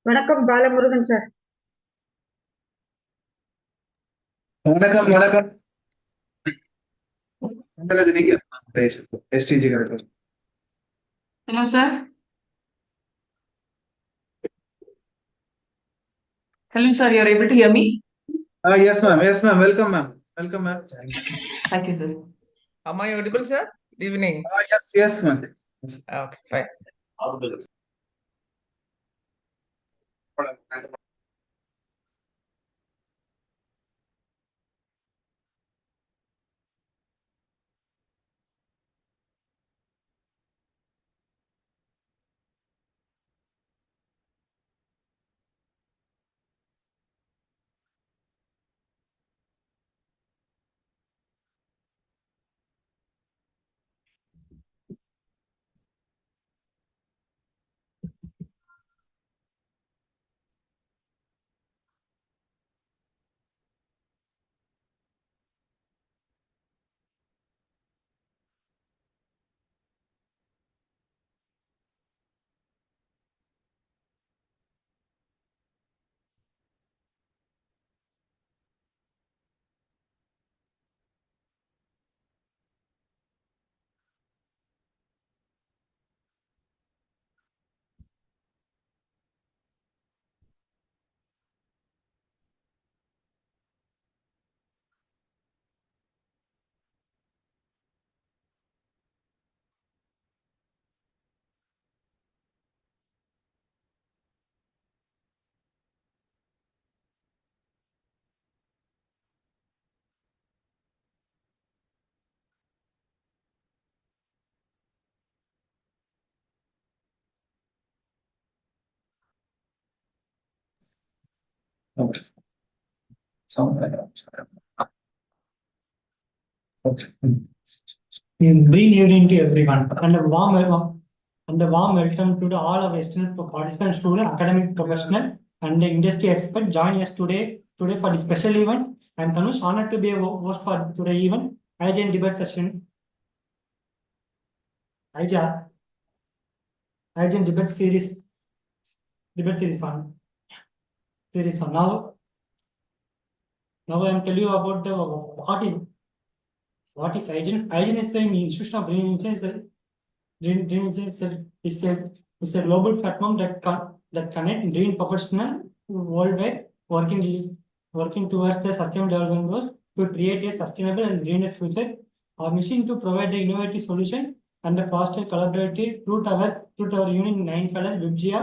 வணக்கம் பாலமுருகன் சார். வணக்கம் வணக்கம். நல்லது நீங்க SDG correct. Hello, sir. Hello, sir. You're able to hear me? Yes ma'am, yes ma'am, welcome ma'am, welcome ma'am. Thank you, sir. Am I audible, sir? Good evening. Yes ma'am. Okay, fine. Okay. Sound like okay. Green evening to everyone, and a warm welcome to all our esteemed participants, student, academic professional, and the industry expert joining us today for the special event. I am Tanush, honored to be a host for today event. IGEN debate session. IGEN debate series one. Now I am telling you about the what is IGEN. IGEN is the institution of green intelligence. Green is a global platform that connects green professionals worldwide working towards the sustainable development goals to create a sustainable and greener future. Our mission to provide the innovative solution and the foster collaborative through our unique 9-color Vibgea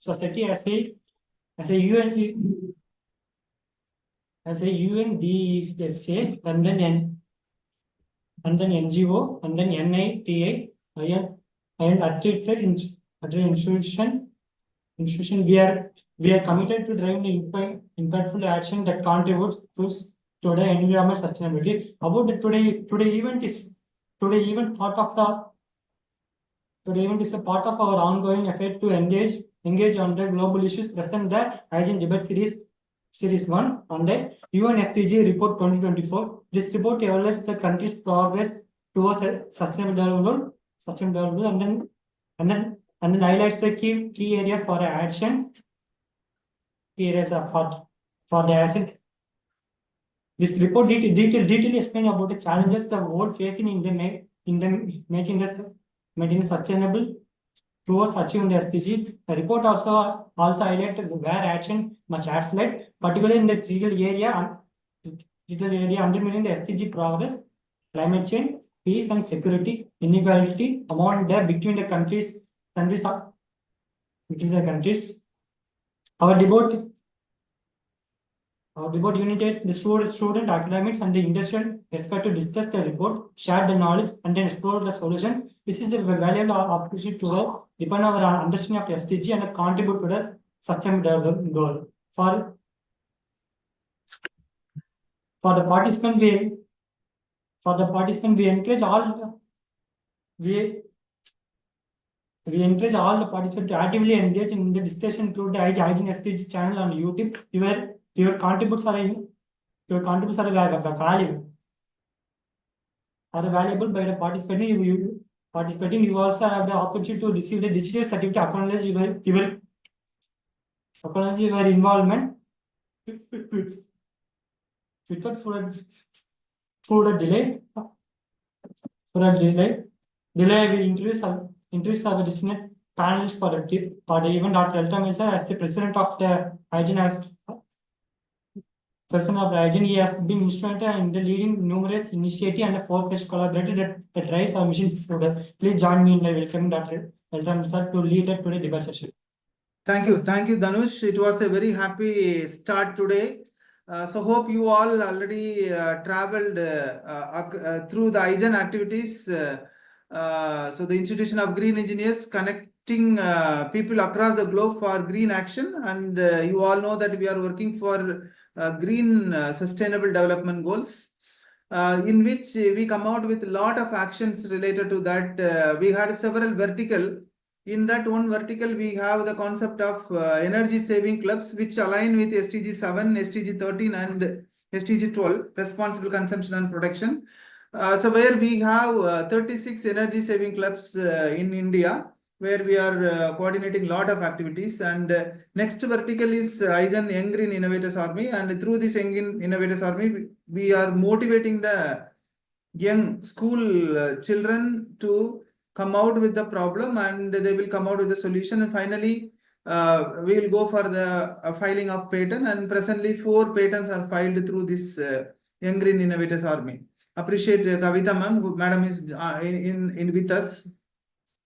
society as a UNDSA and then NGO and then NITA and institution. We are committed to driving impactful action that contributes to the environment sustainability. About the today event is a part of our ongoing effort to engage on the global issues present the IGEN debate series 1 on the UN SDG report 2024. This report evaluates the country's progress towards a sustainable development and then highlights the key areas for action. Key areas for the action. This report detail explain about the challenges the world facing in the making sustainable towards achieving the SDGs. The report also highlighted where action must accelerate, particularly in the critical area undermining the SDG progress, climate change, peace and security, inequality among between the countries. Our debate unitates the student, academics, and the industrial expert to discuss the report, share the knowledge, and then explore the solution. This is the valuable opportunity to deepen our understanding of the SDG and contribute to the sustainable development goal. For the participant, we encourage all the participants to actively engage in the discussion through the IGEN SDG channel on YouTube. Your contributions are valuable by the participating. You also have the opportunity to receive the digital certificate acknowledge Apology for involvement. Without further delay, we introduce our listener panelists for the event. Dr. Elta Mesa, as the president of the IGEN, he has been instrumental in the leading numerous initiatives and focused collaborated that drives our mission further. Please join me in welcoming Dr. Elta Mesa to lead today's debate session. Thank you, Dhanush. It was a very happy start today. So hope you all already traveled through the IGEN activities. So the Institution of Green Engineers connecting people across the globe for green action, and you all know that we are working for green sustainable development goals, in which we come out with a lot of actions related to that. We had several vertical. In that one vertical, we have the concept of energy saving clubs, which align with SDG 7, SDG 13, and SDG 12, responsible consumption and production. So where we have 36 energy saving clubs in India, where we are coordinating a lot of activities. And next vertical is IGEN Young Green Innovators Army. And through this Young Green Innovators Army, we are motivating the young school children to come out with the problem, and they will come out with the solution. And finally, we will go for the filing of patent. And presently, 4 patents are filed through this Young Green Innovators Army. Appreciate Kavita ma'am. Madam is in with us.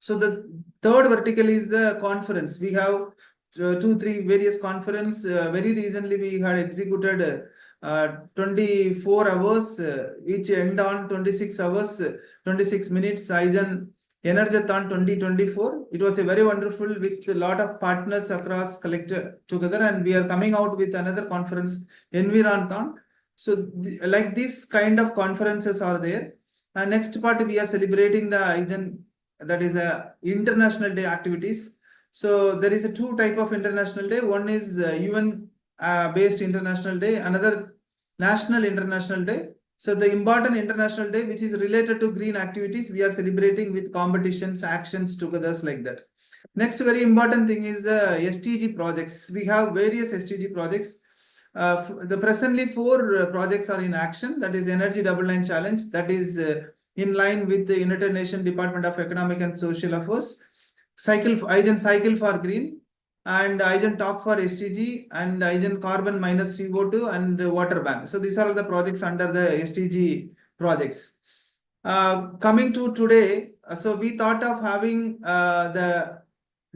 So the third vertical is the conference. We have 2-3 various conference. Very recently, we had executed 24 hours, each end on 26 hours, 26 minutes, IGEN Energathon 2024. It was a very wonderful with a lot of partners across collected together, and we are coming out with another conference, Environthon. So like this kind of conferences are there. And next part, we are celebrating the IGEN, that is a International Day activities. So there is a 2 type of International Day. One is UN based International Day, another National International Day. So the important International Day, which is related to green activities, we are celebrating with competitions, actions together like that. Next very important thing is the SDG projects. We have various SDG projects. The presently 4 projects are in action. That is Energy Double Line Challenge. That is in line with the United Nations Department of Economic and Social Affairs. IGEN Cycle for Green, and IGEN Talk for SDG, and IGEN Carbon minus CO2, and Water Bank. So these are all the projects under the SDG projects. Coming to today, so we thought of having the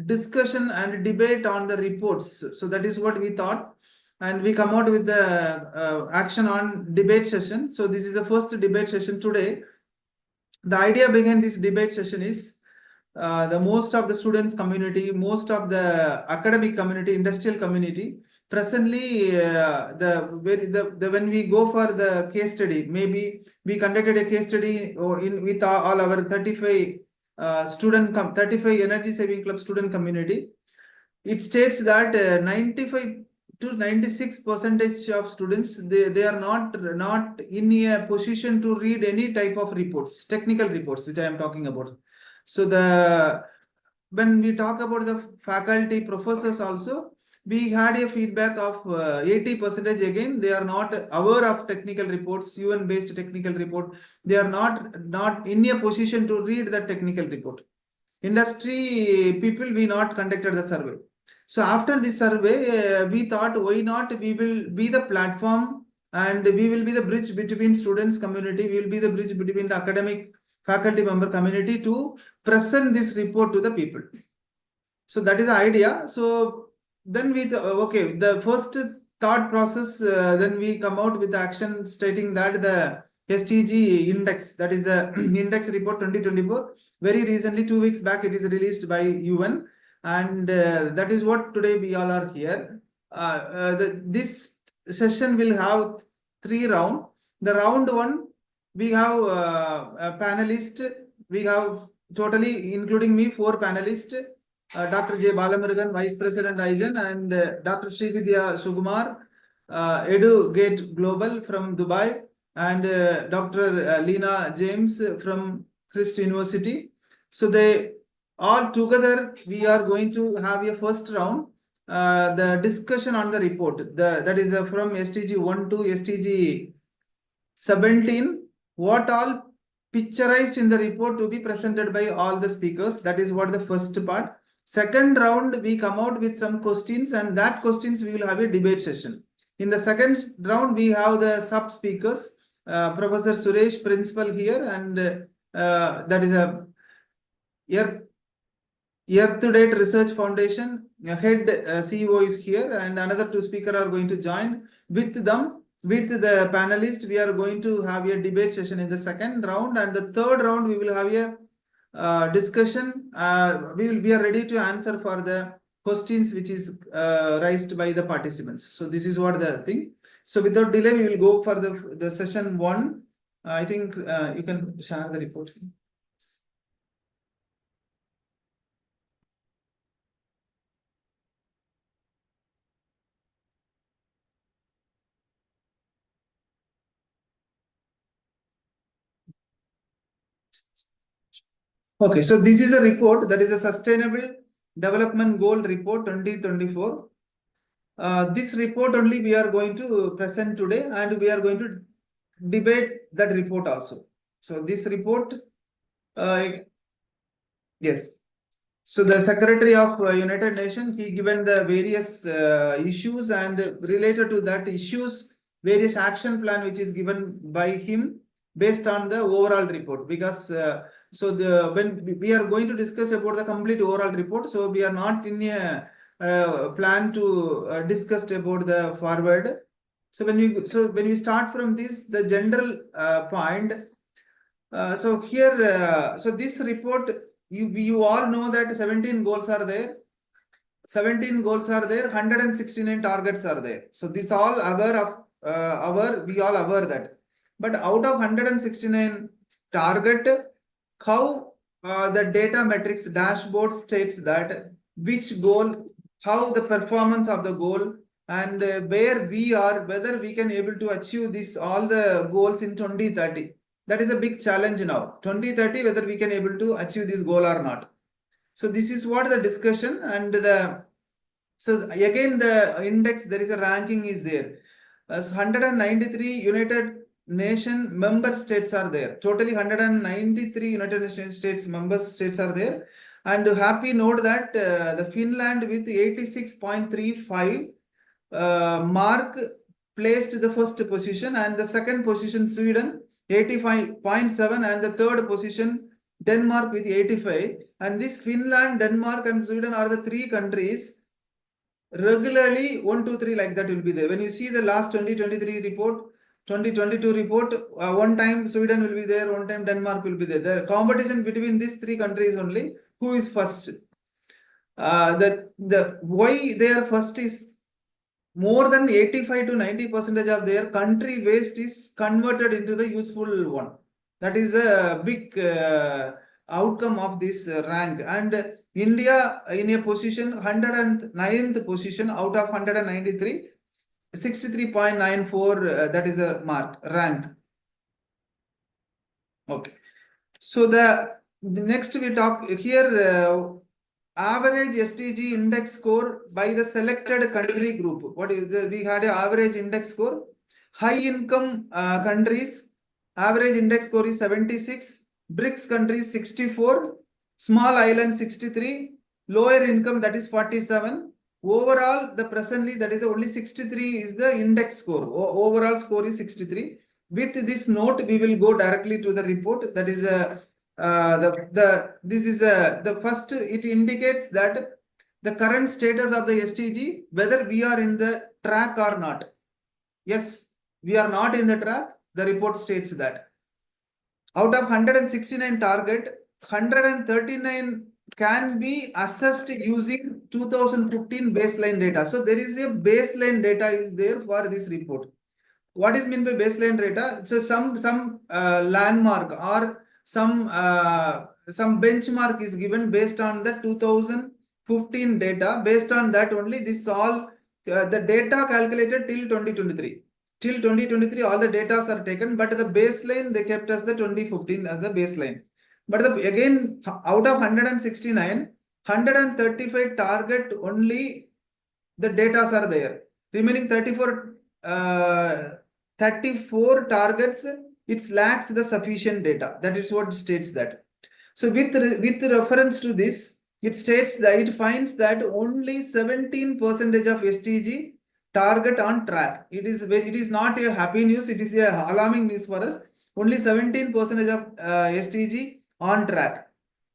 discussion and debate on the reports. So that is what we thought. And we come out with the action on debate session. So this is the first debate session today. The idea behind this debate session is the most of the students community, most of the academic community, industrial community, presently when we go for the case study, maybe we conducted a case study with all our 35 35 energy saving club student community. It states that 95 to 96% of students, they are not in a position to read any type of reports, technical reports, which I am talking about. So when we talk about the faculty professors also, we had a feedback of 80% again. They are not aware of technical reports, UN based technical report. They are not in a position to read the technical report. Industry people, we not conducted the survey. So after this survey, we thought, why not we will be the platform, and we will be the bridge between students community. We will be the bridge between the academic faculty member community to present this report to the people. So that is the idea. So then we okay, the first thought process, then we come out with the action stating that the SDG index, that is the index report 2024, very recently 2 weeks back, it is released by UN. And that is what today we all are here. This session will have 3 rounds. The round 1, we have a panelist. We have totally, including me, 4 panelists. Dr. J. Balamurugan, Vice President IGEN, and Dr. Srividya Sukumar, EduGate Global from Dubai, and Dr. Lena James from Christ University. So they all together, we are going to have a first round. the discussion on the report. That is from STG 1 to STG 17. What all picturized in the report to be presented by all the speakers. That is what the first part. Second round, we come out with some questions, and that questions we will have a debate session. In the second round, we have the sub speakers, Professor Suresh, principal here, and that is a Earth to Date Research Foundation head CEO is here, and another two speakers are going to join with them. With the panelists, we are going to have a debate session in the second round, and the third round we will have a discussion. We are ready to answer for the questions which is raised by the participants. So this is what the thing. So without delay, we will go for the session 1. I think you can share the report. Okay, so this is a report that is a Sustainable Development Goal Report 2024. This report only we are going to present today, and we are going to debate that report also. So this report, yes. So the Secretary of United Nations, he given the various issues, and related to that issues, various action plan which is given by him based on the overall report. Because so when we are going to discuss about the complete overall report, so we are not in a plan to discuss about the forward. So when we start from this, the general point. So here, so this report, you all know that 17 goals are there. 17 goals are there, 169 targets are there. So this all aware of we all aware that. But out of 169 target, how the data metrics dashboard states that which goal, how the performance of the goal, and where we are, whether we can able to achieve this all the goals in 2030. That is a big challenge now. 2030, whether we can able to achieve this goal or not. So this is what the discussion, and so again the index, there is a ranking is there. As 193 United Nations member states are there. Totally 193 United Nations states member states are there. And happy note that the Finland with 86.35 mark placed the first position, and the second position Sweden 85.7, and the third position Denmark with 85. And this Finland, Denmark, and Sweden are the three countries regularly 1, 2, 3 like that will be there. When you see the last 2023 report, 2022 report, one time Sweden will be there, one time Denmark will be there. The competition between these three countries only, who is first. The why they are first is more than 85 to 90% of their country waste is converted into the useful one. That is a big outcome of this rank. And India in a position 109th position out of 193, 63.94, that is a mark rank. Okay. So the next we talk here, average SDG index score by the selected country group. What is we had an average index score. High income countries, average index score is 76. BRICS countries 64. Small island 63. Lower income, that is 47. Overall, the presently that is only 63 is the index score. Overall score is 63. With this note, we will go directly to the report. That is this is the first. It indicates that the current status of the SDG, whether we are in the track or not. Yes, we are not in the track. The report states that out of 169 target, 139 can be assessed using 2015 baseline data. So there is a baseline data is there for this report. What is meant by baseline data? So some landmark or some benchmark is given based on the 2015 data. Based on that only, this all the data calculated till 2023. Till 2023, all the data are taken, but the baseline they kept as the 2015 as the baseline. But again, out of 169, 135 target only the data are there. Remaining 34 targets, it lacks the sufficient data. That is what it states that. So with reference to this, it states that it finds that only 17% of STG target on track. It is not a happy news. It is a alarming news for us. Only 17% of STG on track.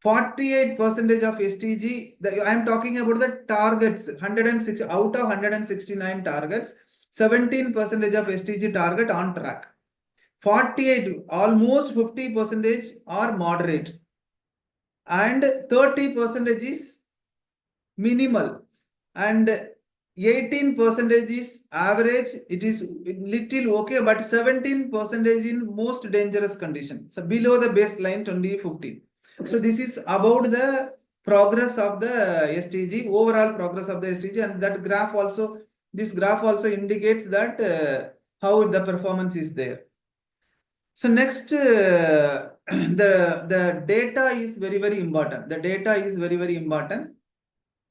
48% of STG. I am talking about the targets. 106 out of 169 targets. 17% of STG target on track. 48, almost 50% are moderate, and 30% is minimal, and 18% is average. It is little okay, but 17% in most dangerous condition. So below the baseline 2015. So this is about the progress of the STG, overall progress of the STG, and that graph also, this graph also indicates that how the performance is there. So next, the data is very important. The data is very important.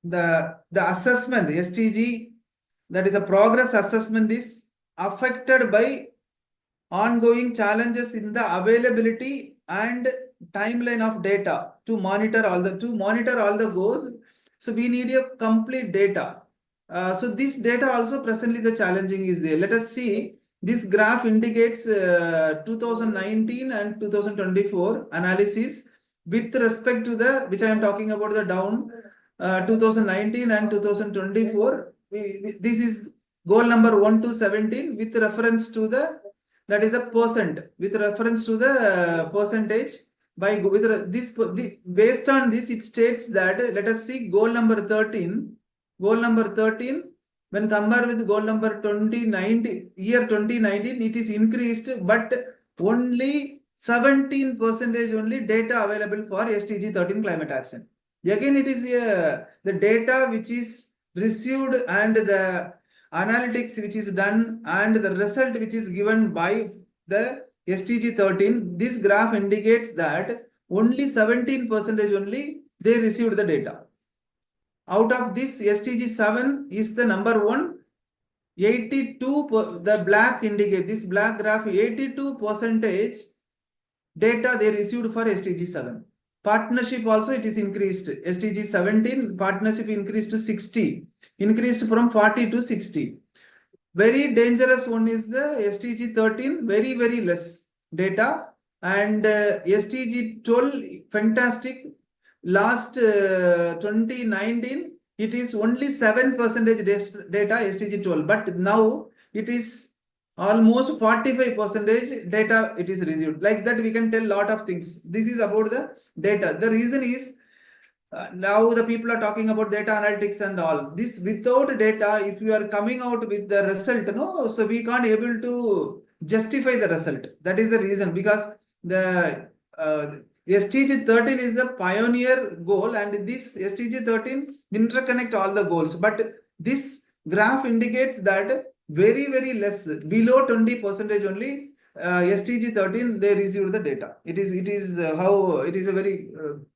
The assessment, STG, that is a progress assessment, is affected by ongoing challenges in the availability and timeline of data to monitor all the goals. So we need a complete data. So this data also presently the challenging is there. Let us see. This graph indicates 2019 and 2024 analysis with respect to the, which I am talking about, the down 2019 and 2024. This is goal number 1 to 17 with reference to the, that is a percent, with reference to the percentage by based on this, it states that, let us see goal number 13. Goal number 13, when compared with goal number 2019, year 2019, it is increased, but only 17% only data available for SDG 13 climate action. Again, it is the data which is received and the analytics which is done and the result which is given by the SDG 13. This graph indicates that only 17% only they received the data. Out of this, SDG 7 is the number one. 82, the black indicate, this black graph, 82% data they received for SDG 7. Partnership also it is increased. SDG 17 partnership increased to 60, increased from 40 to 60. Very dangerous one is the SDG 13, very less data, and SDG 12, fantastic. Last 2019, it is only 7% data SDG 12, but now it is almost 45% data it is received. Like that, we can tell lot of things. This is about the data. The reason is now the people are talking about data analytics and all this. Without data, if you are coming out with the result, no, so we can't able to justify the result. That is the reason, because the SDG 13 is the pioneer goal, and this SDG 13 interconnect all the goals. But this graph indicates that very less, below 20% only SDG 13 they received the data. It is how it is a very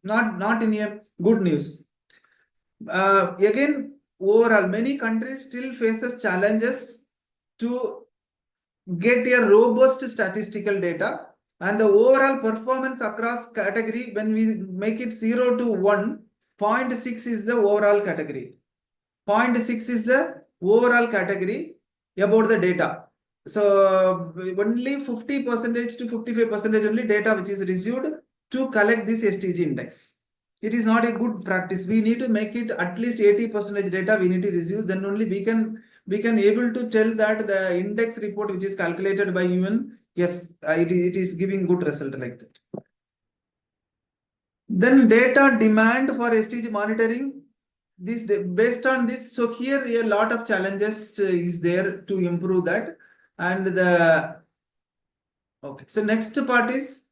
not in a good news. Again, overall, many countries still faces challenges to get a robust statistical data, and the overall performance across category, when we make it 0 to 1, 0.6 is the overall category. 0.6 is the overall category about the data. So only 50% to 55% only data which is received to collect this SDG index. It is not a good practice. We need to make it at least 80% data we need to receive. Then only we can able to tell that the index report which is calculated by UN, yes, it is giving good result like that. Then data demand for SDG monitoring. This based on this, so here a lot of challenges is there to improve that. And the okay, so next part is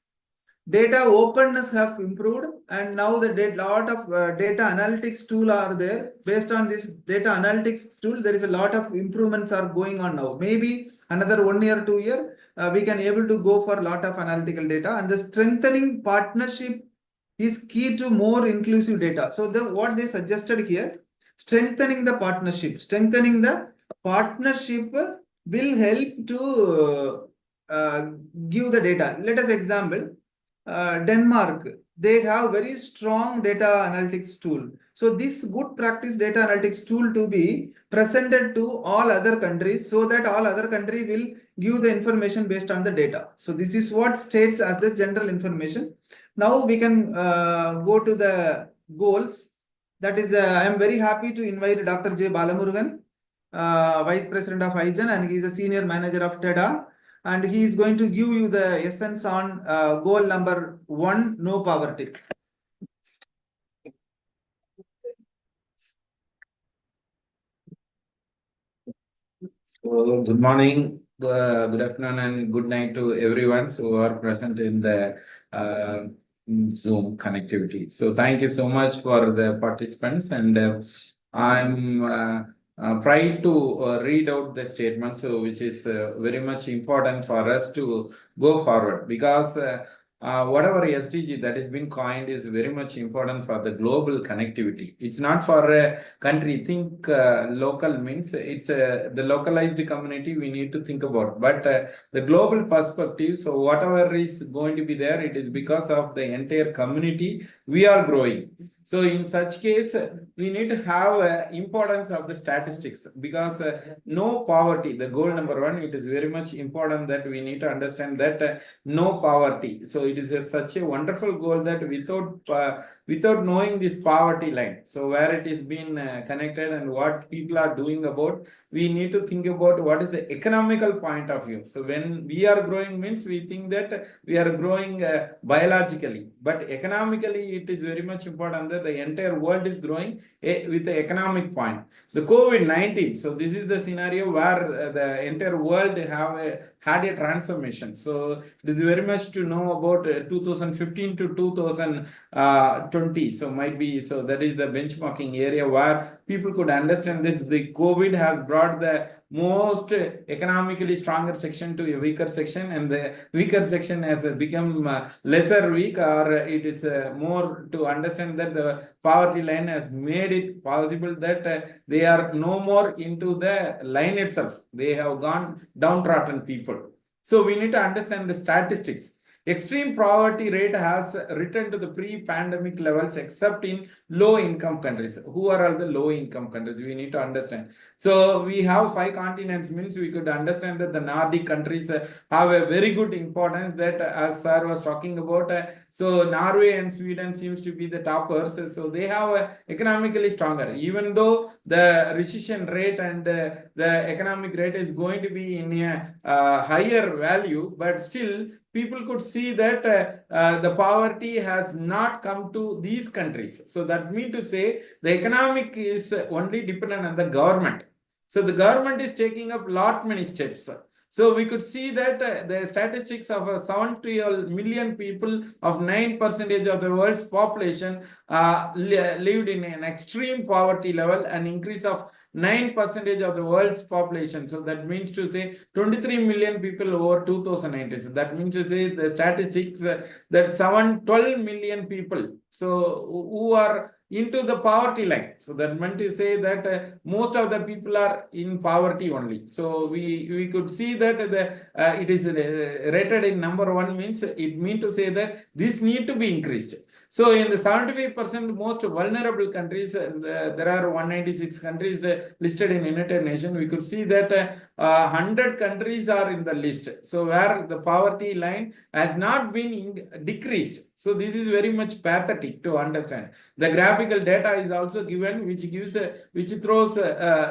data openness have improved, and now the lot of data analytics tool are there. Based on this data analytics tool, there is a lot of improvements are going on now. Maybe another 1 year, 2 year, we can able to go for a lot of analytical data, and the strengthening partnership is key to more inclusive data. So what they suggested here, Strengthening the partnership. Strengthening the partnership will help to give the data. Let us example, Denmark, they have very strong data analytics tool. So this good practice data analytics tool to be presented to all other countries so that all other country will give the information based on the data. So this is what states as the general information. Now we can go to the goals. That is, I am very happy to invite Dr. J. Balamurugan, Vice President of IGEN, and he is a Senior Manager of TEDA. And he is going to give you the essence on goal number 1, no poverty. So, good morning, good afternoon, and good night to everyone who are present in the Zoom connectivity. So, thank you so much for the participants, and I'm proud to read out the statement, so which is very much important for us to go forward, because whatever SDG that has been coined is very much important for the global connectivity. It's not for a country. Think local means it's the localized community we need to think about, but the global perspective. So whatever is going to be there, it is because of the entire community we are growing. So in such case, we need to have importance of the statistics, because no poverty, the goal number 1, it is very much important that we need to understand that no poverty. So it is such a wonderful goal that without knowing this poverty line, so where it is being connected and what people are doing about, we need to think about what is the economical point of view. So when we are growing means we think that we are growing biologically, but economically it is very much important that the entire world is growing with the economic point. The COVID-19, so this is the scenario where the entire world had a transformation. So it is very much to know about 2015 to 2020. So might be, so that is the benchmarking area where people could understand this. The COVID has brought the most economically stronger section to a weaker section, and the weaker section has become lesser weak, or it is more to understand that the poverty line has made it possible that they are no more into the line itself. They have gone downtrodden people. So we need to understand the statistics. Extreme poverty rate has returned to the pre-pandemic levels except in low-income countries. Who are all the low-income countries? We need to understand. So we have 5 continents, means we could understand that the Nordic countries have a very good importance, that as sir was talking about. So Norway and Sweden seems to be the toppers. So they have economically stronger, even though the recession rate and the economic rate is going to be in a higher value, but still people could see that the poverty has not come to these countries. So that means to say the economic is only dependent on the government. So the government is taking up lot many steps. So we could see that the statistics of 70 million people of 9% of the world's population lived in an extreme poverty level, an increase of 9% of the world's population. So that means to say 23 million people over 2019. So that means to say the statistics that 12 million people, so who are into the poverty line. So that meant to say that most of the people are in poverty only. So we could see that it is rated in number 1, means it means to say that this need to be increased. So in the 75% most vulnerable countries, there are 196 countries listed in United Nations. We could see that 100 countries are in the list. So where the poverty line has not been decreased. So this is very much pathetic to understand. The graphical data is also given, which throws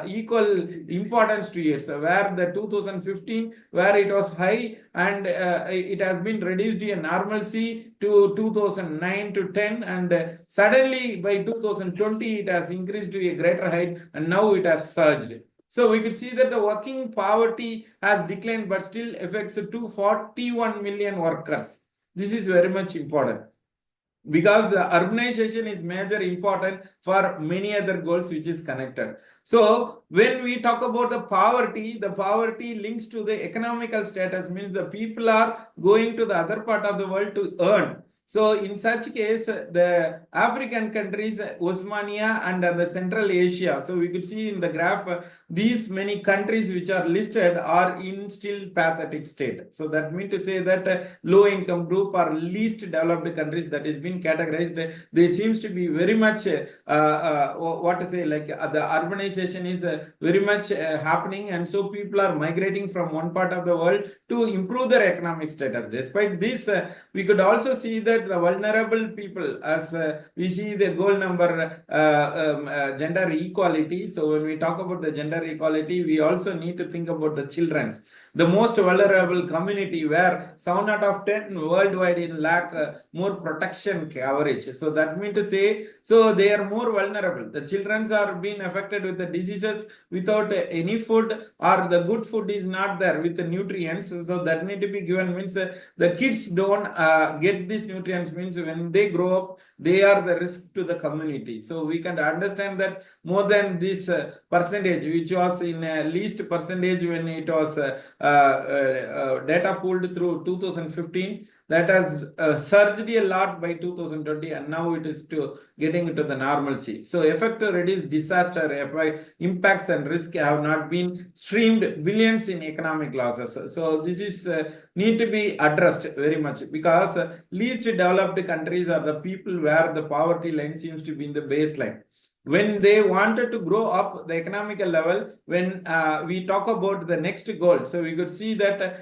equal importance to it. So where the 2015, where it was high, and it has been reduced to a normalcy to 2009 to 10, and suddenly by 2020 it has increased to a greater height, and now it has surged. So we could see that the working poverty has declined, but still affects 241 million workers. This is very much important, because the urbanization is major important for many other goals which is connected. So when we talk about the poverty links to the economical status, means the people are going to the other part of the world to earn. So in such case, the African countries, Osmania and the Central Asia. So we could see in the graph, these many countries which are listed are in still pathetic state. So that means to say that low income group or least developed countries that is been categorized, they seems to be very much, what to say, like the urbanization is very much happening. And so people are migrating from one part of the world to improve their economic status. Despite this, we could also see that the vulnerable people, as we see the goal number, gender equality. So when we talk about the gender equality, we also need to think about the children's, the most vulnerable community, where 7 out of 10 worldwide in lack more protection coverage. So that means to say, so they are more vulnerable. The children are being affected with the diseases without any food, or the good food is not there with the nutrients. So that need to be given, means the kids don't get these nutrients, means when they grow up, they are the risk to the community. So we can understand that more than this percentage, which was in least percentage when it was data pulled through 2015, that has surged a lot by 2020, and now it is to getting into the normalcy. So effect to reduce disaster impacts and risk have not been streamed billions in economic losses. So this is need to be addressed very much, because least developed countries are the people where the poverty line seems to be in the baseline. When they wanted to grow up the economical level, when we talk about the next goal, so we could see that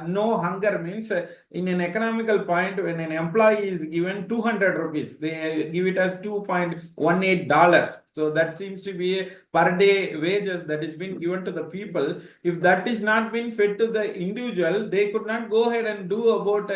no hunger means in an economical point, when an employee is given 200 rupees, they give it as $2.18. So that seems to be a per day wages that is being given to the people. If that is not being fed to the individual, they could not go ahead and do about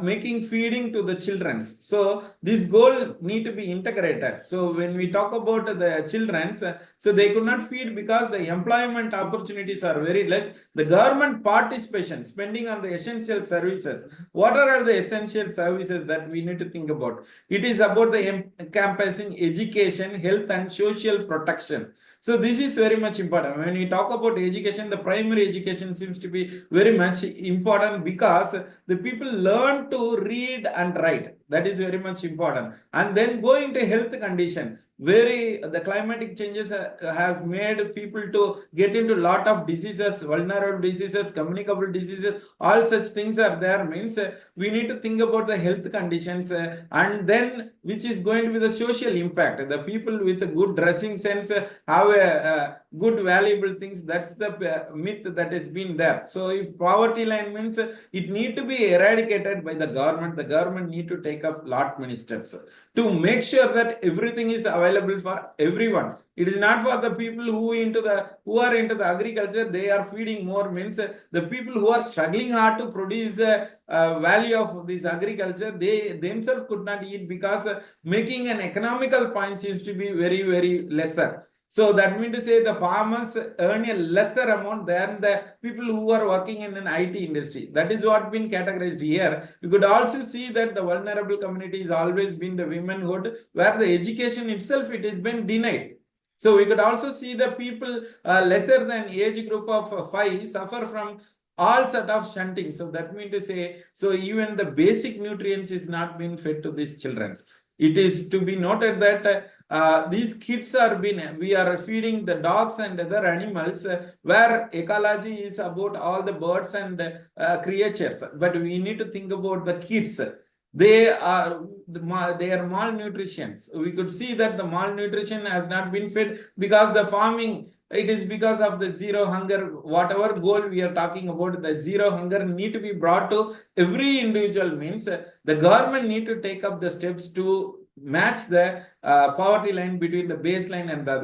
making feeding to the children. So this goal need to be integrated. So when we talk about the children, so they could not feed because the employment opportunities are very less. The government participation, spending on the essential services. What are the essential services that we need to think about? It is about the encompassing education, health and social protection. So this is very much important. When we talk about education, the primary education seems to be very much important, because the people learn to read and write. That is very much important. And then going to health condition, the climatic changes has made people to get into a lot of diseases, vulnerable diseases, communicable diseases, all such things are there, means we need to think about the health conditions, and then which is going to be the social impact. The people with a good dressing sense have a good valuable things. That's the myth that has been there. So if poverty line means it need to be eradicated by the government need to take up lot many steps to make sure that everything is available for everyone. It is not for the people who are into the agriculture, they are feeding more, means the people who are struggling hard to produce the value of this agriculture, they themselves could not eat, because making an economical point seems to be very, very lesser. So that means to say the farmers earn a lesser amount than the people who are working in an IT industry. That is what been categorized here. You could also see that the vulnerable community has always been the womenhood, where the education itself, it has been denied. So we could also see the people lesser than age group of 5 suffer from all sort of shunting. So that means to say, so even the basic nutrients is not being fed to these children. It is to be noted that these kids we are feeding the dogs and other animals, where ecology is about all the birds and creatures. But we need to think about the kids. They are malnutrition. We could see that the malnutrition has not been fed because the farming, it is because of the zero hunger, whatever goal we are talking about, the zero hunger need to be brought to every individual, means the government need to take up the steps to match the poverty line between the baseline and the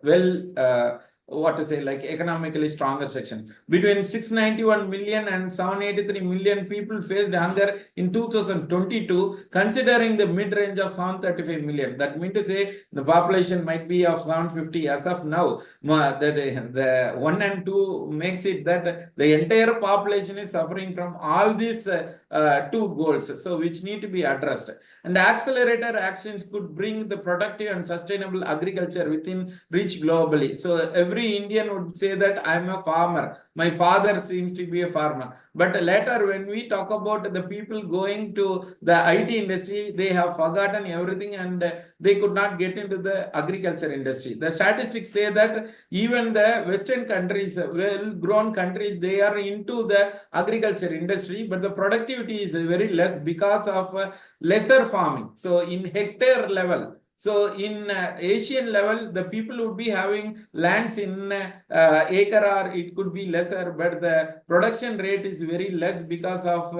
other what to say, like economically stronger section. Between 691 million and 783 million people faced hunger in 2022, considering the mid-range of 735 million. That means to say the population might be of 750 as of now. That the 1 and 2 makes it that the entire population is suffering from all these 2 goals, so which need to be addressed. And accelerator actions could bring the productive and sustainable agriculture within reach globally. So every every Indian would say that I'm a farmer. My father seems to be a farmer. But later, when we talk about the people going to the IT industry, they have forgotten everything and they could not get into the agriculture industry. The statistics say that even the Western countries, well-grown countries, they are into the agriculture industry, but the productivity is very less because of lesser farming. So in hectare level, so in Asian level, the people would be having lands in acre or it could be lesser, but the production rate is very less because of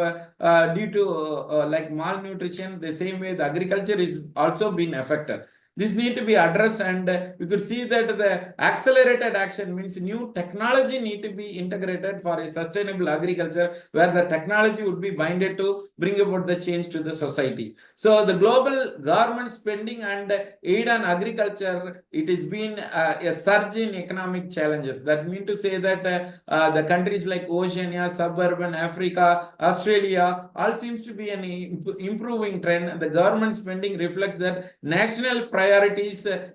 due to like malnutrition. The same way the agriculture is also been affected. This need to be addressed, and we could see that the accelerated action means new technology need to be integrated for a sustainable agriculture, where the technology would be binded to bring about the change to the society. So the global government spending and aid on agriculture, it has been a surge in economic challenges. That mean to say that the countries like Oceania, suburban Africa, Australia, all seems to be an improving trend. The government spending reflects that national priorities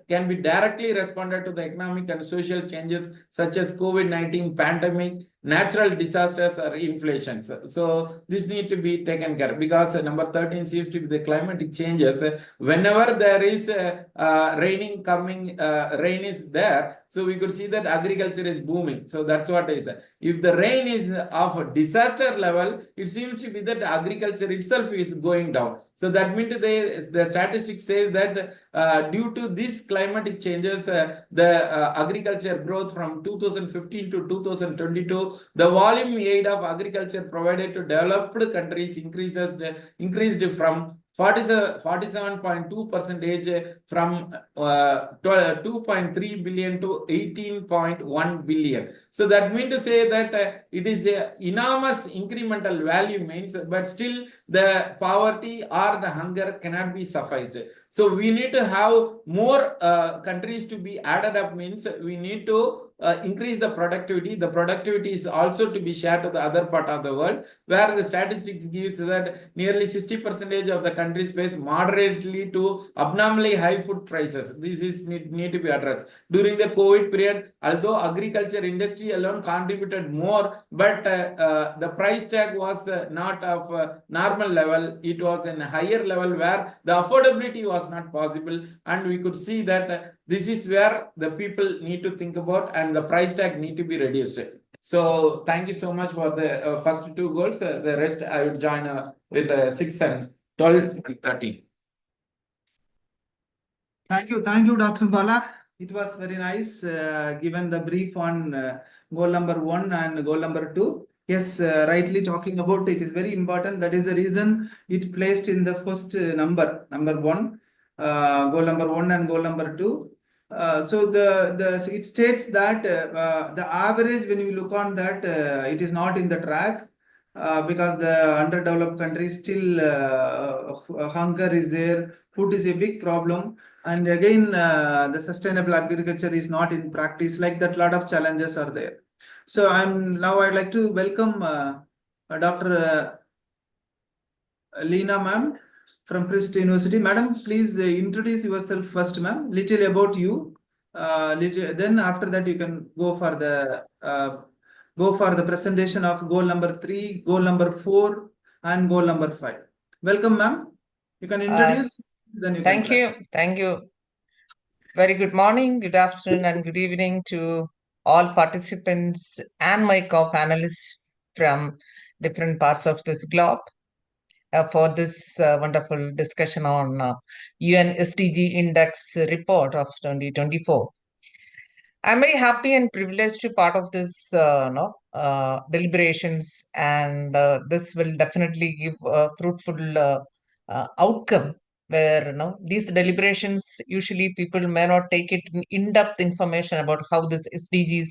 can be directly responded to the economic and social changes such as COVID-19 pandemic, natural disasters or inflations. So this need to be taken care, because number 13 seems to be the climatic changes. Whenever there is raining coming, rain is there, so we could see that agriculture is booming. So that's what it is. If the rain is of a disaster level, it seems to be that agriculture itself is going down. So that means the statistics say that due to these climatic changes, the agriculture growth from 2015 to 2022, the volume aid of agriculture provided to developed countries increased from 47.2% from 2.3 billion to 18.1 billion. So that means to say that it is a enormous incremental value means, but still the poverty or the hunger cannot be sufficed. So we need to have more countries to be added up, means we need to increase the productivity. The productivity is also to be shared to the other part of the world, where the statistics gives that nearly 60% of the countries face moderately to abnormally high food prices. This is need to be addressed. During the COVID period, although agriculture industry alone contributed more, but the price tag was not of normal level. It was in a higher level where the affordability was not possible, and we could see that this is where the people need to think about, and the price tag need to be reduced. So thank you so much for the first two goals. The rest I would join with 6 and 12 and 13. Thank you, Dr. Bala. It was very nice given the brief on goal number 1 and goal number 2. Yes, rightly talking about it is very important. That is the reason it placed in the first number 1, goal number 1 and goal number 2. So it states that the average, when you look on that, it is not in the track because the underdeveloped countries still hunger is there, food is a big problem, and again the sustainable agriculture is not in practice. Like that, lot of challenges are there. So I'd like to welcome Dr. Leena ma'am from Christ University. Madam, please introduce yourself first, ma'am. Little about you. Then after that you can go for the presentation of goal number 3, goal number 4, and goal number 5. Welcome, ma'am. You can introduce. Then you Thank can you. Thank you. Very good morning, good afternoon, and good evening to all participants and my co-panelists from different parts of this globe for this wonderful discussion on UN SDG Index report of 2024. I'm very happy and privileged to part of this deliberations, and this will definitely give a fruitful outcome, where these deliberations, usually people may not take it in-depth information about how this SDGs,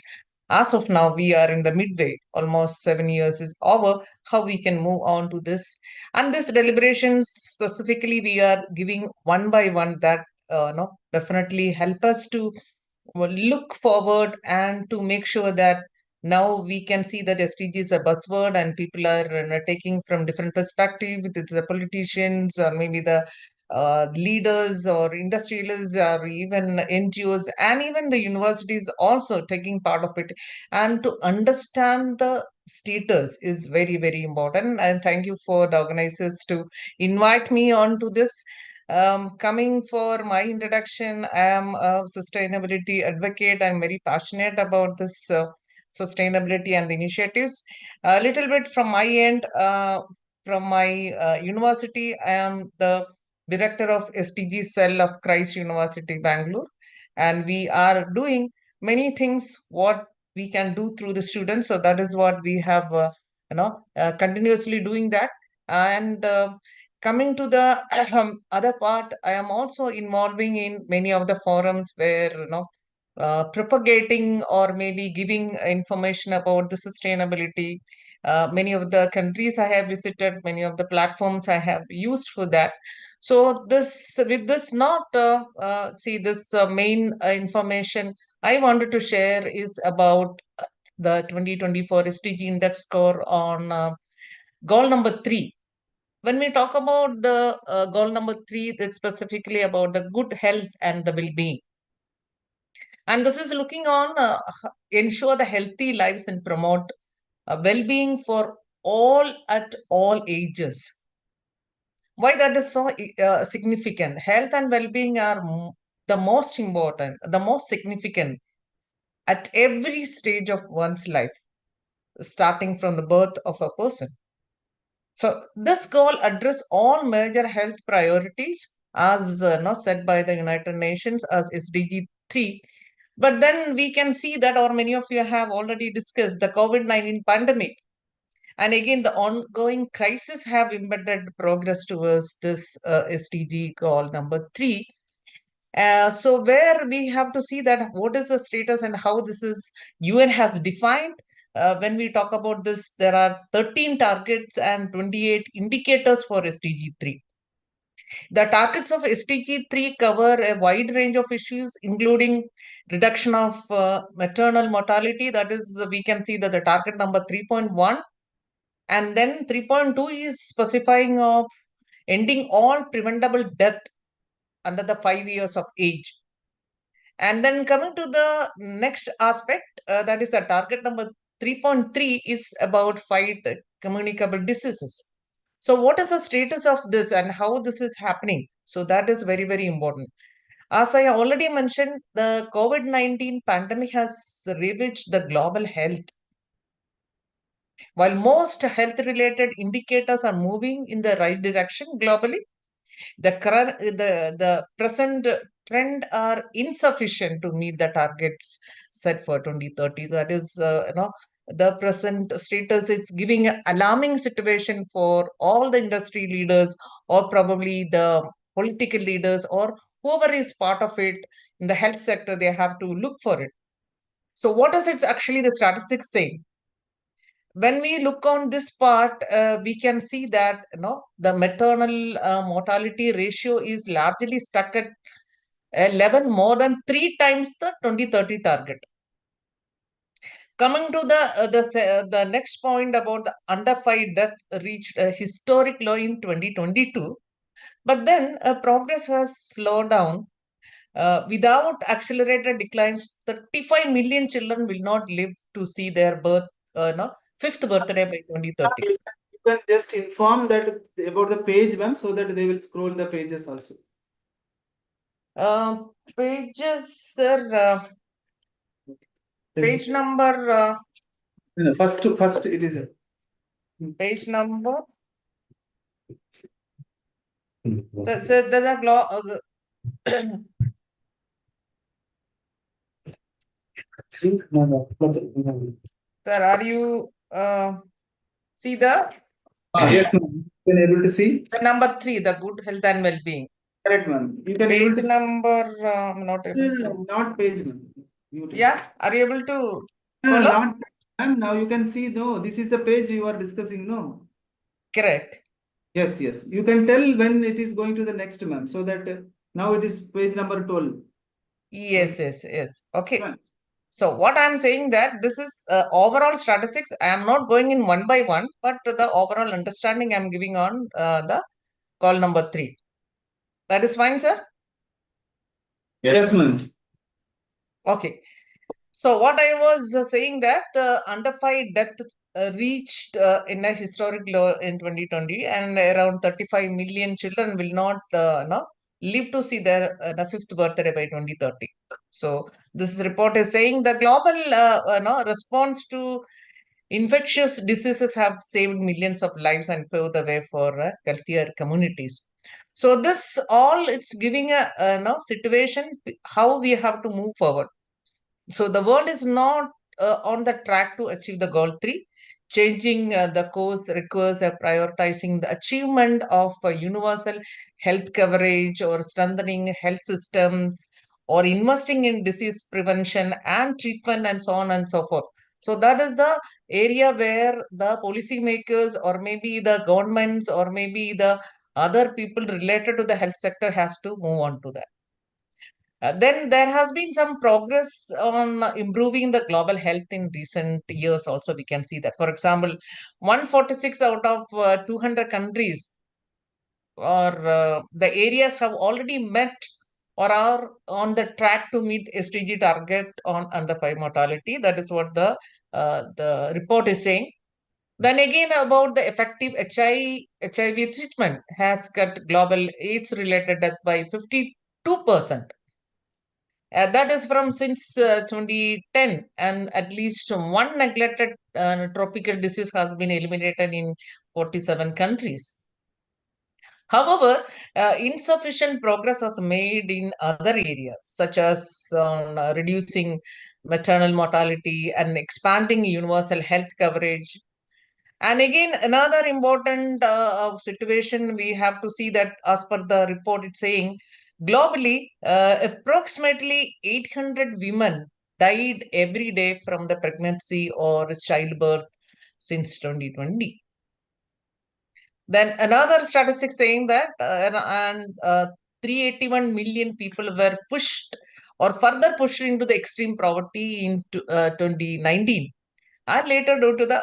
as of now we are in the midway, almost 7 years is over, how we can move on to this. And this deliberations specifically we are giving one by one that definitely help us to look forward and to make sure that now we can see that SDG is a buzzword and people are taking from different perspectives, with the politicians or maybe the leaders or industrialists or even NGOs and even the universities also taking part of it. And to understand the status is very, very important. And thank you for the organizers to invite me on to this. Coming for my introduction, I am a sustainability advocate. I'm very passionate about this sustainability and initiatives. A little bit from my end, from my university, I am the director of SDG cell of Christ University, Bangalore, and we are doing many things what we can do through the students. So that is what we have, continuously doing that. And coming to the other part, I am also involving in many of the forums where propagating or maybe giving information about the sustainability. Many of the countries I have visited, many of the platforms I have used for that. So this, with this, not see this main information I wanted to share is about the 2024 SDG index score on goal number 3. When we talk about the goal number 3, it's specifically about the good health and the well-being. And this is looking on ensure the healthy lives and promote well-being for all at all ages. Why that is so significant? Health and well-being are the most important, the most significant at every stage of one's life, starting from the birth of a person. So this goal address all major health priorities as set by the United Nations as SDG 3. But then we can see that, or many of you have already discussed, the COVID-19 pandemic. And again, the ongoing crisis have impeded progress towards this SDG goal number 3. So where we have to see that what is the status and how this is UN has defined. When we talk about this, there are 13 targets and 28 indicators for SDG 3. The targets of SDG 3 cover a wide range of issues, including reduction of maternal mortality. That is, we can see that the target number 3.1, and then 3.2 is specifying of ending all preventable death under the 5 years of age. And then coming to the next aspect, that is the target number 3.3 is about fight communicable diseases. So what is the status of this and how this is happening? So that is very, very important. As I already mentioned, the COVID-19 pandemic has ravaged the global health. While most health-related indicators are moving in the right direction globally, the present trend are insufficient to meet the targets set for 2030. That is, the present status is giving an alarming situation for all the industry leaders or probably the political leaders or whoever is part of it in the health sector. They have to look for it. So what does it actually the statistics say? When we look on this part, we can see that the maternal mortality ratio is largely stuck at 11, more than 3 times the 2030 target. Coming to the next point about the under 5 death reached a historic low in 2022, but then progress has slowed down. Without accelerated declines, 35 million children will not live to see their fifth birthday by 2030. You can just inform that about the page, ma'am, so that they will scroll the pages also. Pages, sir. Page number. First it is. Page number. So there's a Sir, are you see the Yes, ma'am. You can able to see. the number 3, the good health and well-being. Correct, ma'am. You can able Page to number not able to. no, not page, ma'am. Yeah, are you able to No, follow? not ma'am. Now you can see. No, this is the page you are discussing. No. Correct. Yes, yes. You can tell when it is going to the next, ma'am. So that now it is page number 12. Yes, yes, yes. Okay. Fine. So what I'm saying that this is overall statistics. I am not going in one by one, but the overall understanding I'm giving on the call number 3. That is fine, sir? Yes, ma'am. Okay. So what I was saying that under 5 death reached in a historic low in 2020, and around 35 million children will not live to see their fifth birthday by 2030. So this report is saying the global response to infectious diseases have saved millions of lives and paved the way for healthier communities. So this all it's giving a situation how we have to move forward. So the world is not on the track to achieve the goal 3. Changing the course requires prioritizing the achievement of universal health coverage or strengthening health systems or investing in disease prevention and treatment and so on and so forth. So that is the area where the policymakers or maybe the governments or maybe the other people related to the health sector has to move on to that. Then there has been some progress on improving the global health in recent years. Also, we can see that. For example, 146 out of 200 countries or the areas have already met or are on the track to meet SDG target on under 5 mortality. That is what the report is saying. Then again, about the effective HIV treatment has cut global AIDS related death by 52%. That is from since 2010, and at least one neglected tropical disease has been eliminated in 47 countries. However, insufficient progress was made in other areas, such as on reducing maternal mortality and expanding universal health coverage. And again, another important situation we have to see that, as per the report, it's saying globally, approximately 800 women died every day from the pregnancy or childbirth since 2020. Then another statistic saying that 381 million people were pushed or further pushed into the extreme poverty in 2019 and later due to the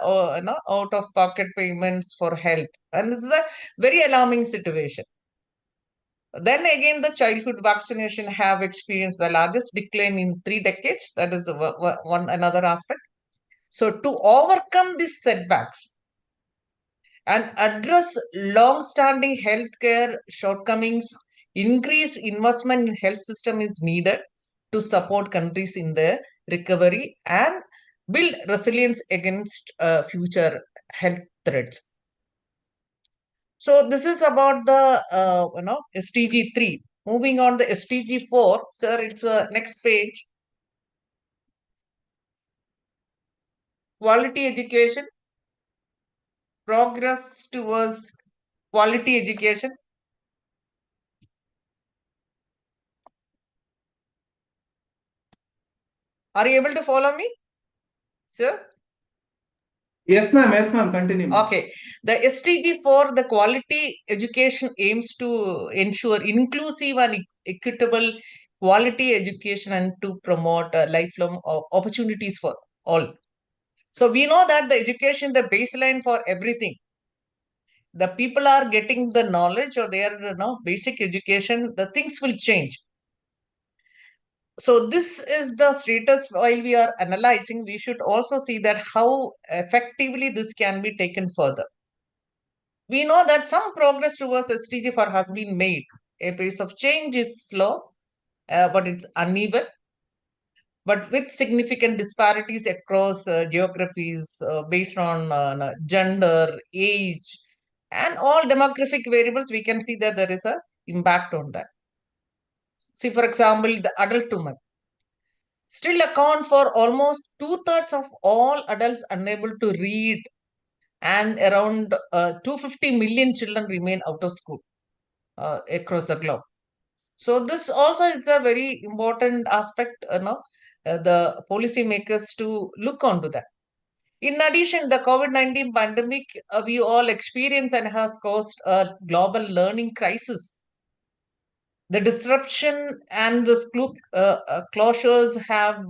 out of pocket payments for health, and this is a very alarming situation. Then again, the childhood vaccination have experienced the largest decline in 3 decades. That is one another aspect. So to overcome these setbacks and address long-standing healthcare shortcomings, increased investment in health system is needed to support countries in their recovery and build resilience against future health threats. So this is about the SDG 3. Moving on the SDG 4, sir, it's next page. Quality education, progress towards quality education. Are you able to follow me, sir? Yes, ma'am. Yes, ma'am. Continue, ma'am. Okay. The SDG for the quality education aims to ensure inclusive and equitable quality education and to promote lifelong opportunities for all. So we know that the education, the baseline for everything. The people are getting the knowledge or their basic education, the things will change. So this is the status. While we are analyzing, we should also see that how effectively this can be taken further. We know that some progress towards SDG4 has been made. A pace of change is slow, but it's uneven, but with significant disparities across geographies based on gender, age, and all demographic variables. We can see that there is a impact on that. See, for example, the adult women still account for almost 2/3 of all adults unable to read, and around 250 million children remain out of school across the globe. So this also is a very important aspect, the policymakers to look onto that. In addition, the COVID-19 pandemic we all experience and has caused a global learning crisis. The disruption and the school closures have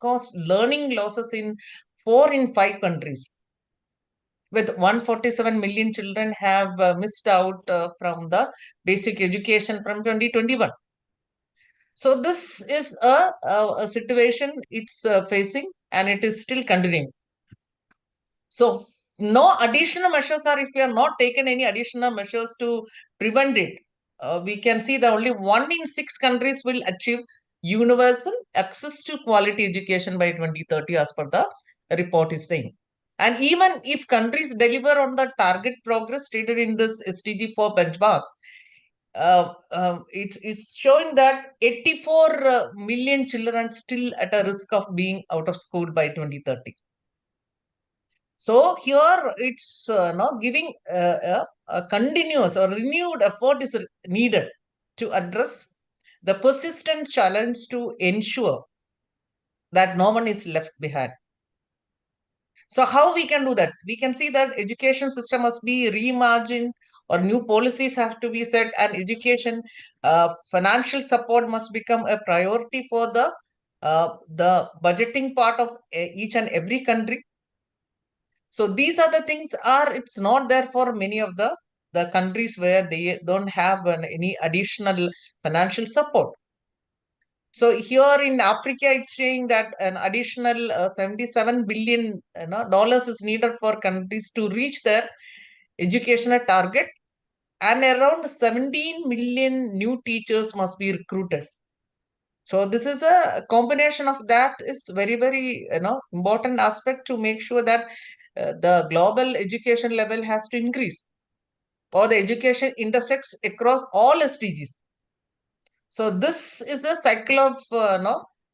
caused learning losses in 4 in 5 countries, with 147 million children have missed out from the basic education from 2021. So this is a situation it's facing, and it is still continuing. So no additional measures are, if we are not taken any additional measures to prevent it, we can see that only 1 in 6 countries will achieve universal access to quality education by 2030, as per the report is saying. And even if countries deliver on the target progress stated in this SDG 4 benchmarks, it's showing that 84 million children are still at a risk of being out of school by 2030. So here it's now giving a continuous or renewed effort is needed to address the persistent challenge to ensure that no one is left behind. So how we can do that? We can see that education system must be reimagined, or new policies have to be set, and education financial support must become a priority for the budgeting part of each and every country. So these are the things are, it's not there for many of the countries where they don't have any additional financial support. So here in Africa, it's saying that an additional 77 billion dollars is needed for countries to reach their educational target, and around 17 million new teachers must be recruited. So this is a combination of that is very, very important aspect to make sure that the global education level has to increase, or the education intersects across all SDGs. So this is a cycle of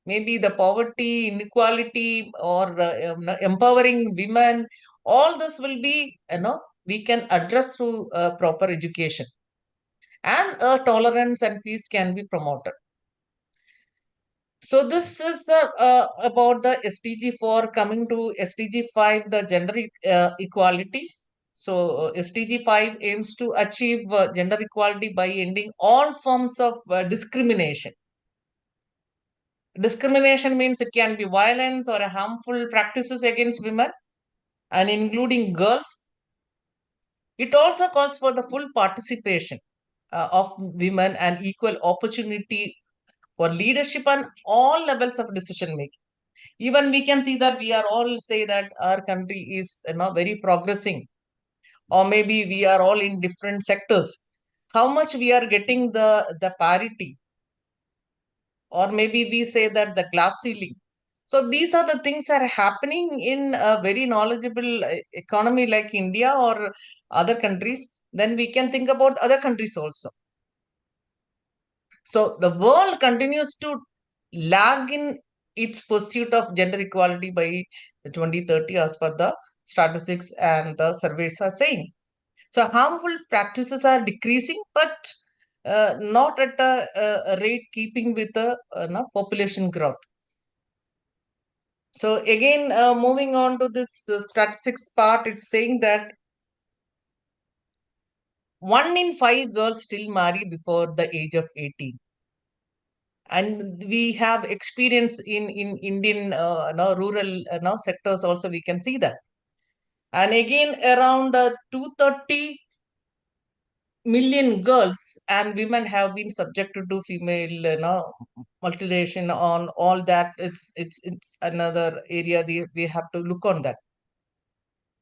maybe the poverty, inequality, or empowering women. All this will be we can address through proper education, and tolerance and peace can be promoted. So this is about the SDG 4. Coming to SDG 5, the gender equality. So SDG 5 aims to achieve gender equality by ending all forms of discrimination. Discrimination means it can be violence or harmful practices against women, and including girls. It also calls for the full participation of women and equal opportunity for leadership on all levels of decision making. Even we can see that we are all say that our country is very progressing, or maybe we are all in different sectors. How much we are getting the parity, or maybe we say that the glass ceiling. So these are the things that are happening in a very knowledgeable economy like India or other countries. Then we can think about other countries also. So the world continues to lag in its pursuit of gender equality by 2030, as per the statistics and the surveys are saying. So harmful practices are decreasing, but not at a rate keeping with the population growth. So again, moving on to this statistics part, it's saying that 1 in 5 girls still marry before the age of 18. And we have experience in Indian rural sectors also, we can see that. And again, around 230 million girls and women have been subjected to female mutilation on all that. It's another area we have to look on that.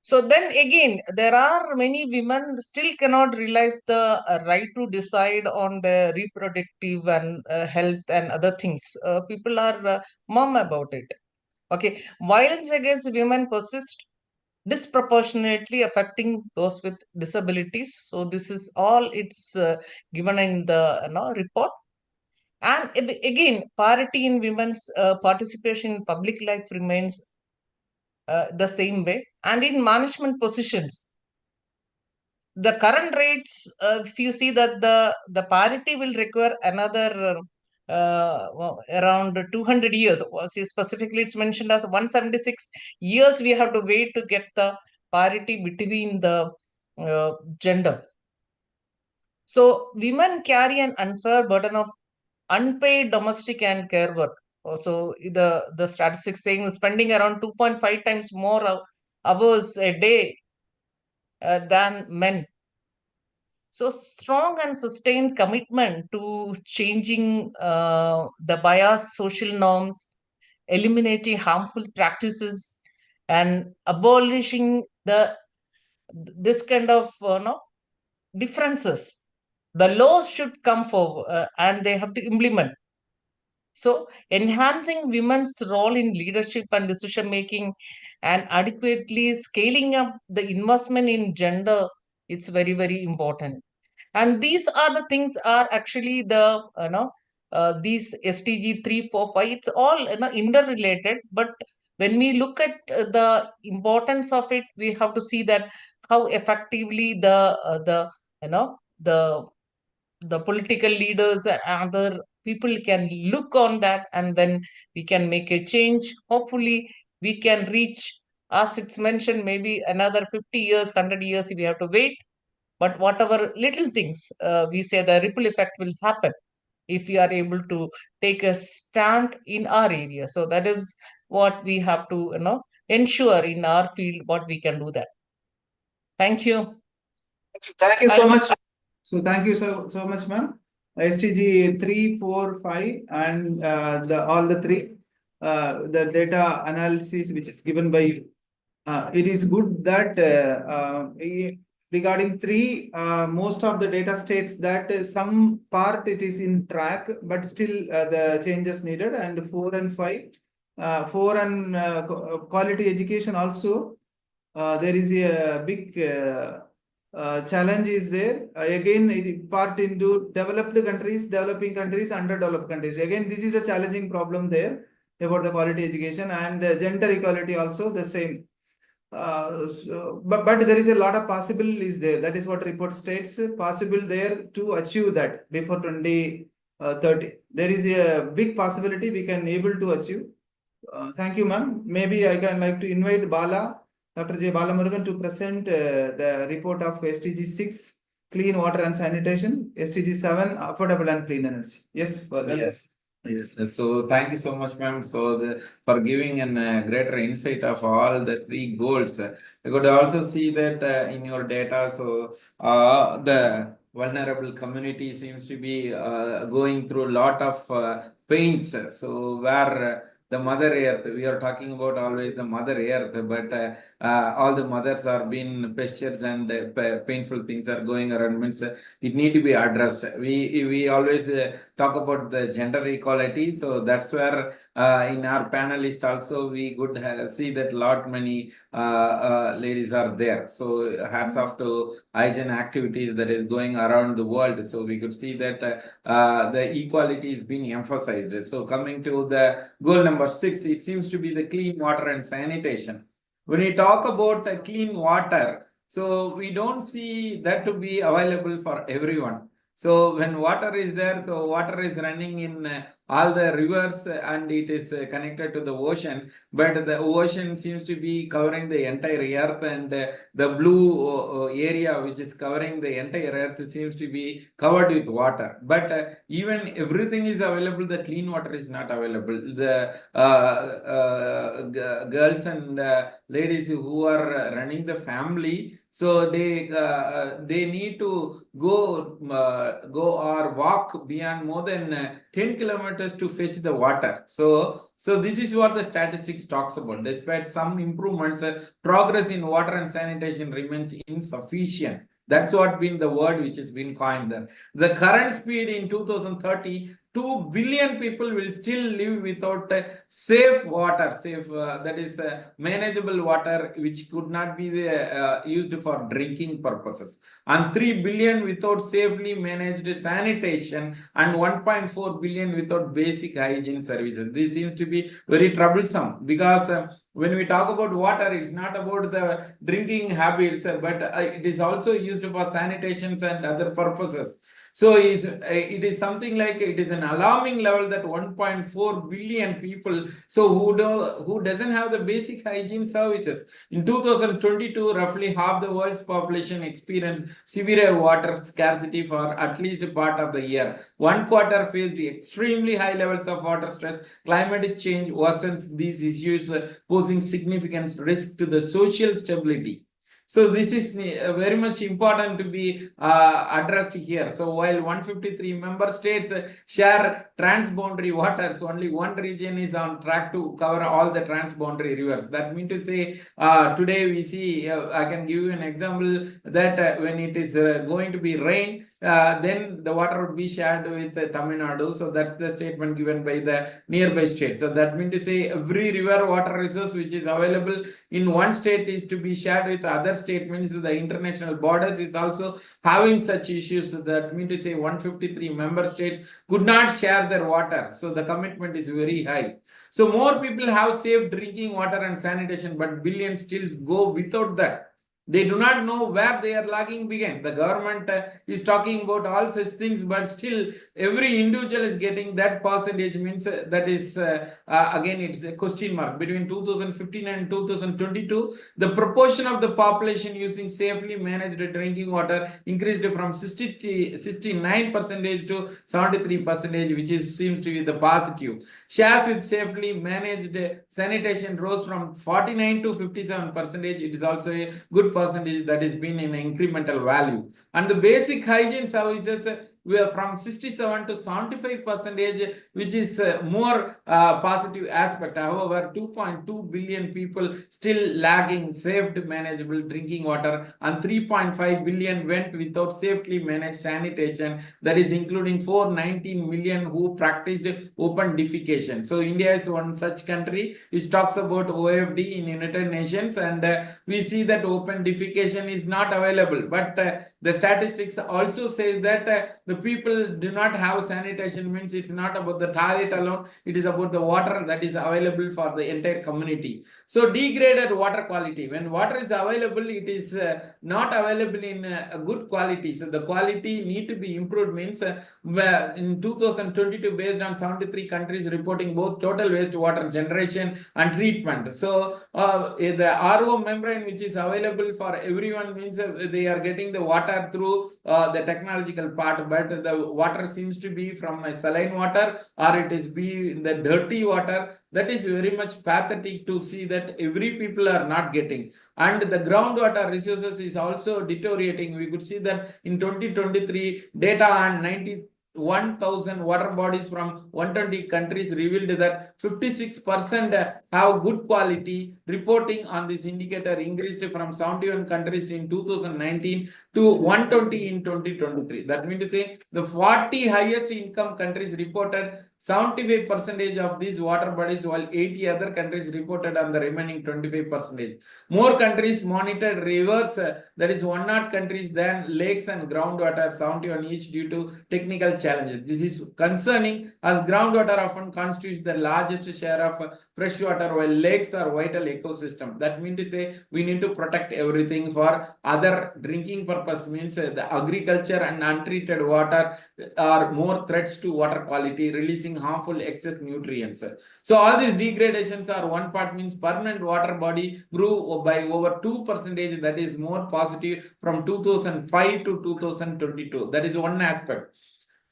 So then again, there are many women still cannot realize the right to decide on their reproductive and health and other things. People are mum about it. Okay, violence against women persists, disproportionately affecting those with disabilities. So this is all it's given in the report. And again, parity in women's participation in public life remains the same way. And in management positions, the current rates, if you see that the parity will require another around 200 years. See, specifically, it's mentioned as 176 years we have to wait to get the parity between the gender. So women carry an unfair burden of unpaid domestic and care work. Also, the statistics saying spending around 2.5 times more hours a day than men. So strong and sustained commitment to changing the bias social norms, eliminating harmful practices, and abolishing this kind of no differences. The laws should come forward and they have to implement. So, enhancing women's role in leadership and decision making and adequately scaling up the investment in gender, it's very, very important. And these are the things are actually the, these SDG 3, 4, 5, it's all interrelated. But when we look at the importance of it, we have to see that how effectively the political leaders and other people can look on that, and then we can make a change. Hopefully we can reach, as it's mentioned, maybe another 50 years, 100 years if we have to wait. But whatever little things, we say the ripple effect will happen if we are able to take a stand in our area. So that is what we have to ensure in our field, what we can do that. Thank you. Thank you so And much. So thank you so much, ma'am. STG 3, 4, 5, and all the three, the data analysis which is given by you. It is good that regarding 3, most of the data states that some part it is in track, but still the changes needed. And 4 and 5, 4 and quality education also, there is a big challenge is there. Again, it part into developed countries, developing countries, underdeveloped countries. Again, this is a challenging problem there about the quality education, and gender equality also the same. But there is a lot of possibilities there. That is what report states, possible there to achieve that before 2030. There is a big possibility we can able to achieve. Thank you, ma'am. Maybe I can like to invite Bala, Dr. J. Balamurugan, to present the report of SDG 6, clean water and sanitation, SDG 7, affordable and clean energy. Yes, Bala. Yes. Yes, so thank you so much, ma'am. So for giving a greater insight of all the 3 goals. You could also see that in your data. So the vulnerable community seems to be going through a lot of pains. So where the mother earth, we are talking about always the mother earth, but all the mothers are being pastures and painful things are going around, means it need to be addressed. We always talk about the gender equality, so that's where in our panelist also we could see that lot many ladies are there. So hats off to IGEN activities that is going around the world. So we could see that the equality is being emphasized. So coming to the goal number 6, it seems to be the clean water and sanitation. When we talk about clean water, so we don't see that to be available for everyone. So when water is there, so water is running in all the rivers and it is connected to the ocean, but the ocean seems to be covering the entire earth, and the blue area which is covering the entire earth seems to be covered with water. But even everything is available, the clean water is not available. The girls and ladies who are running the family, so they need to go or walk beyond more than 10 kilometers to fetch the water. So this is what the statistics talks about. Despite some improvements, progress in water and sanitation remains insufficient. That's what been the word which has been coined there. The current speed in 2030, 2 billion people will still live without safe water, that is manageable water, which could not be used for drinking purposes, and 3 billion without safely managed sanitation, and 1.4 billion without basic hygiene services. This seems to be very troublesome, because when we talk about water, it's not about the drinking habits, but it is also used for sanitations and other purposes. So it is something like, it is an alarming level that 1.4 billion people, so who doesn't have the basic hygiene services. In 2022, roughly half the world's population experienced severe water scarcity for at least a part of the year. 1/4 faced extremely high levels of water stress. Climate change worsens these issues, posing significant risk to the social stability. So this is very much important to be addressed here. So while 153 member states share transboundary waters, only one region is on track to cover all the transboundary rivers. That means to say, today we see, I can give you an example that when it is going to be rain, then the water would be shared with Tamil Nadu. So that's the statement given by the nearby states. So that means to say every river water resource which is available in one state is to be shared with other state, means the international borders is also having such issues. So that means to say 153 member states could not share their water. So the commitment is very high. So more people have safe drinking water and sanitation, but billions still go without that. They do not know where they are lagging behind. The government is talking about all such things, but still every individual is getting that percentage, means that is again it's a question mark. Between 2015 and 2022, the proportion of the population using safely managed drinking water increased from 69% to 73%, which is seems to be the positive. Shares with safely managed sanitation rose from 49 to 57%. It is also a good percentage that has been in incremental value. And the basic hygiene services were from 67 to 75%, which is more positive aspect. However, 2.2 billion people still lagging saved manageable drinking water, and 3.5 billion went without safely managed sanitation, that is including 419 million who practiced open defecation. So India is one such country which talks about OFD in United Nations, and we see that open defecation is not available, but the statistics also say that the people do not have sanitation, means it's not about the toilet alone, it is about the water that is available for the entire community. So degraded water quality, when water is available, it is not available in good quality. So the quality need to be improved, means in 2022, based on 73 countries reporting both total wastewater generation and treatment. So the RO membrane which is available for everyone, means they are getting the water through the technological part, but the water seems to be from a saline water, or it is be the dirty water. That is very much pathetic to see that every people are not getting. And the groundwater resources is also deteriorating. We could see that in 2023 data on 91,000 water bodies from 120 countries revealed that 56% have good quality. Reporting on this indicator increased from 71 countries in 2019 to 120 in 2023. That means to say the 40 highest income countries reported 75% of these water bodies, while 80 other countries reported on the remaining 25%. More countries monitored rivers, that is 100 countries, than lakes and groundwater, 71 each, due to technical challenges. This is concerning, as groundwater often constitutes the largest share of fresh water, while lakes are vital ecosystem. That means to say we need to protect everything for other drinking purpose, means the agriculture and untreated water are more threats to water quality, releasing harmful excess nutrients. So all these degradations are one part, means permanent water body grew by over 2%, that is more positive from 2005 to 2022. That is one aspect.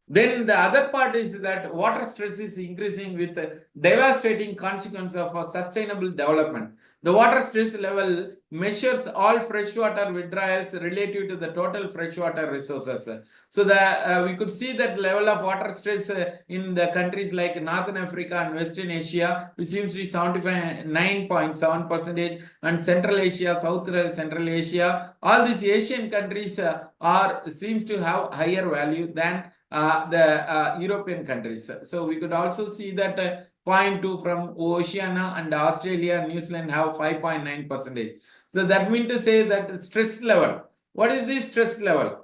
Then the other part is that water stress is increasing with devastating consequence of sustainable development. The water stress level measures all freshwater withdrawals relative to the total freshwater resources. So we could see that level of water stress in the countries like Northern Africa and Western Asia, which seems to be 79.7%, and Central Asia, South Central Asia. All these Asian countries seems to have higher value than the European countries. So we could also see that 0.2 from Oceania, and Australia and New Zealand have 5.9%. So that means to say that stress level. What is this stress level?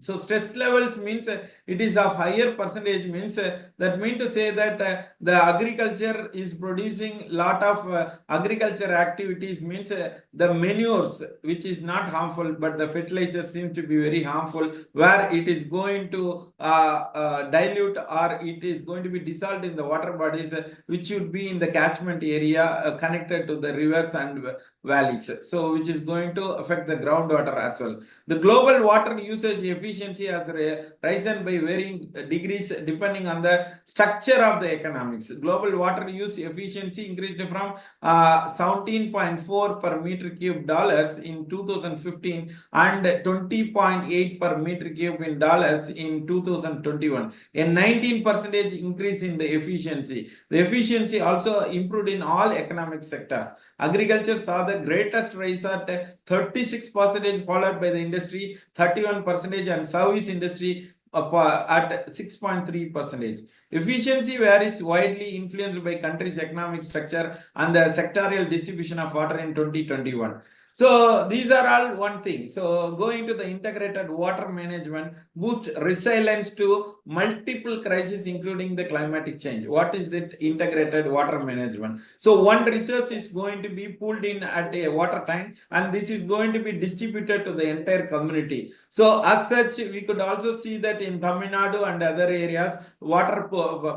So stress levels means it is of higher percentage, means that mean to say that the agriculture is producing lot of agriculture activities, means the manures which is not harmful, but the fertilizer seems to be very harmful, where it is going to dilute, or it is going to be dissolved in the water bodies, which should be in the catchment area connected to the rivers and valleys, so which is going to affect the groundwater as well. The global water usage efficiency has risen by varying degrees depending on the structure of the economics. Global water use efficiency increased from 17.4 per meter cube dollars in 2015 and 20.8 per meter cube in dollars in 2021. A 19% increase in the efficiency. The efficiency also improved in all economic sectors. Agriculture saw the greatest rise at 36%, followed by the industry 31%, and service industry at 6.3%. Efficiency varies widely, influenced by country's economic structure and the sectorial distribution of water in 2021. So these are all one thing. So going to the integrated water management boost resilience to multiple crises, including the climatic change. What is that integrated water management? So one resource is going to be pulled in at a water tank, and this is going to be distributed to the entire community. So as such, we could also see that in Tamil Nadu and other areas, water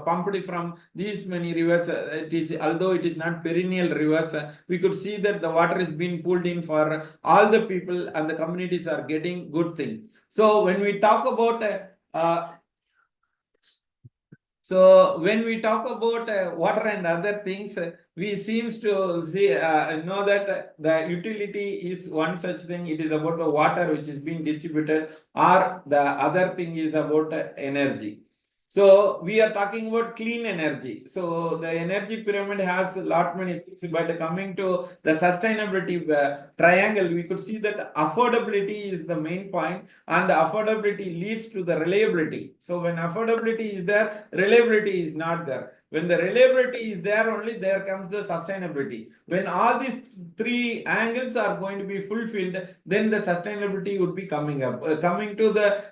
pumped from these many rivers. It is, although it is not perennial rivers, we could see that the water is being pulled in for all the people, and the communities are getting good thing. So when we talk about water and other things, we seems to see know that the utility is one such thing. It is about the water which is being distributed, or the other thing is about energy. So we are talking about clean energy. So the energy pyramid has a lot many things, but coming to the sustainability triangle, we could see that affordability is the main point, and the affordability leads to the reliability. So when affordability is there, reliability is not there. When the reliability is there, only there comes the sustainability. When all these three angles are going to be fulfilled, then the sustainability would be coming up. Coming to the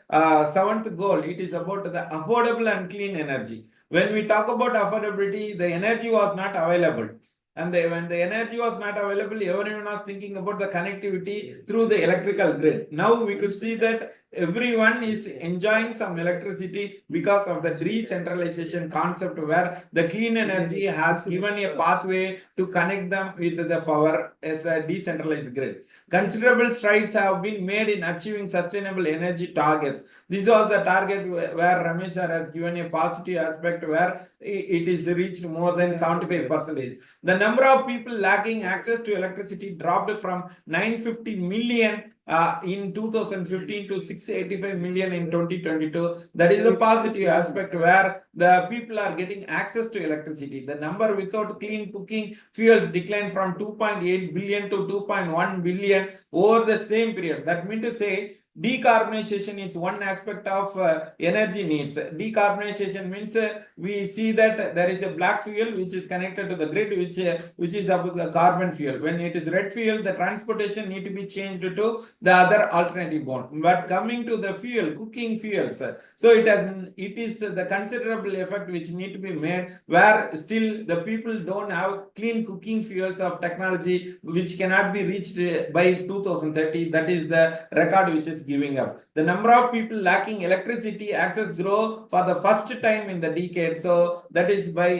seventh goal, it is about the affordable and clean energy. When we talk about affordability, the energy was not available. And when the energy was not available, everyone was thinking about the connectivity through the electrical grid. Now we could see that everyone is enjoying some electricity because of the decentralization concept, where the clean energy has given a pathway to connect them with the power as a decentralized grid. Considerable strides have been made in achieving sustainable energy targets. This was the target where Ramesh has given a positive aspect, where it is reached more than 75%. The number of people lacking access to electricity dropped from 950 million in 2015 to 685 million in 2022. That is a positive aspect, where the people are getting access to electricity. The number without clean cooking fuels declined from 2.8 billion to 2.1 billion over the same period. That means to say, decarbonization is one aspect of energy needs. Decarbonization means we see that there is a black fuel which is connected to the grid, which is about the carbon fuel. When it is red fuel, the transportation need to be changed to the other alternative mode. But coming to the fuel, cooking fuels, so it is the considerable effect which need to be made, where still the people don't have clean cooking fuels of technology, which cannot be reached by 2030. That is the record which is giving up. The number of people lacking electricity access grow for the first time in the decade. So that is by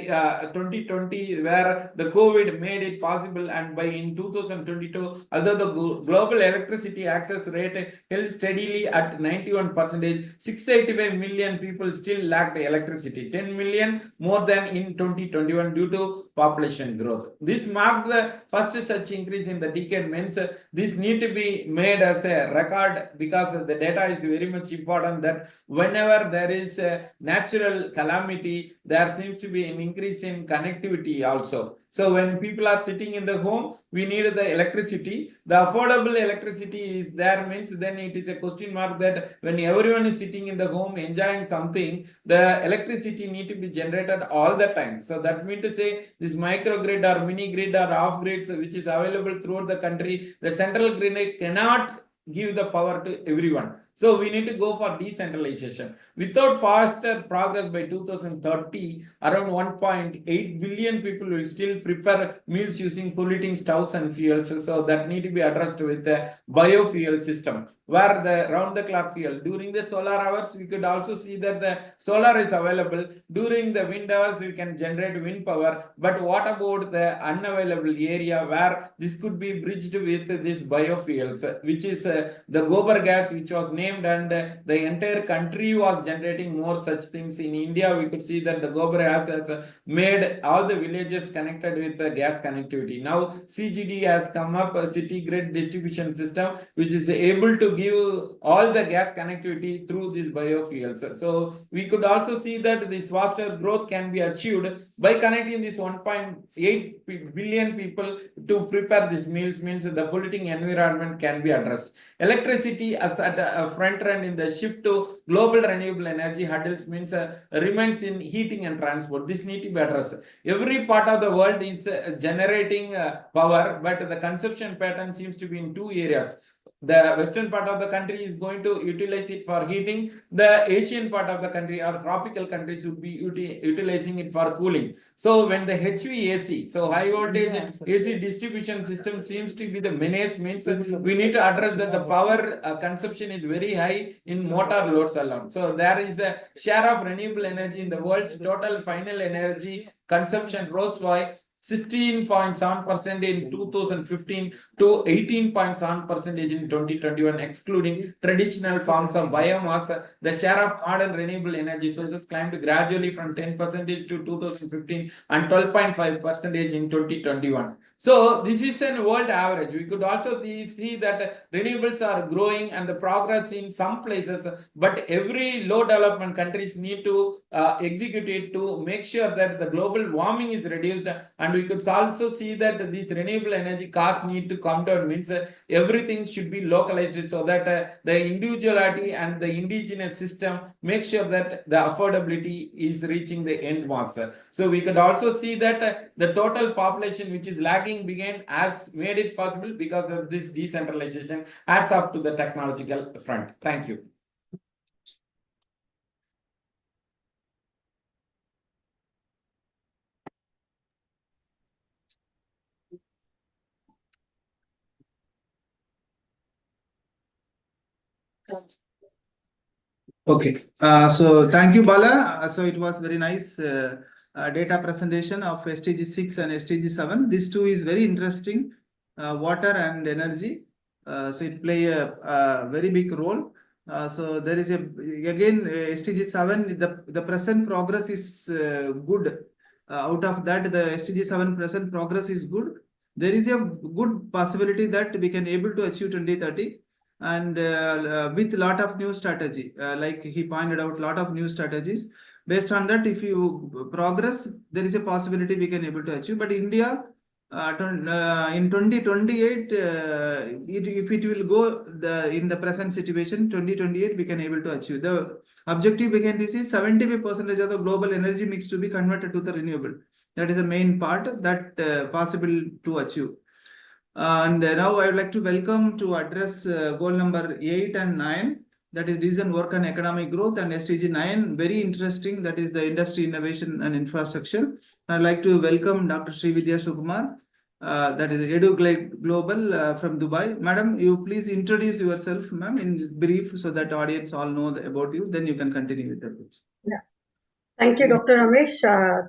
2020, where the COVID made it possible, and by in 2022, although the global electricity access rate held steadily at 91%, 685 million people still lacked electricity, 10 million more than in 2021 due to population growth. This marked the first such increase in the decade. Means this need to be made as a record, because the data is very much important, that whenever there is a natural calamity, there seems to be an increase in connectivity also. So when people are sitting in the home, we need the electricity. The affordable electricity is there, means then it is a question mark, that when everyone is sitting in the home enjoying something, the electricity need to be generated all the time. So that means to say, this microgrid or mini grid or off grids which is available throughout the country, the central grid cannot give the power to everyone. So we need to go for decentralization. Without faster progress, by 2030, around 1.8 billion people will still prepare meals using polluting stoves and fuels. So that need to be addressed with the biofuel system, where the round the clock fuel. During the solar hours, we could also see that the solar is available. During the wind hours, we can generate wind power. But what about the unavailable area, where this could be bridged with this biofuels, which is the gobar gas, which was named, and the entire country was generating more such things. In India, we could see that the Gobar has made all the villages connected with the gas connectivity. Now CGD has come up, a city grid distribution system, which is able to give all the gas connectivity through these biofuels. So we could also see that this faster growth can be achieved by connecting this 1.8 billion people to prepare these meals, means the polluting environment can be addressed. Electricity as at a front end in the shift to global renewable energy hurdles, means remains in heating and transport. This need to be addressed. Every part of the world is generating power, but the consumption pattern seems to be in two areas. The western part of the country is going to utilize it for heating. The Asian part of the country or tropical countries would be utilizing it for cooling. So when the HVAC, so high voltage AC distribution system seems to be the menace, means we need to address that the power consumption is very high in motor loads alone. So there is the share of renewable energy in the world's total final energy consumption rose by 16.7% in 2015 to 18.7% in 2021, excluding traditional forms of biomass. The share of modern renewable energy sources climbed gradually from 10% to 2015 and 12.5% in 2021. So this is a world average. We could also see that renewables are growing and the progress in some places, but every low development countries need to execute it to make sure that the global warming is reduced. And we could also see that this renewable energy cost need to come down, means everything should be localized so that the individuality and the indigenous system make sure that the affordability is reaching the end mass. So we could also see that the total population which is lagging behind has made it possible because of this decentralization. Adds up to the technological front. Thank you. Okay, so thank you, Bala. So it was very nice data presentation of SDG 6 and SDG 7. This two is very interesting, water and energy. So it play a very big role. So there is again SDG 7, the present progress is good. Out of that, the SDG 7 present progress is good. There is a good possibility that we can able to achieve 2030. And with a lot of new strategy, like he pointed out, lot of new strategies. Based on that, if you progress, there is a possibility we can able to achieve. But India, in 2028, if it will go in the present situation, 2028 we can able to achieve. The objective again, this is 75% of the global energy mix to be converted to the renewable. That is the main part that possible to achieve. And now I would like to welcome to address goal number 8 and 9, that is decent work and economic growth, and SDG 9, very interesting, that is the industry, innovation and infrastructure. I'd like to welcome Dr. Srividya Sukumar, that is Edu Global from Dubai. Madam, you please introduce yourself, ma'am, in brief so that audience all know about you, then you can continue with the pitch. Yeah. Thank you, Dr. Ramesh.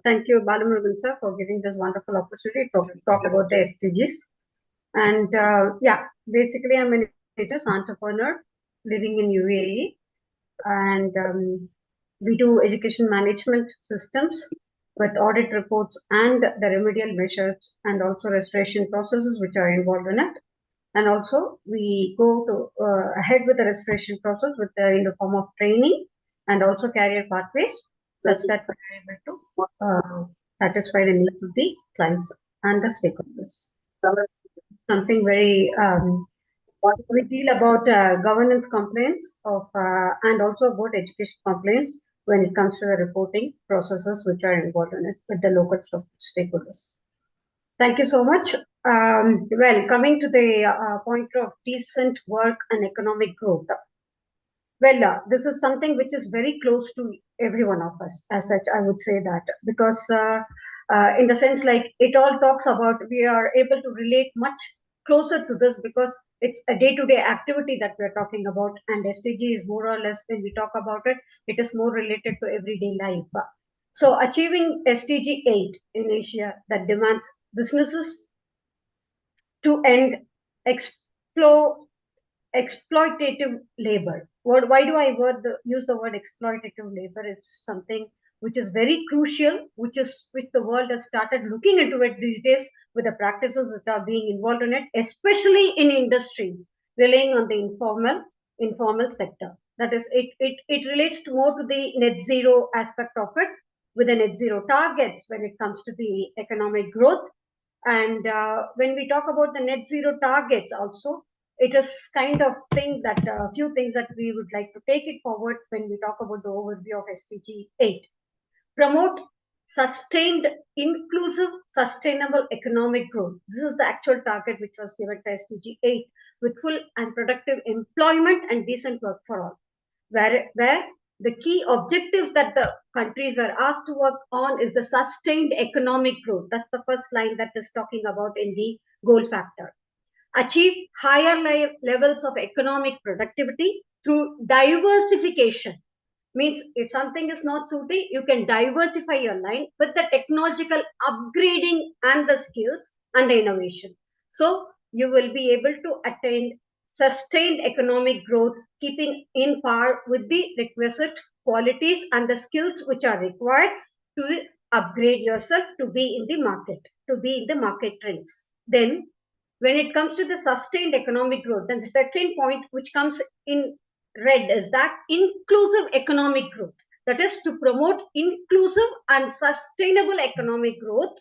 Thank you, Balamurugan sir, for giving this wonderful opportunity to talk about the SDGs. And yeah, basically, I'm an entrepreneur living in UAE, and we do education management systems with audit reports and the remedial measures and also restoration processes which are involved in it. And also, we go to ahead with the restoration process with in the form of training and also career pathways, such that we are able to satisfy the needs of the clients and the stakeholders. Something very what we deal about governance complaints of and also about education complaints when it comes to the reporting processes which are involved in it with the local stakeholders. Thank you so much. Well, coming to the point of decent work and economic growth. Well, this is something which is very close to every one of us. As such, I would say that because in the sense like it all talks about, we are able to relate much closer to this because it's a day-to-day activity that we're talking about, and SDG is more or less, when we talk about it, it is more related to everyday life. So achieving SDG 8 in Asia that demands businesses to end explore exploitative labor. Why do I use the word exploitative labor? Is something which is very crucial, which the world has started looking into it these days with the practices that are being involved in it, especially in industries relying on the informal sector. That is, it relates more to the net zero aspect of it, with the net zero targets when it comes to the economic growth. And when we talk about the net zero targets also, it is kind of thing that a few things that we would like to take it forward when we talk about the overview of SDG 8. Promote sustained, inclusive, sustainable economic growth. This is the actual target which was given to SDG 8, with full and productive employment and decent work for all. Where the key objectives that the countries are asked to work on is the sustained economic growth. That's the first line that is talking about in the goal factor. Achieve higher levels of economic productivity through diversification. Means if something is not suiting, you can diversify your line with the technological upgrading and the skills and the innovation. So you will be able to attain sustained economic growth, keeping in par with the requisite qualities and the skills which are required to upgrade yourself to be in the market trends. Then when it comes to the sustained economic growth, then the second point which comes in red is that inclusive economic growth. That is to promote inclusive and sustainable economic growth,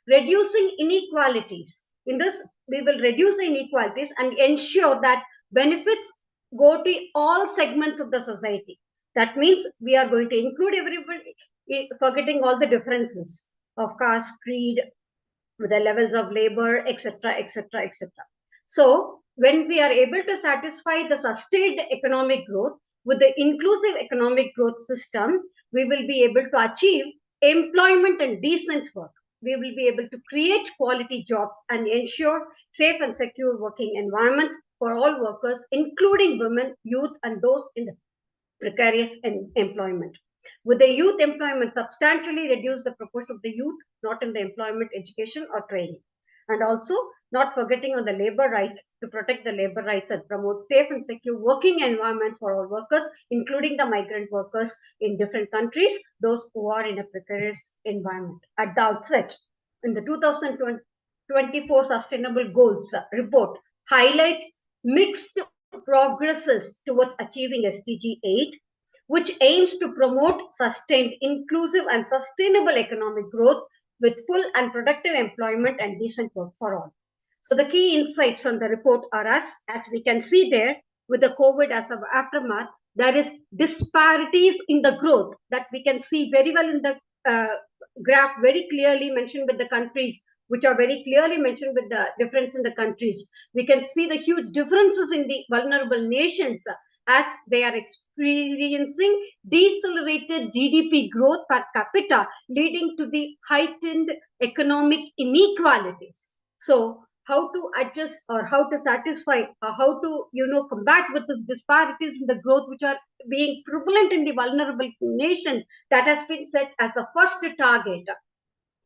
reducing inequalities. In this, we will reduce the inequalities and ensure that benefits go to all segments of the society. That means we are going to include everybody, forgetting all the differences of caste, creed, the levels of labor, etc., etc., etc. So when we are able to satisfy the sustained economic growth with the inclusive economic growth system, we will be able to achieve employment and decent work. We will be able to create quality jobs and ensure safe and secure working environments for all workers, including women, youth, and those in the precarious employment. With the youth employment, substantially reduce the proportion of the youth not in the employment, education, or training. And also, not forgetting on the labor rights, to protect the labor rights and promote safe and secure working environment for all workers, including the migrant workers in different countries, those who are in a precarious environment. At the outset, in the 2024 Sustainable Goals report highlights mixed progresses towards achieving SDG 8, which aims to promote sustained, inclusive, and sustainable economic growth with full and productive employment and decent work for all. So the key insights from the report are as we can see there, with the COVID as of aftermath, there is disparities in the growth that we can see very well in the graph, very clearly mentioned with the countries, which are very clearly mentioned with the difference in the countries. We can see the huge differences in the vulnerable nations as they are experiencing decelerated GDP growth per capita, leading to the heightened economic inequalities. So how to adjust or how to satisfy or how to combat with these disparities in the growth which are being prevalent in the vulnerable nation, that has been set as the first target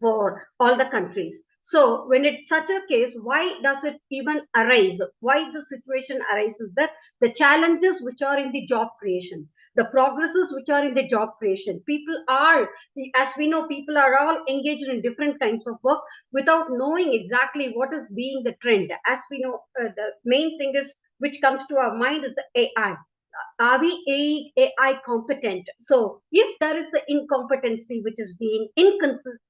for all the countries. So when it's such a case, why does it even arise? Why the situation arises that the challenges which are in the job creation, the progresses which are in the job creation, people are, as we know, people are all engaged in different kinds of work without knowing exactly what is being the trend. As we know, the main thing is which comes to our mind is the AI. Are we AI competent? So if there is an incompetency which is being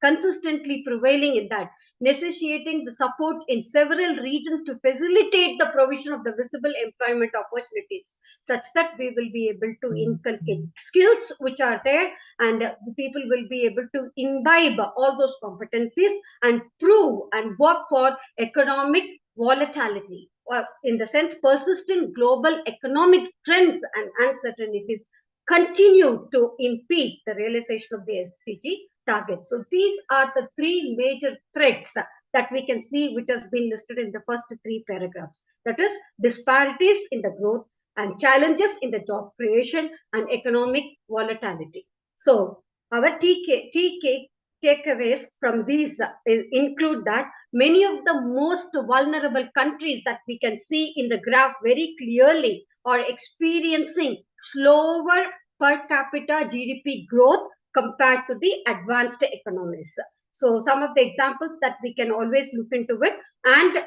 consistently prevailing in that, necessitating the support in several regions to facilitate the provision of the visible employment opportunities, such that we will be able to inculcate skills which are there, and people will be able to imbibe all those competencies and prove and work for economic volatility. In the sense, persistent global economic trends and uncertainties continue to impede the realization of the SDG targets. So these are the three major threats that we can see, which has been listed in the first three paragraphs. That is, disparities in the growth and challenges in the job creation and economic volatility. So our key takeaways from these include that many of the most vulnerable countries that we can see in the graph very clearly are experiencing slower per capita GDP growth compared to the advanced economies. So some of the examples that we can always look into it, and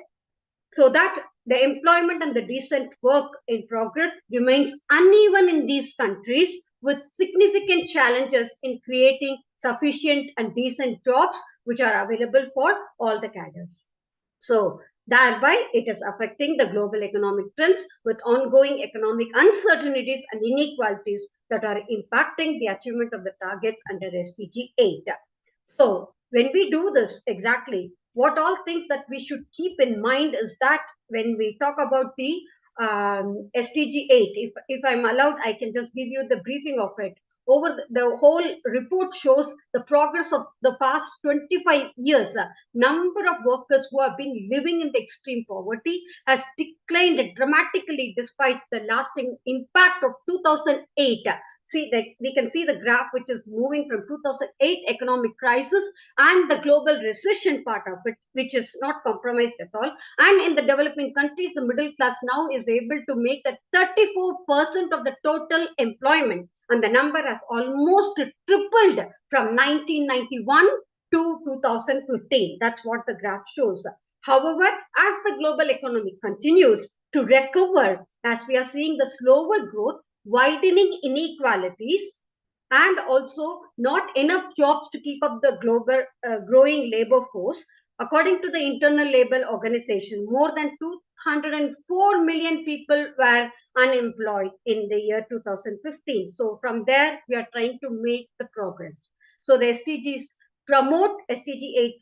so that the employment and the decent work in progress remains uneven in these countries, with significant challenges in creating sufficient and decent jobs which are available for all the cadres. So thereby it is affecting the global economic trends with ongoing economic uncertainties and inequalities that are impacting the achievement of the targets under SDG 8. So when we do this exactly, what all things that we should keep in mind is that when we talk about the SDG 8, if I'm allowed, I can just give you the briefing of it. Over the whole report shows the progress of the past 25 years. Number of workers who have been living in the extreme poverty has declined dramatically despite the lasting impact of 2008. See that we can see the graph which is moving from 2008 economic crisis and the global recession part of it, which is not compromised at all. And in the developing countries, the middle class now is able to make that 34% of the total employment, and the number has almost tripled from 1991 to 2015. That's what the graph shows. However, as the global economy continues to recover, as we are seeing the slower growth, widening inequalities, and also not enough jobs to keep up the global growing labor force. According to the Internal Labour Organization, more than 204 million people were unemployed in the year 2015. So from there, we are trying to make the progress. So the SDGs promote SDG 8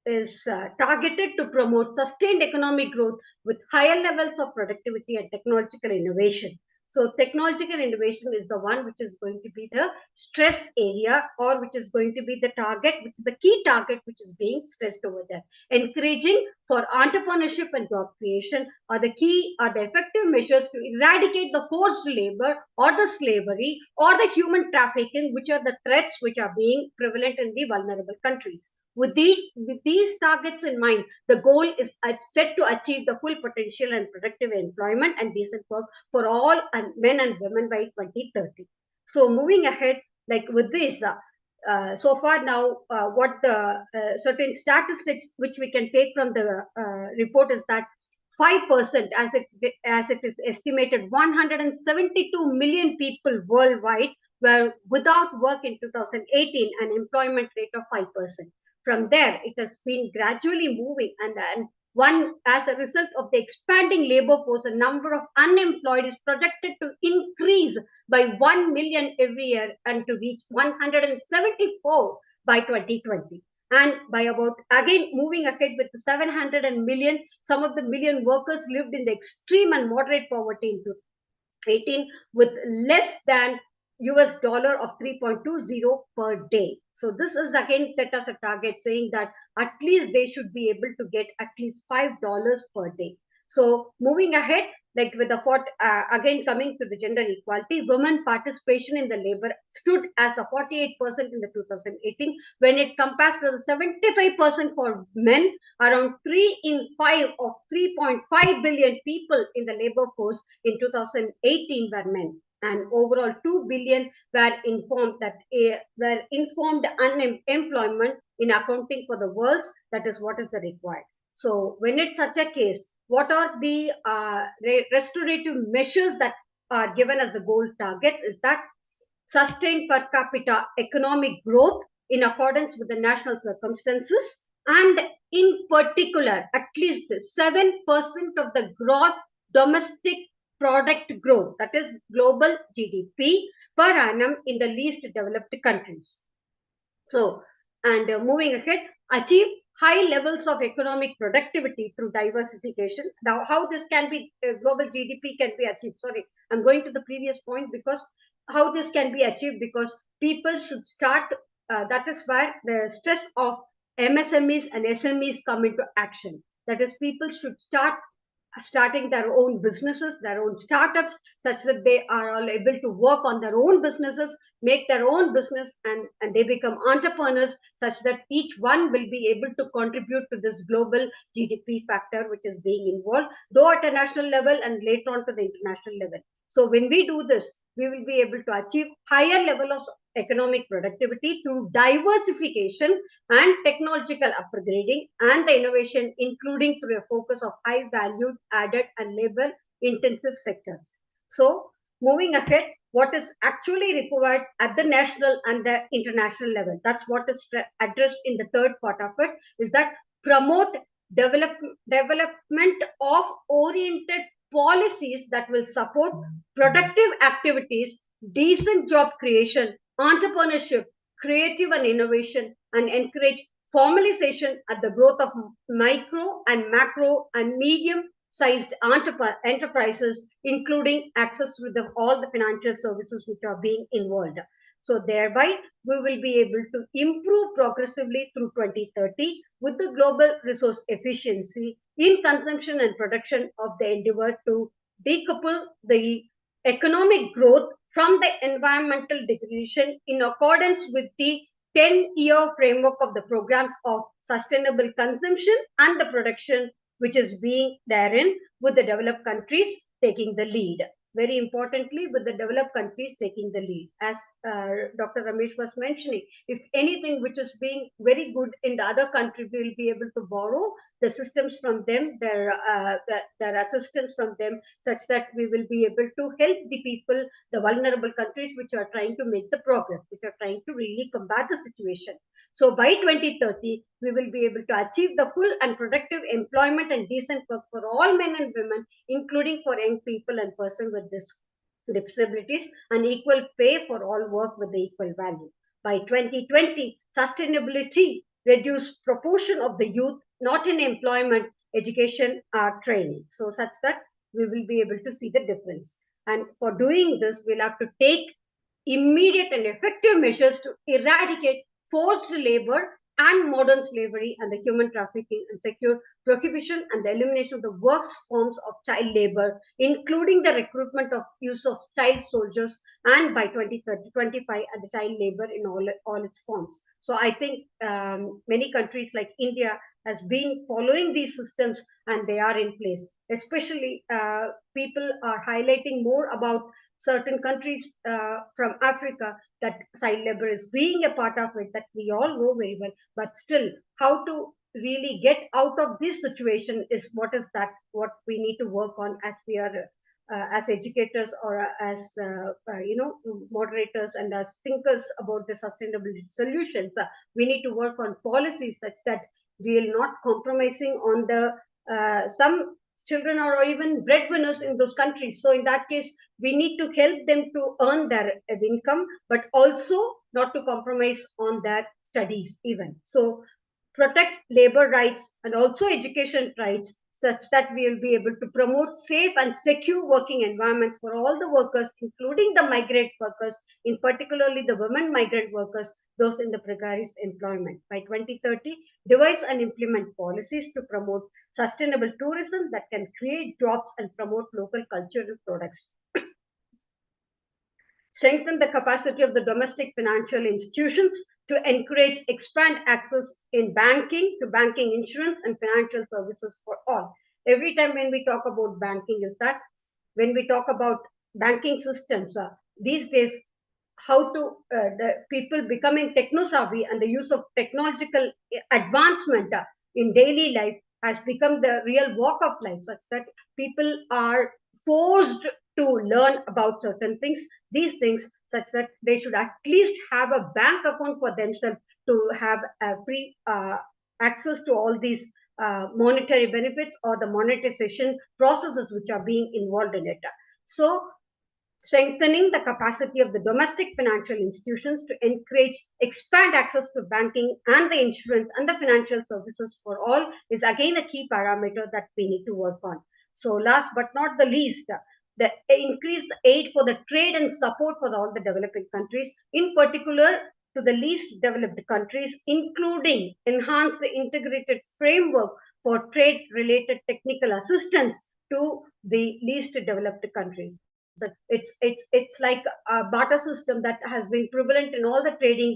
is targeted to promote sustained economic growth with higher levels of productivity and technological innovation. So technological innovation is the one which is going to be the stress area, or which is going to be the target, which is the key target which is being stressed over there. Encouraging for entrepreneurship and job creation are the effective measures to eradicate the forced labor or the slavery or the human trafficking, which are the threats which are being prevalent in the vulnerable countries. With these targets in mind, the goal is set to achieve the full potential and productive employment and decent work for all men and women by 2030. So moving ahead, like with this, so far now, what the certain statistics which we can take from the report is that 5%, as it is estimated, 172 million people worldwide were without work in 2018, an employment rate of 5%. From there, it has been gradually moving, and one, as a result of the expanding labor force, the number of unemployed is projected to increase by 1 million every year and to reach 174 by 2020. And by about, again, moving ahead with 700 million, some of the million workers lived in the extreme and moderate poverty in 2018 with less than US dollar of 3.20 per day. So this is again set as a target, saying that at least they should be able to get at least $5 per day. So moving ahead, like with the again coming to the gender equality, women participation in the labor stood as a 48% in the 2018, when it compares to the 75% for men. Around 3 in 5 of 3.5 billion people in the labor force in 2018 were men, and overall 2 billion were informed unemployment in accounting for the worlds. That is what is the required. So when it's such a case, what are the restorative measures that are given as the goal targets is that sustained per capita economic growth in accordance with the national circumstances, and in particular at least 7% of the gross domestic product growth, that is global GDP per annum in the least developed countries. So, and moving ahead, achieve high levels of economic productivity through diversification. Now, how this can be, global GDP can be achieved. Sorry, I'm going to the previous point, because how this can be achieved, because people should start, that is where the stress of MSMEs and SMEs come into action. That is, people should start starting their own businesses, their own startups, such that they are all able to work on their own businesses, make their own business, and they become entrepreneurs, such that each one will be able to contribute to this global GDP factor which is being involved, though at a national level and later on to the international level. So when we do this, we will be able to achieve higher level of economic productivity through diversification and technological upgrading and the innovation, including through a focus of high valued, added and labor intensive sectors. So moving ahead, what is actually required at the national and the international level, that's what is addressed in the third part of it, is that promote development of oriented policies that will support productive activities, decent job creation, entrepreneurship, creative and innovation, and encourage formalization at the growth of micro and macro and medium sized enterprises, including access to all the financial services which are being involved. So thereby, we will be able to improve progressively through 2030 with the global resource efficiency in consumption and production of the endeavor to decouple the economic growth from the environmental degradation in accordance with the 10-year framework of the programs of sustainable consumption and the production, which is being therein, with the developed countries taking the lead. Very importantly, with the developed countries taking the lead. As Dr. Ramesh was mentioning, if anything which is being very good in the other country, we will be able to borrow the systems from them, their assistance from them, such that we will be able to help the people, the vulnerable countries which are trying to make the progress, which are trying to really combat the situation. So by 2030, we will be able to achieve the full and productive employment and decent work for all men and women, including for young people and persons with disabilities, and equal pay for all work with the equal value. By 2020, sustainability reduce proportion of the youth not in employment, education, or training. So such that we will be able to see the difference. And for doing this, we'll have to take immediate and effective measures to eradicate forced labor and modern slavery and the human trafficking, and secure prohibition and the elimination of the worst forms of child labor, including the recruitment of use of child soldiers, and by 2030, 25, and the child labor in all its forms. So I think many countries like India has been following these systems and they are in place. Especially people are highlighting more about certain countries from Africa, that child labor is being a part of it, that we all know very well. But still, how to really get out of this situation is what we need to work on, as we are as educators or as moderators and as thinkers about the sustainability solutions. We need to work on policies such that we will not compromising on the some children are even breadwinners in those countries. So in that case, we need to help them to earn their income, but also not to compromise on their studies even. So protect labor rights and also education rights, such that we will be able to promote safe and secure working environments for all the workers, including the migrant workers, in particularly the women migrant workers, those in the precarious employment. By 2030, devise and implement policies to promote sustainable tourism that can create jobs and promote local cultural products. Strengthen the capacity of the domestic financial institutions to encourage, expand access in banking, to banking, insurance, and financial services for all. Every time when we talk about banking, is that when we talk about banking systems, these days, how to the people becoming techno-savvy and the use of technological advancement in daily life has become the real walk of life, such that people are forced to learn about certain things, these things, such that they should at least have a bank account for themselves to have a free access to all these monetary benefits or the monetization processes which are being involved in it. So strengthening the capacity of the domestic financial institutions to encourage, expand access to banking and the insurance and the financial services for all is again a key parameter that we need to work on. So last but not the least, the increased aid for the trade and support for all the developing countries, in particular to the least developed countries, including enhanced integrated framework for trade related technical assistance to the least developed countries. So it's like a barter system that has been prevalent in all the trading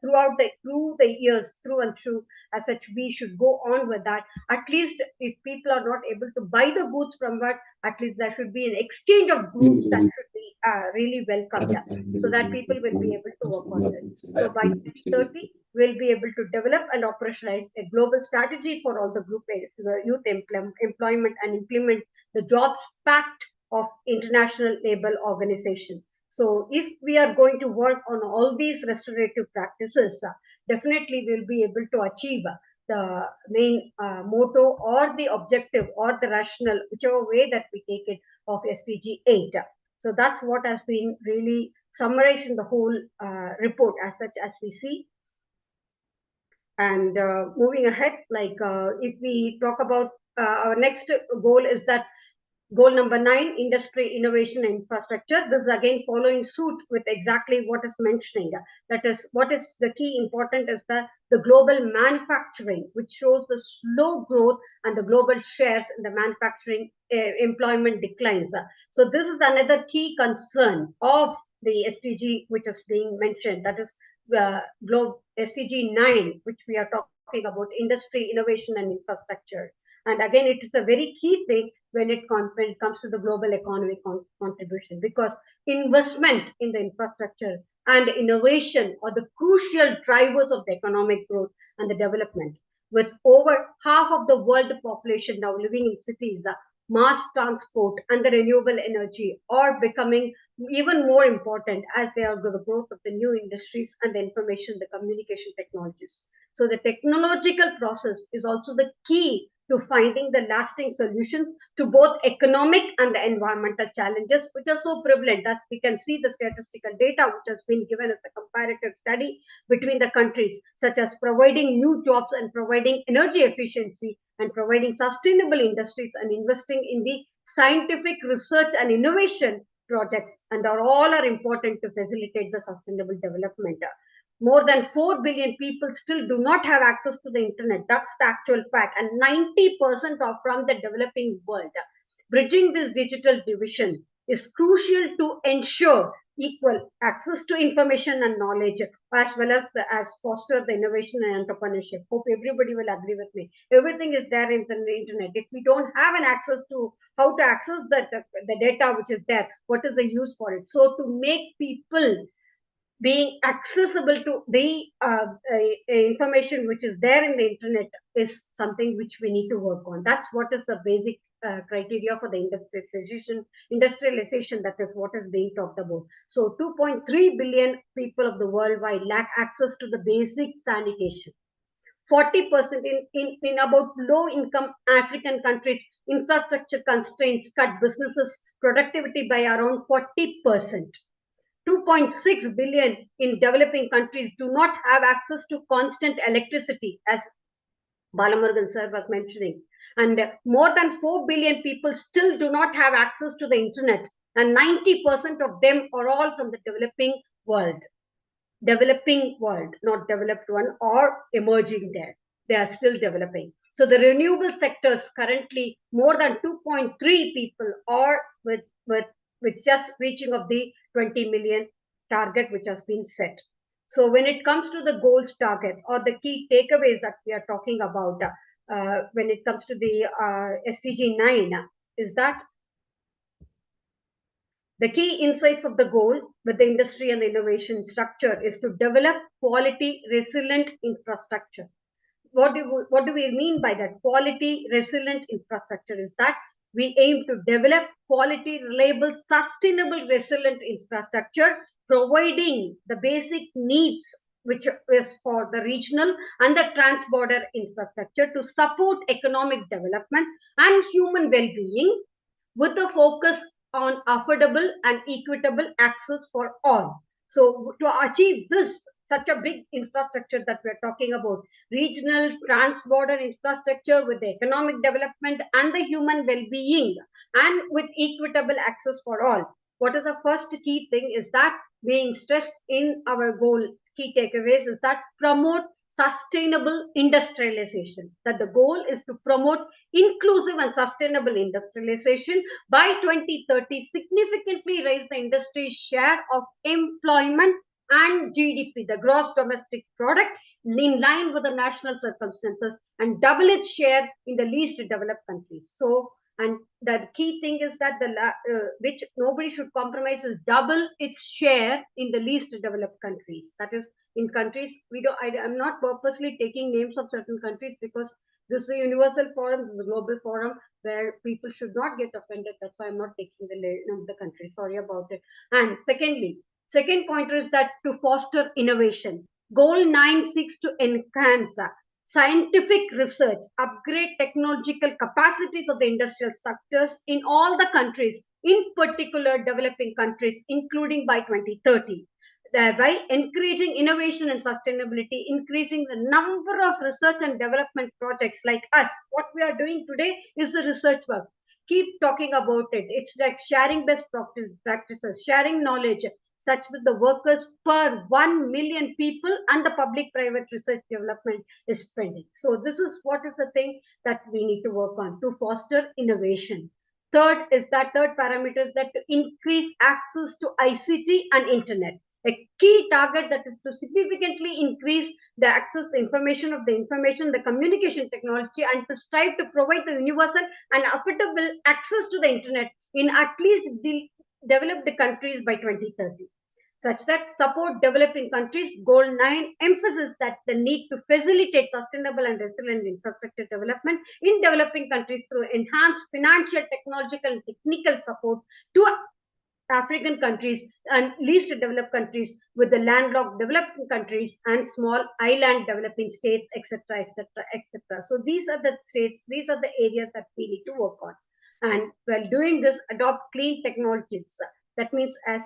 through the years, through and through. As such, we should go on with that. At least if people are not able to buy the goods from that, at least there should be an exchange of goods that should be really welcomed, so that people will be able to work on it. So by 2030, we'll be able to develop and operationalize a global strategy for all the group youth employment and implement the jobs pact of International Labour Organization. So if we are going to work on all these restorative practices, definitely we'll be able to achieve the main motto or the objective or the rationale, whichever way that we take it, of SDG 8. So that's what has been really summarized in the whole report as such, as we see. And moving ahead, if we talk about our next goal, is that goal number 9, industry, innovation, and infrastructure. This is again following suit with exactly what is mentioning. That is, what is the key important is the global manufacturing, which shows the slow growth and the global shares in the manufacturing employment declines. So this is another key concern of the SDG, which is being mentioned. That is SDG 9, which we are talking about, industry, innovation, and infrastructure. And again, it is a very key thing when it comes to the global economic contribution, because investment in the infrastructure and innovation are the crucial drivers of the economic growth and the development. With over half of the world population now living in cities, mass transport and the renewable energy are becoming even more important as they are the growth of the new industries and the information, the communication technologies. So the technological process is also the key to finding the lasting solutions to both economic and the environmental challenges, which are so prevalent. As we can see, the statistical data which has been given as a comparative study between the countries, such as providing new jobs and providing energy efficiency and providing sustainable industries and investing in the scientific research and innovation projects, and all are important to facilitate the sustainable development. More than 4 billion people still do not have access to the internet. That's the actual fact. And 90% are from the developing world. Bridging this digital division is crucial to ensure equal access to information and knowledge, as well as foster the innovation and entrepreneurship. Hope everybody will agree with me. Everything is there in the internet. If we don't have an access to how to access the data which is there, what is the use for it? So to make people being accessible to the information which is there in the internet is something which we need to work on. That's what is the basic criteria for the industrialization. That is what is being talked about. So 2.3 billion people of the worldwide lack access to the basic sanitation. 40% in about low-income African countries, infrastructure constraints cut businesses' productivity by around 40%. 2.6 billion in developing countries do not have access to constant electricity, as Balamurugan sir was mentioning. And more than 4 billion people still do not have access to the internet. And 90% of them are all from the developing world. Developing world, not developed one or emerging there. They are still developing. So the renewable sectors currently, more than 2.3 people are with just reaching of the 20 million target which has been set. So when it comes to the goals targets or the key takeaways that we are talking about, when it comes to the SDG 9, is that the key insights of the goal with the industry and the innovation structure is to develop quality, resilient infrastructure. What do we mean by that? Quality, resilient infrastructure is that we aim to develop quality, reliable, sustainable, resilient infrastructure, providing the basic needs which is for the regional and the trans-border infrastructure to support economic development and human well-being, with a focus on affordable and equitable access for all. So to achieve this, such a big infrastructure that we're talking about, regional trans-border infrastructure with the economic development and the human well-being and with equitable access for all. What is the first key thing is that being stressed in our goal key takeaways is that promote sustainable industrialization. That the goal is to promote inclusive and sustainable industrialization by 2030, significantly raise the industry's share of employment and GDP, the gross domestic product, in line with the national circumstances, and double its share in the least developed countries. So, and the key thing is that which nobody should compromise is double its share in the least developed countries. That is, in countries we don't. I'm not purposely taking names of certain countries because this is a universal forum, this is a global forum where people should not get offended. That's why I'm not taking the name of the country. Sorry about it. And second pointer is that to foster innovation. Goal 9 seeks to enhance scientific research, upgrade technological capacities of the industrial sectors in all the countries, in particular developing countries, including by 2030. Thereby encouraging innovation and sustainability, increasing the number of research and development projects like us. What we are doing today is the research work. Keep talking about it. It's like sharing best practices, sharing knowledge, such that the workers per 1 million people and the public-private research development is spending. So this is what is the thing that we need to work on to foster innovation. Third parameter is that to increase access to ICT and internet. A key target that is to significantly increase the access information, the communication technology, and to strive to provide the universal and affordable access to the internet in at least the developed countries by 2030. Such that support developing countries. Goal 9 emphasizes that the need to facilitate sustainable and resilient infrastructure development in developing countries through enhanced financial, technological, and technical support to African countries and least developed countries, with the landlocked developing countries and small island developing states, etc., etc., etc. So these are the states, these are the areas that we need to work on. And while doing this, adopt clean technologies. That means, as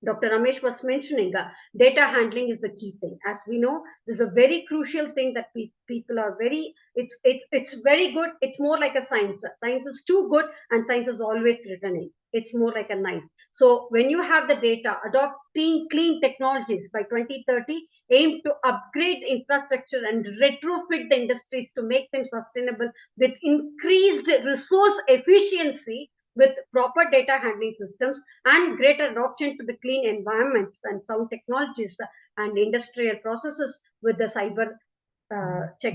Dr. Ramesh was mentioning, data handling is the key thing. As we know, this is a very crucial thing that people are very, it's very good. It's more like a science. Science is too good and science is always returning. It's more like a knife. So when you have the data, adopt clean technologies by 2030, aim to upgrade infrastructure and retrofit the industries to make them sustainable with increased resource efficiency, with proper data handling systems and greater adoption to the clean environments and sound technologies and industrial processes, with the cyber check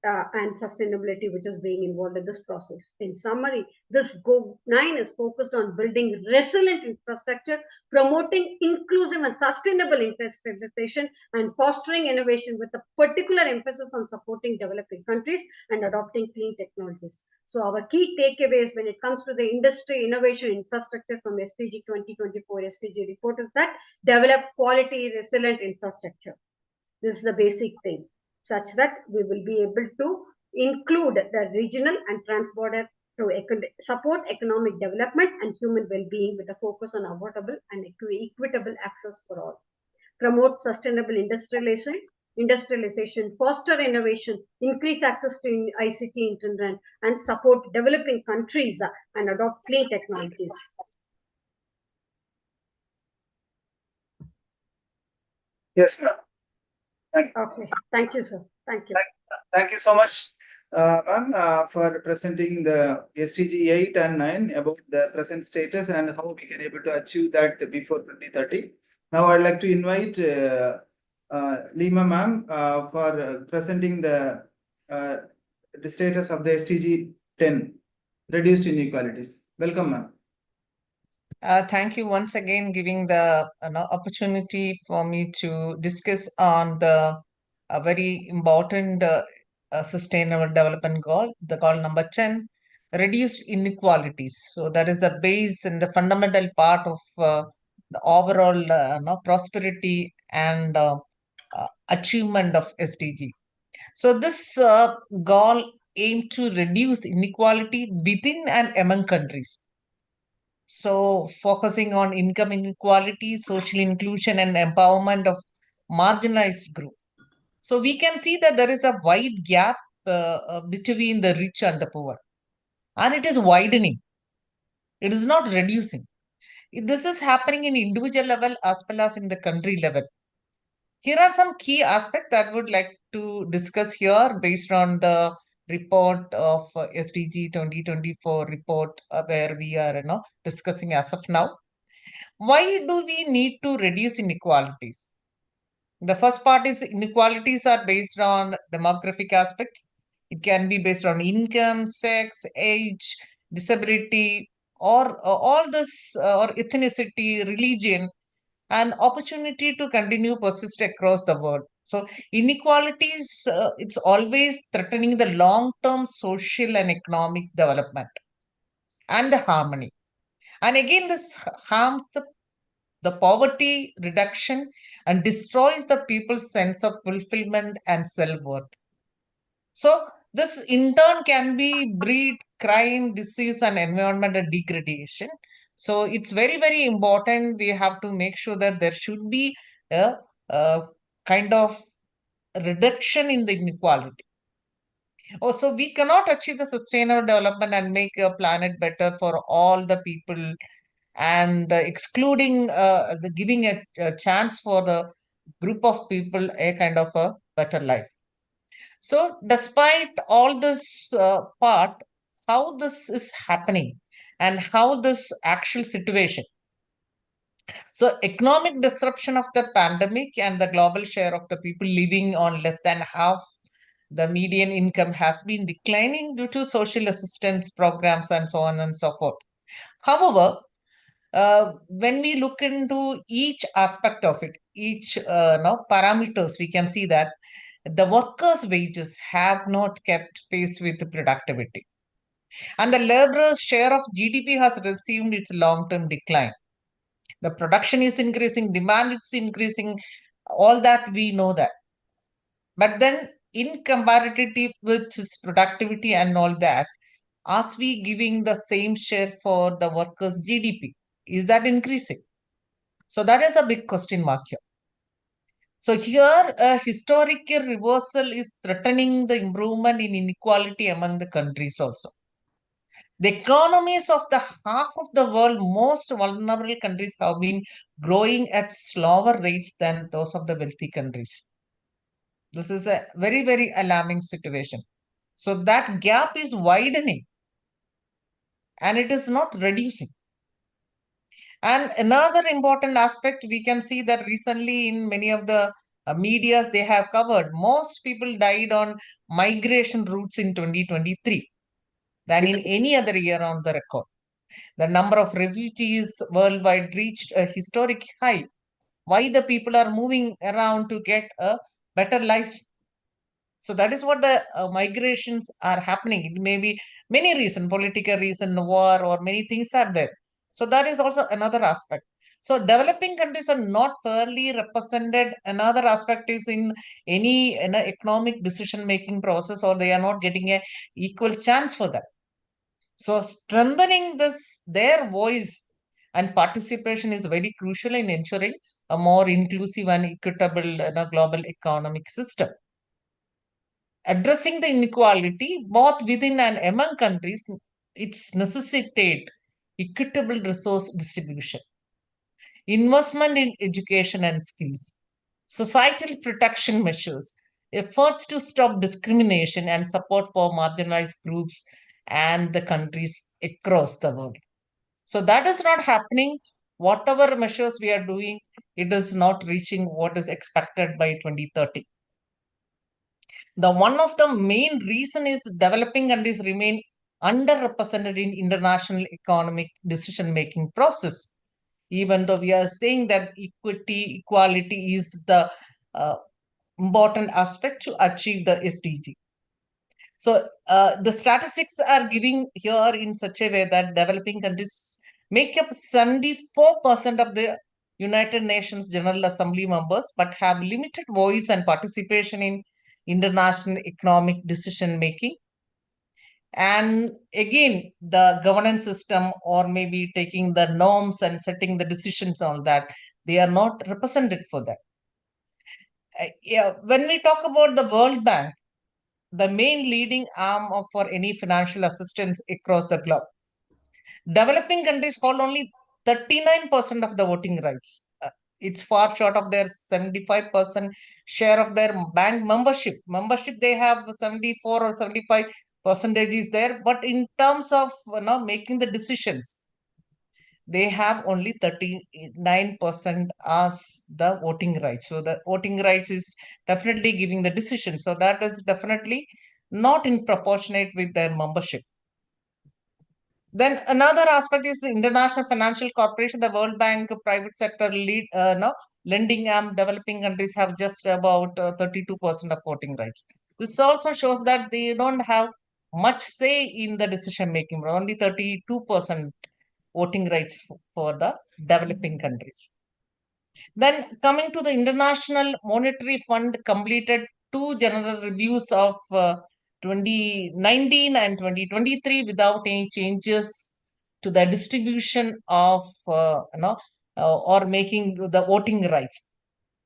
and sustainability which is being involved in this process. In summary, this Goal 9 is focused on building resilient infrastructure, promoting inclusive and sustainable industrialization, and fostering innovation, with a particular emphasis on supporting developing countries and adopting clean technologies. So our key takeaways when it comes to the industry, innovation, infrastructure from SDG 2024 SDG report is that develop quality, resilient infrastructure. This is the basic thing, such that we will be able to include the regional and transborder to support economic development and human well-being, with a focus on affordable and equitable access for all. Promote sustainable industrialization, foster innovation, increase access to ICT internet, and support developing countries and adopt clean technologies. Yes, ma'am. Okay, thank you, sir. Thank you. Thank you so much, ma'am, for presenting the SDG 8 and 9 about the present status and how we can able to achieve that before 2030. Now I'd like to invite Lima ma'am for presenting the status of the SDG 10, reduced inequalities. Welcome, ma'am. Thank you once again giving the opportunity for me to discuss on the very important sustainable development goal, the goal number 10, reduced inequalities. So that is the base and the fundamental part of the overall prosperity and achievement of SDG. So this goal aimed to reduce inequality within and among countries. So, focusing on income inequality, social inclusion, and empowerment of marginalized group. So, we can see that there is a wide gap between the rich and the poor, and it is widening. It is not reducing. This is happening in individual level as well as in the country level. Here are some key aspects that I would like to discuss here based on the report of SDG 2024 report where we are discussing as of now. Why do we need to reduce inequalities? The first part is inequalities are based on demographic aspects. It can be based on income, sex, age, disability, or all this, or ethnicity, religion, and opportunity to continue persist across the world. So inequalities, it's always threatening the long-term social and economic development and the harmony. And again, this harms the poverty reduction and destroys the people's sense of fulfillment and self-worth. So this in turn can be breed crime, disease, and environmental degradation. So it's very, very important. We have to make sure that there should be a kind of reduction in the inequality. Also, we cannot achieve the sustainable development and make a planet better for all the people and excluding the giving a chance for the group of people a kind of a better life. So despite all this part, how this is happening and how this actual situation. So economic disruption of the pandemic and the global share of the people living on less than half the median income has been declining due to social assistance programs and so on and so forth. However, when we look into each aspect of it, each parameters, we can see that the workers' wages have not kept pace with the productivity. And the laborers' share of GDP has resumed its long-term decline. The production is increasing, demand is increasing, all that we know that. But then in comparative with its productivity and all that, are we giving the same share for the workers' GDP? Is that increasing? So that is a big question mark here. So here a historical reversal is threatening the improvement in inequality among the countries also. The economies of the half of the world most vulnerable countries have been growing at slower rates than those of the wealthy countries. This is a very, very alarming situation. So that gap is widening and it is not reducing. And another important aspect, we can see that recently in many of the medias they have covered, most people died on migration routes in 2023 than in any other year on the record. The number of refugees worldwide reached a historic high. Why the people are moving around to get a better life? So that is what the migrations are happening. It may be many reasons, political reason, war, or many things are there. So that is also another aspect. So developing countries are not fairly represented. Another aspect is in any economic decision making process, or they are not getting a equal chance for that. So strengthening this their voice and participation is very crucial in ensuring a more inclusive and equitable global economic system. Addressing the inequality both within and among countries, it's necessitate equitable resource distribution, investment in education and skills, societal protection measures, efforts to stop discrimination and support for marginalized groups and the countries across the world. So that is not happening. Whatever measures we are doing, it is not reaching what is expected by 2030. The one of the main reason is developing countries remain underrepresented in international economic decision making process. Even though we are saying that equality is the uh, important aspect to achieve the SDG. So the statistics are giving here in such a way that developing countries make up 74% of the United Nations General Assembly members, but have limited voice and participation in international economic decision making. And again, the governance system or maybe taking the norms and setting the decisions on that, they are not represented for that. Yeah, when we talk about the World Bank, the main leading arm for any financial assistance across the globe, developing countries hold only 39% of the voting rights. It's far short of their 75% share of their bank membership. Membership, they have 74 or 75 percentage is there, but in terms of making the decisions, they have only 39% as the voting rights. So the voting rights is definitely giving the decision. So that is definitely not in proportionate with their membership. Then another aspect is the International Financial Corporation, the World Bank, private sector lending arm, developing countries have just about 32% of voting rights. This also shows that they don't have much say in the decision making, only 32% voting rights for the developing countries. Then coming to the International Monetary Fund completed 2 general reviews of 2019 and 2023 without any changes to the distribution of or making the voting rights.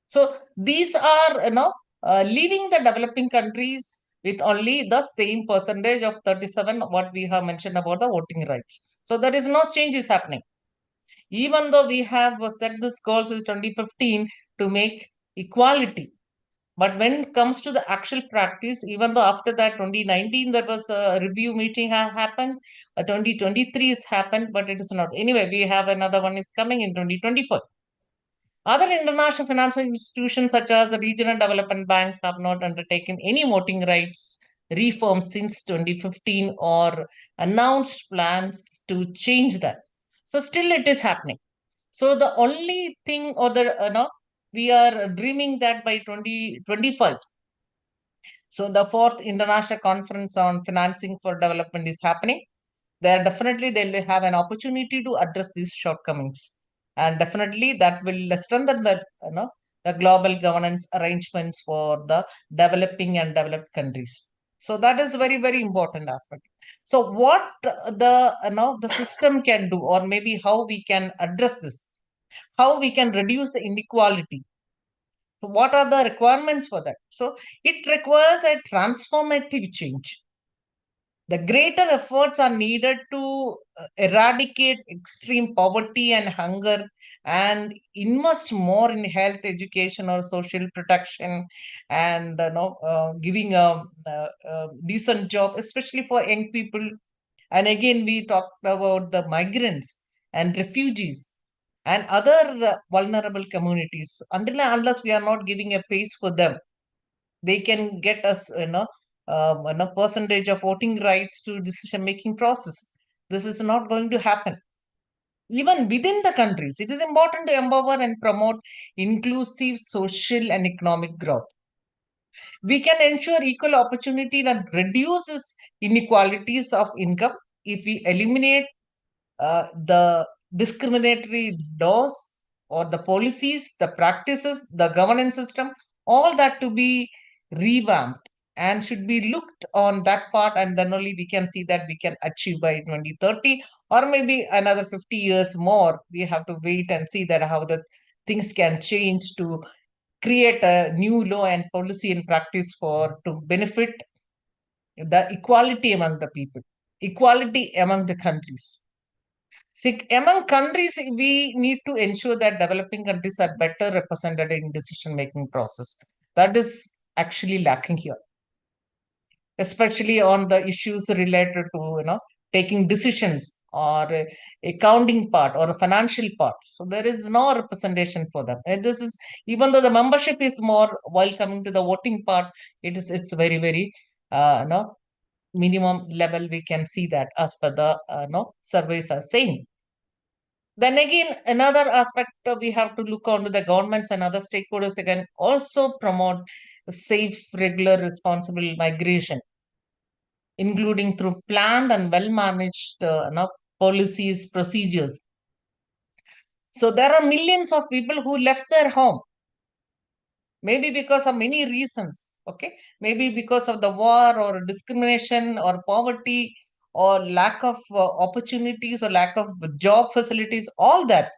So these are leaving the developing countries with only the same percentage of 37 what we have mentioned about the voting rights. So there is no change is happening. Even though we have set this goal since 2015 to make equality, but when it comes to the actual practice, even though after that 2019 there was a review meeting happened, 2023 has happened, but it is not. Anyway, we have another one is coming in 2024. Other international financial institutions such as regional development banks have not undertaken any voting rights reforms since 2015 or announced plans to change that. So still it is happening. So the only thing or we are dreaming that by 2025. So the 4th International Conference on Financing for Development is happening. There definitely they'll have an opportunity to address these shortcomings. And definitely that will strengthen the global governance arrangements for the developing and developed countries. So that is very, very important aspect. So what the system can do, or maybe how we can address this, how we can reduce the inequality. So what are the requirements for that? So it requires a transformative change. The greater efforts are needed to eradicate extreme poverty and hunger and invest more in health, education, or social protection, and giving a decent job, especially for young people. And again, we talked about the migrants and refugees and other vulnerable communities. Until and unless we are not giving a place for them, they can get us percentage of voting rights to decision making process. This is not going to happen. Even within the countries, it is important to empower and promote inclusive social and economic growth. We can ensure equal opportunity and reduce this inequalities of income if we eliminate the discriminatory laws or the policies, the practices, the governance system, all that to be revamped and should be looked on that part, and then only we can see that we can achieve by 2030 or maybe another 50 years more. We have to wait and see that how the things can change to create a new law and policy and practice for to benefit the equality among the people, equality among the countries. See, among countries, we need to ensure that developing countries are better represented in decision-making process. That is actually lacking here, especially on the issues related to taking decisions or accounting part or a financial part. So there is no representation for them. And this is, even though the membership is more, while coming to the voting part, it's very, very minimum level. We can see that as per the surveys are saying. Then again, another aspect we have to look onto the governments and other stakeholders again also promote safe, regular, responsible migration, including through planned and well-managed policies, procedures. So there are millions of people who left their home, maybe because of many reasons, okay? Maybe because of the war or discrimination or poverty or lack of opportunities or lack of job facilities, all that.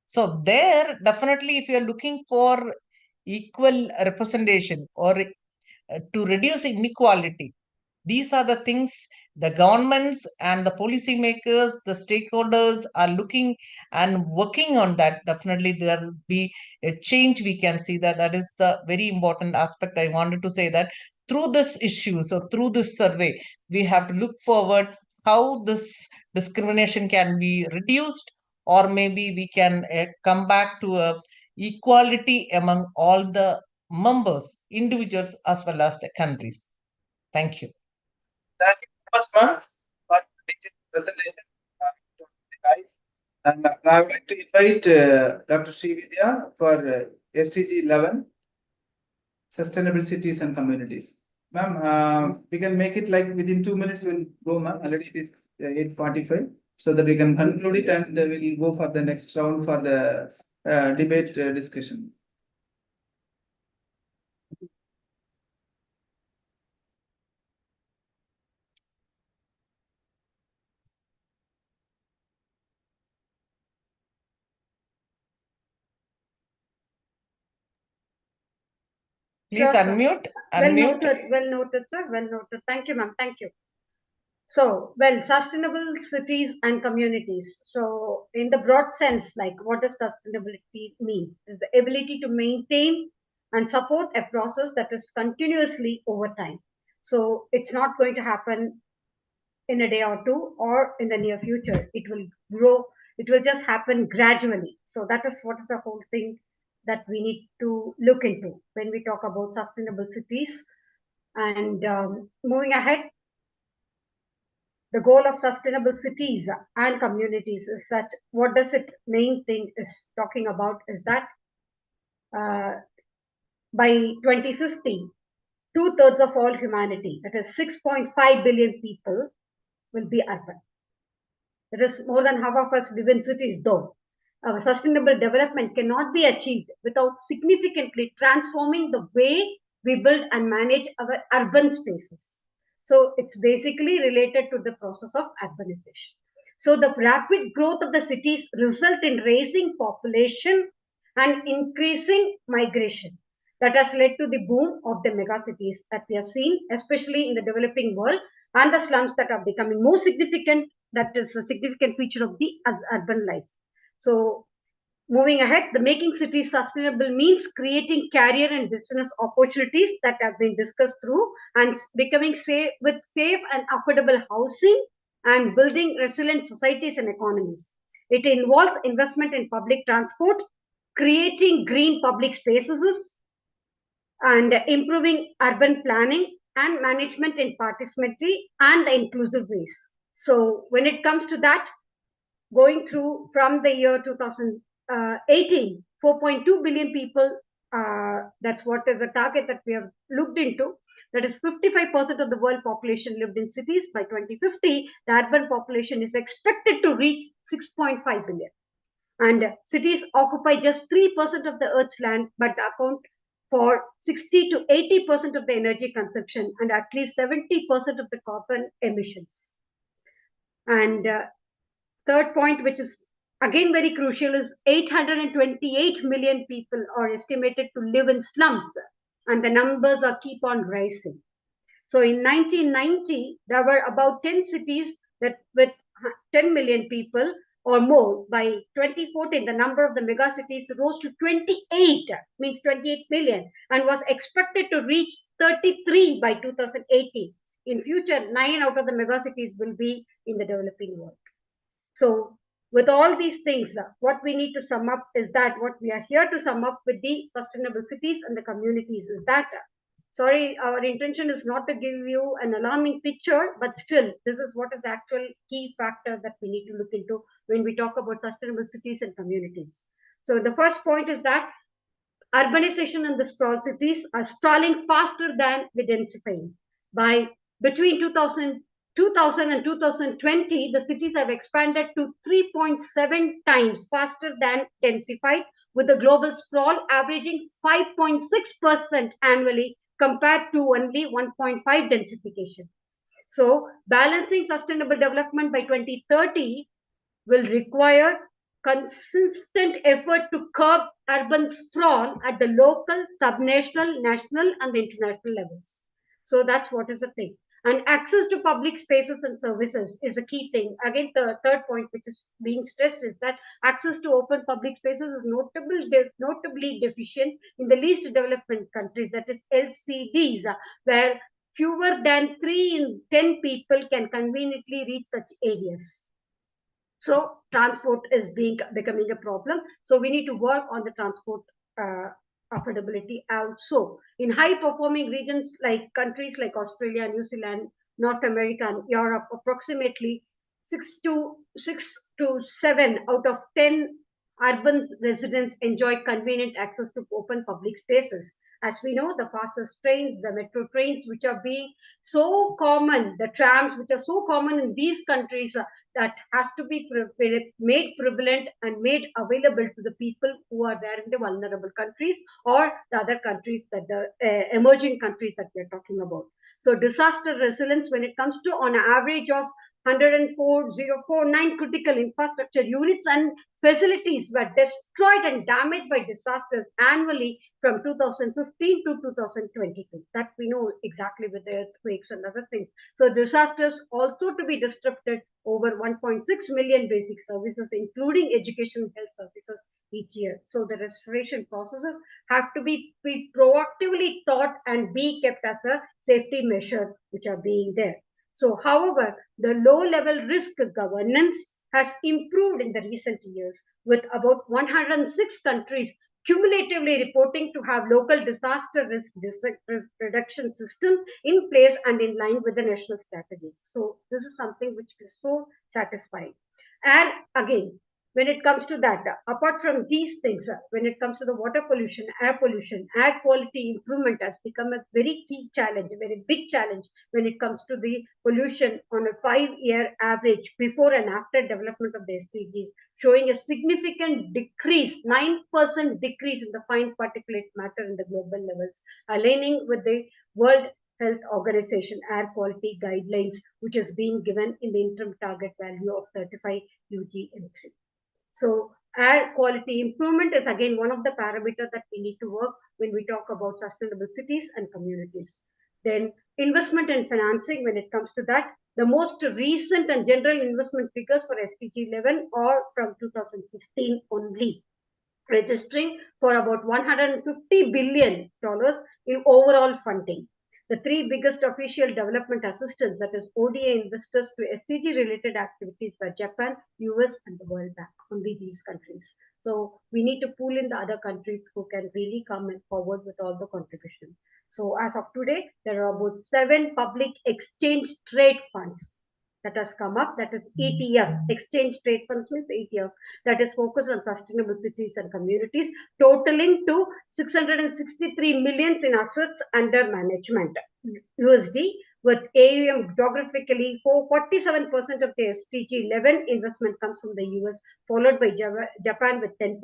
So there, definitely, if you're looking for equal representation or to reduce inequality, these are the things the governments and the policy makers, the stakeholders are looking and working on. That definitely there will be a change. We can see that. That is the very important aspect I wanted to say, that through this issue, so through this survey, we have to look forward how this discrimination can be reduced, or maybe we can come back to a equality among all the members, individuals as well as the countries. Thank you. Thank you so much, ma'am, for the presentation. Guys. And I would like to invite Dr. Srividya for SDG 11, Sustainable Cities and Communities. Ma'am, we can make it like within 2 minutes. We'll go, ma'am. Already it is 8:45, so that we can conclude it, and we'll go for the next round for the debate discussion. Please Sure, sir. unmute. Well Unmute. noted, well noted, sir. Well noted. Thank you, ma'am. Thank you. So, well, sustainable cities and communities. So, in the broad sense, like what does sustainability mean? Is the ability to maintain and support a process that is continuously over time. So, it's not going to happen in a day or two or in the near future. It will grow. It will just happen gradually. So, that is what is the whole thing that we need to look into when we talk about sustainable cities. And moving ahead, the goal of sustainable cities and communities is that what does it main thing is talking about is that by 2050, 2/3 of all humanity, that is 6.5 billion people, will be urban. That is more than half of us live in cities, though. Our sustainable development cannot be achieved without significantly transforming the way we build and manage our urban spaces. So it's basically related to the process of urbanization. So the rapid growth of the cities result in raising population and increasing migration. That has led to the boom of the megacities that we have seen, especially in the developing world, and the slums that are becoming more significant. That is a significant feature of the urban life. So moving ahead, the making cities sustainable means creating career and business opportunities that have been discussed through, and becoming safe with safe and affordable housing, and building resilient societies and economies. It involves investment in public transport, creating green public spaces, and improving urban planning and management in participatory and inclusive ways. So when it comes to that, going through from the year 2018, 4.2 billion people, that's what is the target that we have looked into. That is 55% of the world population lived in cities. By 2050, the urban population is expected to reach 6.5 billion. And cities occupy just 3% of the Earth's land, but account for 60 to 80% of the energy consumption and at least 70% of the carbon emissions. And third point, which is again very crucial, is 828 million people are estimated to live in slums, and the numbers are keep on rising. So in 1990, there were about 10 cities that with 10 million people or more. By 2014, the number of the mega cities rose to 28, means 28 million, and was expected to reach 33 by 2018. In future, 9 out of the mega cities will be in the developing world. So with all these things, what we need to sum up is that what we are here to sum up with the sustainable cities and the communities is that, sorry, our intention is not to give you an alarming picture, but still, this is what is the actual key factor that we need to look into when we talk about sustainable cities and communities. So the first point is that urbanization in the sprawl cities are sprawling faster than the densifying. By between 2000 and 2020, the cities have expanded to 3.7 times faster than densified, with the global sprawl averaging 5.6% annually compared to only 1.5 densification. So, balancing sustainable development by 2030 will require consistent effort to curb urban sprawl at the local, subnational, national, and the international levels. So that's what is the thing. And access to public spaces and services is a key thing. Again, the third point which is being stressed is that access to open public spaces is notably deficient in the least developed countries, that is LCDs, where fewer than 3 in 10 people can conveniently reach such areas. So transport is becoming a problem. So we need to work on the transport affordability also. In high performing regions like countries like Australia, New Zealand, North America, and Europe, approximately 6 to 7 out of 10 urban residents enjoy convenient access to open public spaces. As we know, the fastest trains, the metro trains, which are being so common, the trams, which are so common in these countries, that has to be made prevalent and made available to the people who are there in the vulnerable countries or the other countries, that the emerging countries that we are talking about. So disaster resilience, when it comes to on an average of 104,049 critical infrastructure units and facilities were destroyed and damaged by disasters annually from 2015 to 2022. That we know exactly with the earthquakes and other things. So disasters also to be disrupted over 1.6 million basic services, including education and health services each year. So the restoration processes have to be proactively thought and be kept as a safety measure, which are being there. So, however, the low-level risk governance has improved in the recent years, with about 106 countries cumulatively reporting to have local disaster risk reduction system in place and in line with the national strategy. So this is something which is so satisfying. And again, when it comes to that, apart from these things, when it comes to the water pollution, air quality improvement has become a very key challenge, a very big challenge when it comes to the pollution on a 5-year average before and after development of the SDGs, showing a significant decrease, 9% decrease in the fine particulate matter in the global levels, aligning with the World Health Organization air quality guidelines, which is being given in the interim target value of 35 UGM3. So air quality improvement is again one of the parameters that we need to work when we talk about sustainable cities and communities. Then investment and financing, when it comes to that, the most recent and general investment figures for SDG 11 are from 2015 only, registering for about $150 billion in overall funding. The three biggest official development assistance, that is ODA investors to SDG related activities, were Japan, US, and the World Bank, only these countries. So we need to pull in the other countries who can really come and forward with all the contribution. So as of today, there are about 7 public exchange trade funds that has come up, that is ETF, exchange trade funds means ETF, that is focused on sustainable cities and communities, totaling to 663 millions in assets under management USD, with AUM geographically for 47% of the SDG 11 investment comes from the US, followed by Japan with 10%,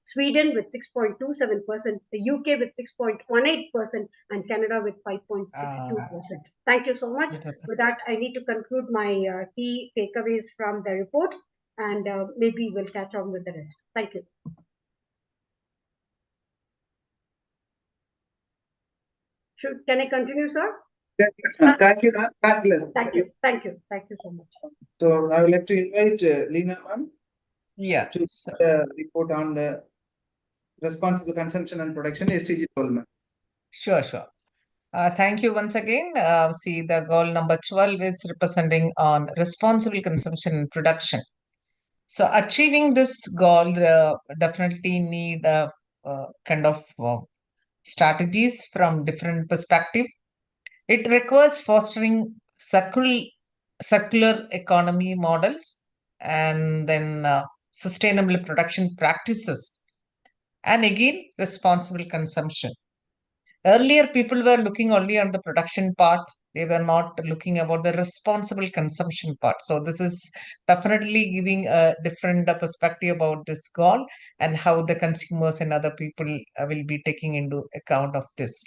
Sweden with 6.27%, the UK with 6.18%, and Canada with 5.62%. Thank you so much. With that, I need to conclude my key takeaways from the report, and maybe we'll catch on with the rest. Thank you. Can I continue, sir? Yes, thank you, ma'am. Thank you so much. So I would like to invite Leena, ma'am, Yeah. to report on the responsible consumption and production SDG goal, ma'am. Sure. Thank you once again. See, the goal number 12 is representing on responsible consumption and production. So achieving this goal definitely need kind of strategies from different perspective. It requires fostering circular economy models, and then sustainable production practices, and again responsible consumption. Earlier, people were looking only on the production part. They were not looking about the responsible consumption part. So this is definitely giving a different perspective about this goal and how the consumers and other people will be taking into account of this.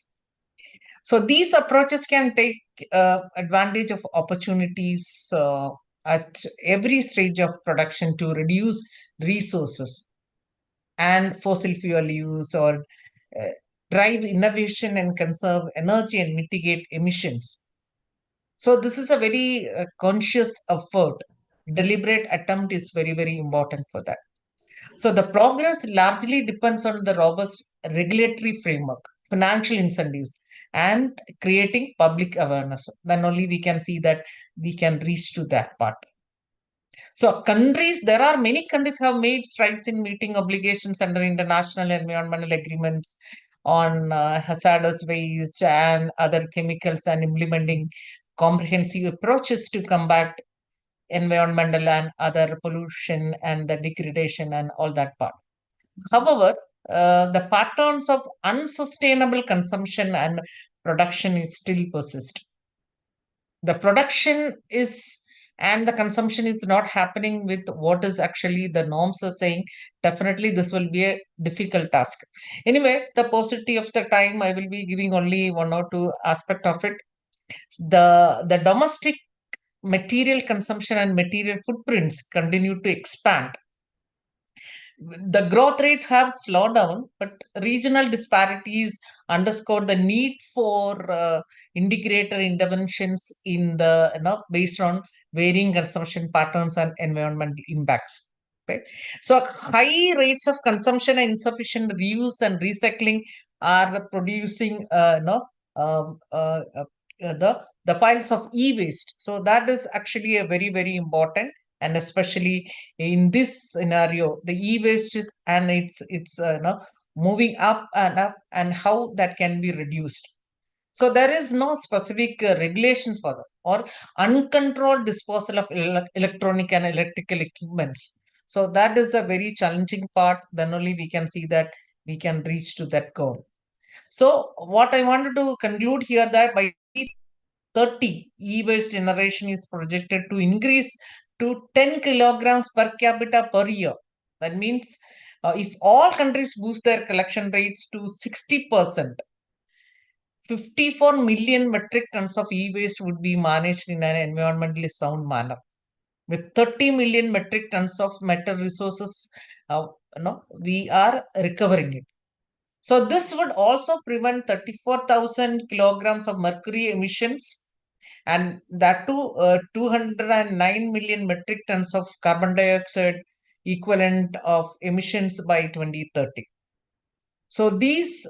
So these approaches can take advantage of opportunities at every stage of production to reduce resources and fossil fuel use, or drive innovation and conserve energy and mitigate emissions. So this is a very conscious effort. Deliberate attempt is very, very important for that. So the progress largely depends on the robust regulatory framework, financial incentives, and creating public awareness. Then only we can see that we can reach to that part. So there are many countries have made strides in meeting obligations under international environmental agreements on hazardous waste and other chemicals and implementing comprehensive approaches to combat environmental and other pollution and the degradation and all that part. However, the patterns of unsustainable consumption and production is still persist. The production is and the consumption is not happening with what is actually the norms are saying. Definitely, this will be a difficult task. Anyway, the paucity of the time, I will be giving only one or two aspect of it. The domestic material consumption and material footprints continue to expand. The growth rates have slowed down, but regional disparities underscore the need for integrated interventions in the based on varying consumption patterns and environmental impacts. Right? So high rates of consumption and insufficient reuse and recycling are producing the piles of e-waste. So that is actually a very, very important, and especially in this scenario, the e-waste is and it's moving up, and how that can be reduced. So there is no specific regulations for that, or uncontrolled disposal of electronic and electrical equipments. So that is a very challenging part. Then only we can see that we can reach to that goal. So what I wanted to conclude here, that by 30, e-waste generation is projected to increase to 10 kilograms per capita per year. That means if all countries boost their collection rates to 60%, 54 million metric tons of e-waste would be managed in an environmentally sound manner. With 30 million metric tons of metal resources, we are recovering it. So this would also prevent 34,000 kilograms of mercury emissions, and that too 209 million metric tons of carbon dioxide equivalent of emissions by 2030. So these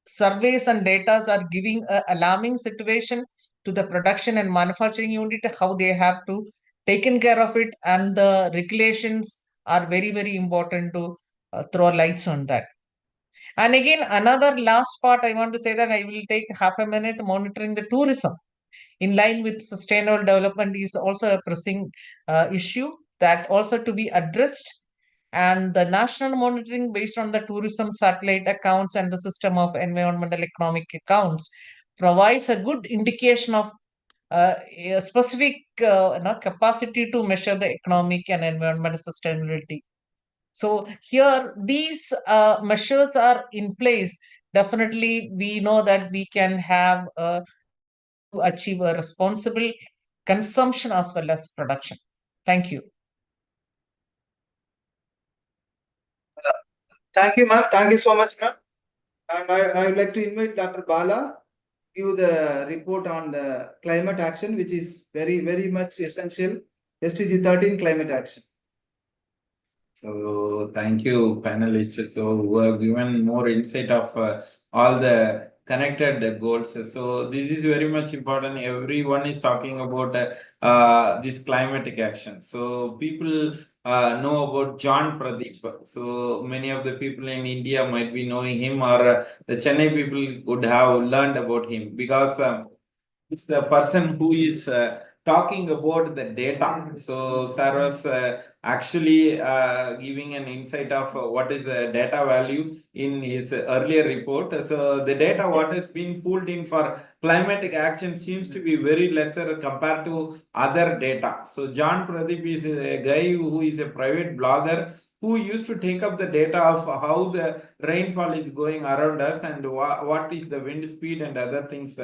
surveys and data are giving an alarming situation to the production and manufacturing unit, how they have to taken care of it, and the regulations are very, very important to throw lights on that. And again, another last part I want to say that I will take half a minute. Monitoring the tourism in line with sustainable development is also a pressing issue that also to be addressed. And the national monitoring based on the tourism satellite accounts and the system of environmental economic accounts provides a good indication of a specific capacity to measure the economic and environmental sustainability. So here these measures are in place. Definitely, we know that we can have to achieve a responsible consumption as well as production. Thank you. Thank you, ma'am. Thank you so much, ma'am. And I would like to invite Dr. Bala give the report on the climate action, which is very, very much essential. SDG 13 climate action. So thank you, panelists. So who have given more insight of all the connected goals. So this is very much important. Everyone is talking about this climatic action. So people know about John Pradeep. So many of the people in India might be knowing him, or the Chennai people would have learned about him, because it's the person who is talking about the data. So sir was actually giving an insight of what is the data value in his earlier report. So the data what has been pulled in for climatic action seems to be very lesser compared to other data. So John Pradeep is a guy who is a private blogger who used to take up the data of how the rainfall is going around us, and what is the wind speed and other things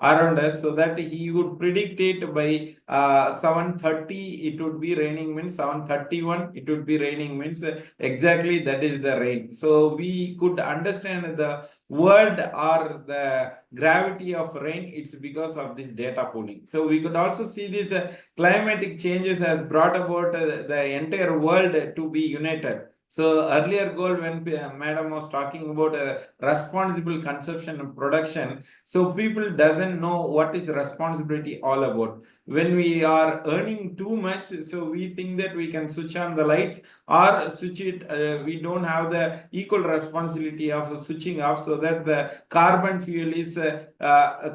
around us, so that he would predict it by 7:30 it would be raining, means 7:31 it would be raining, means exactly that is the rain. So we could understand the world or the gravity of rain, it's because of this data pooling. So we could also see these climatic changes has brought about the entire world to be united. So earlier goal when madam was talking about responsible consumption and production, so people doesn't know what is responsibility all about. When we are earning too much, so we think that we can switch on the lights or switch it, we don't have the equal responsibility of switching off, so that the carbon fuel is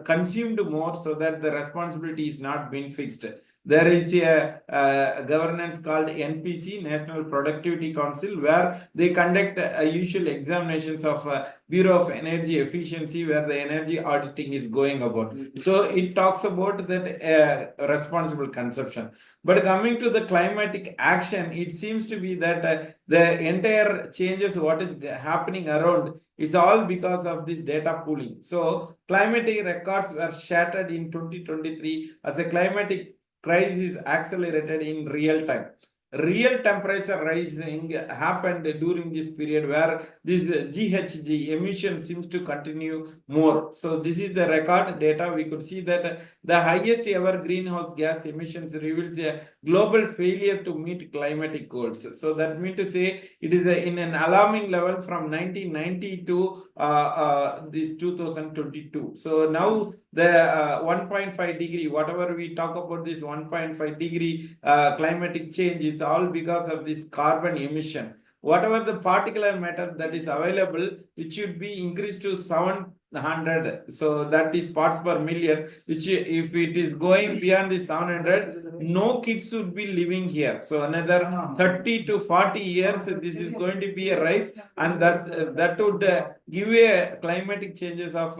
consumed more, so that the responsibility is not being fixed. There is a governance called NPC, National Productivity Council, where they conduct usual examinations of Bureau of Energy Efficiency, where the energy auditing is going about. So it talks about that responsible consumption. But coming to the climatic action, it seems to be that the entire changes what is happening around, it's all because of this data pooling. So climatic records were shattered in 2023 as a climatic crisis accelerated in real time. Real temperature rising happened during this period where this GHG emission seems to continue more. So this is the record data. We could see that the highest ever greenhouse gas emissions reveals a global failure to meet climatic goals. So that means to say it is in an alarming level from 1990 to this 2022. So now the 1.5 degree, whatever we talk about this 1.5 degree climatic change, is all because of this carbon emission. Whatever the particulate matter that is available, it should be increased to 700, so that is parts per million, which if it is going beyond the 700, no kids would be living here. So another 30 to 40 years, this is going to be a rise, and thus that would give a climatic changes of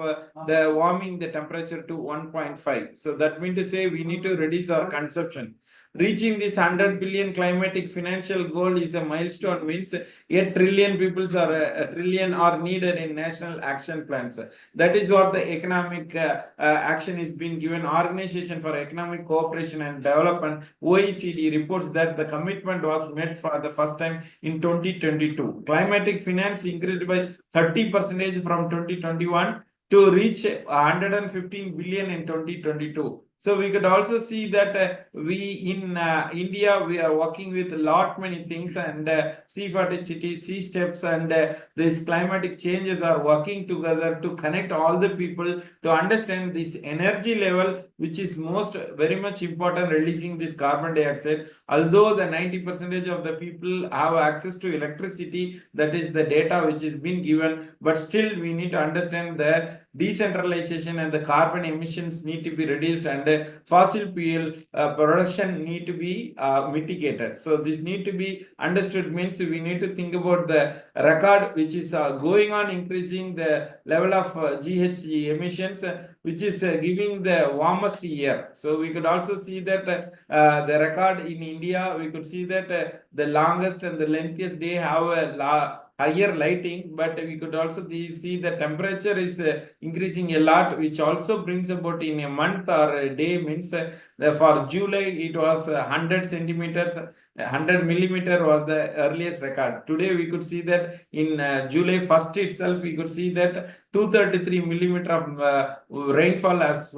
the warming the temperature to 1.5. So that means to say we need to reduce our consumption. Reaching this 100 billion climatic financial goal is a milestone, means a trillion peoples or a trillion are needed in national action plans. That is what the economic action is being given. Organization for Economic Cooperation and Development, OECD, reports that the commitment was met for the first time in 2022. Climatic finance increased by 30% from 2021 to reach 115 billion in 2022. So we could also see that we in India, we are working with a lot many things, and C40 cities, C steps, and these climatic changes are working together to connect all the people to understand this energy level, which is most very much important, releasing this carbon dioxide. Although the 90% of the people have access to electricity, that is the data which is being given, but still we need to understand the decentralization and the carbon emissions need to be reduced, and fossil fuel production need to be mitigated. So this need to be understood, means we need to think about the record which is going on increasing the level of GHG emissions, which is giving the warmest year. So we could also see that the record in India, we could see that the longest and the lengthiest day have a higher lighting, but we could also see the temperature is increasing a lot, which also brings about in a month or a day, means for July it was 100 centimeters, 100 millimeter was the earliest record. Today we could see that in July 1st itself, we could see that 233 millimeter of rainfall has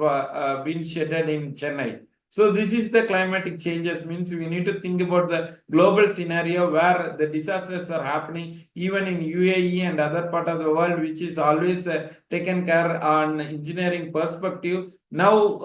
been shedded in Chennai. So this is the climatic changes, means we need to think about the global scenario where the disasters are happening even in UAE and other part of the world, which is always taken care on engineering perspective. Now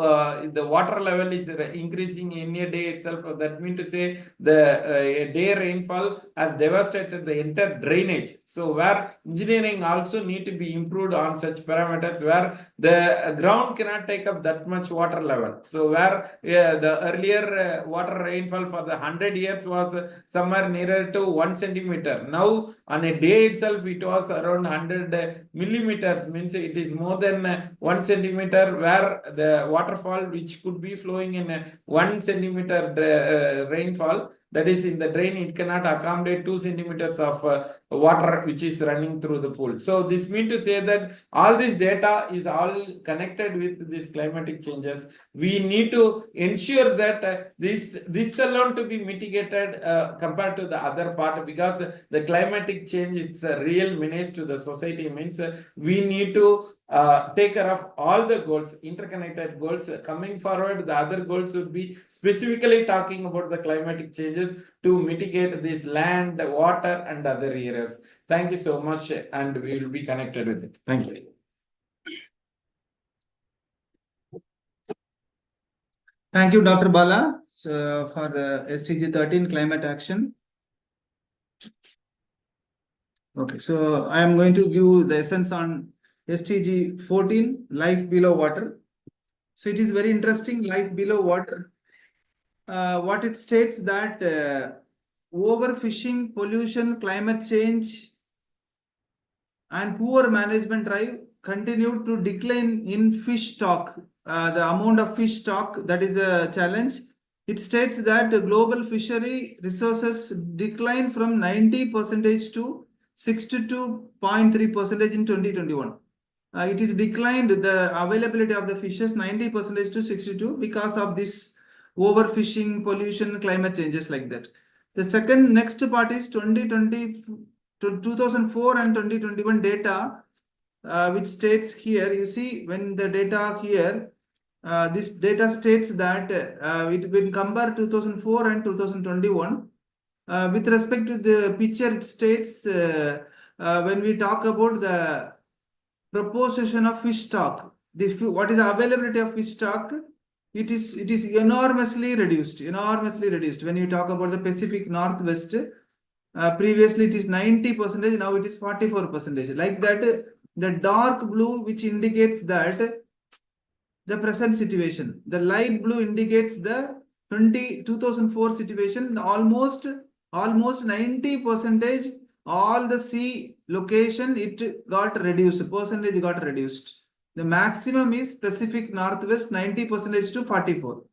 the water level is increasing in a day itself. That means to say the day rainfall has devastated the entire drainage. So where engineering also need to be improved on such parameters, where the ground cannot take up that much water level. So where the earlier water rainfall for the 100 years was somewhere nearer to 1 centimeter. Now on a day itself it was around 100 millimeters, means it is more than 1 centimeter, where the waterfall which could be flowing in a 1 centimeter rainfall, that is in the drain, it cannot accommodate 2 centimeters of water which is running through the pool. So this means to say that all this data is all connected with these climatic changes. We need to ensure that this alone to be mitigated compared to the other part, because the climatic change, it's a real menace to the society. Means we need to take care of all the goals, interconnected goals. Coming forward, the other goals would be specifically talking about the climatic changes to mitigate this land, water, and other areas. Thank you so much, and we will be connected with it. Thank you. Thank you, Dr. Bala, for SDG 13 climate action. Okay, so I am going to give the essence on SDG 14, life below water. So it is very interesting, life below water. What it states that overfishing, pollution, climate change, and poor management drive continue to decline in fish stock. The amount of fish stock, that is a challenge. It states that global fishery resources decline from 90% to 62.3% in 2021. It is declined, the availability of the fishes 90% to 62 because of this overfishing, pollution, climate changes like that. The second next part is 2020 to 2004 and 2021 data, which states here, you see when the data here, this data states that it will compare 2004 and 2021. With respect to the picture, it states when we talk about the proportion of fish stock, what is the availability of fish stock, it is enormously reduced. When you talk about the Pacific Northwest, previously it is 90%, now it is 44%. Like that, the dark blue which indicates that the present situation, the light blue indicates the 2004 situation. Almost 90%, all the sea location, it got reduced, percentage got reduced. The maximum is Pacific Northwest, 90% to 44.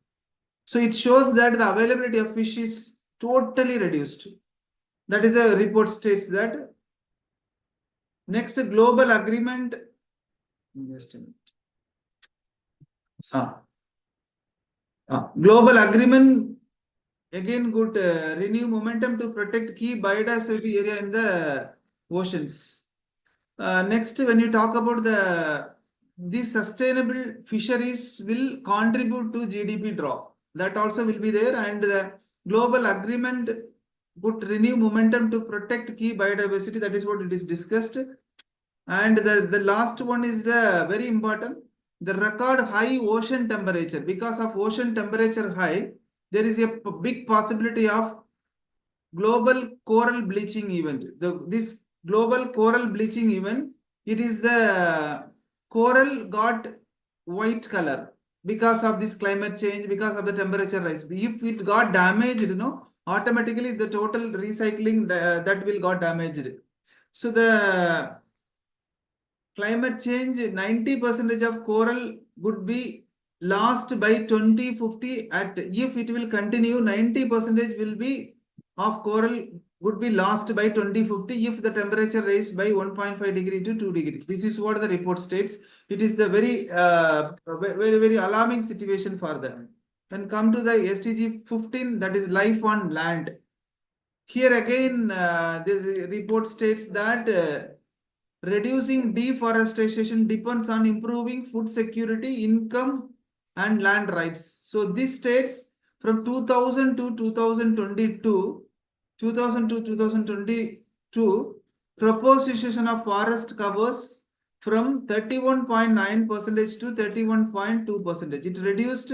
So it shows that the availability of fish is totally reduced. That is a report states that. Next, global agreement. Just a minute. Global agreement, again good, renew momentum to protect key biodiversity area in the oceans. Next, when you talk about these sustainable fisheries will contribute to GDP drop. That also will be there, and the global agreement would renew momentum to protect key biodiversity. That is what it is discussed. And the last one is the very important, the record high ocean temperature. Because of ocean temperature high, there is a big possibility of global coral bleaching event. This global coral bleaching event, it is the coral got white color because of this climate change, because of the temperature rise. If it got damaged, automatically the total recycling that will got damaged. So the climate change, 90% of coral would be lost by 2050. If it will continue, 90% will be of coral would be lost by 2050 if the temperature raised by 1.5 degree to 2 degree. This is what the report states. It is the very very alarming situation for them. Then come to the SDG 15, that is life on land. Here again, this report states that reducing deforestation depends on improving food security, income, and land rights. So this states from 2000 to 2022, proportion of forest covers from 31.9% to 31.2%. It reduced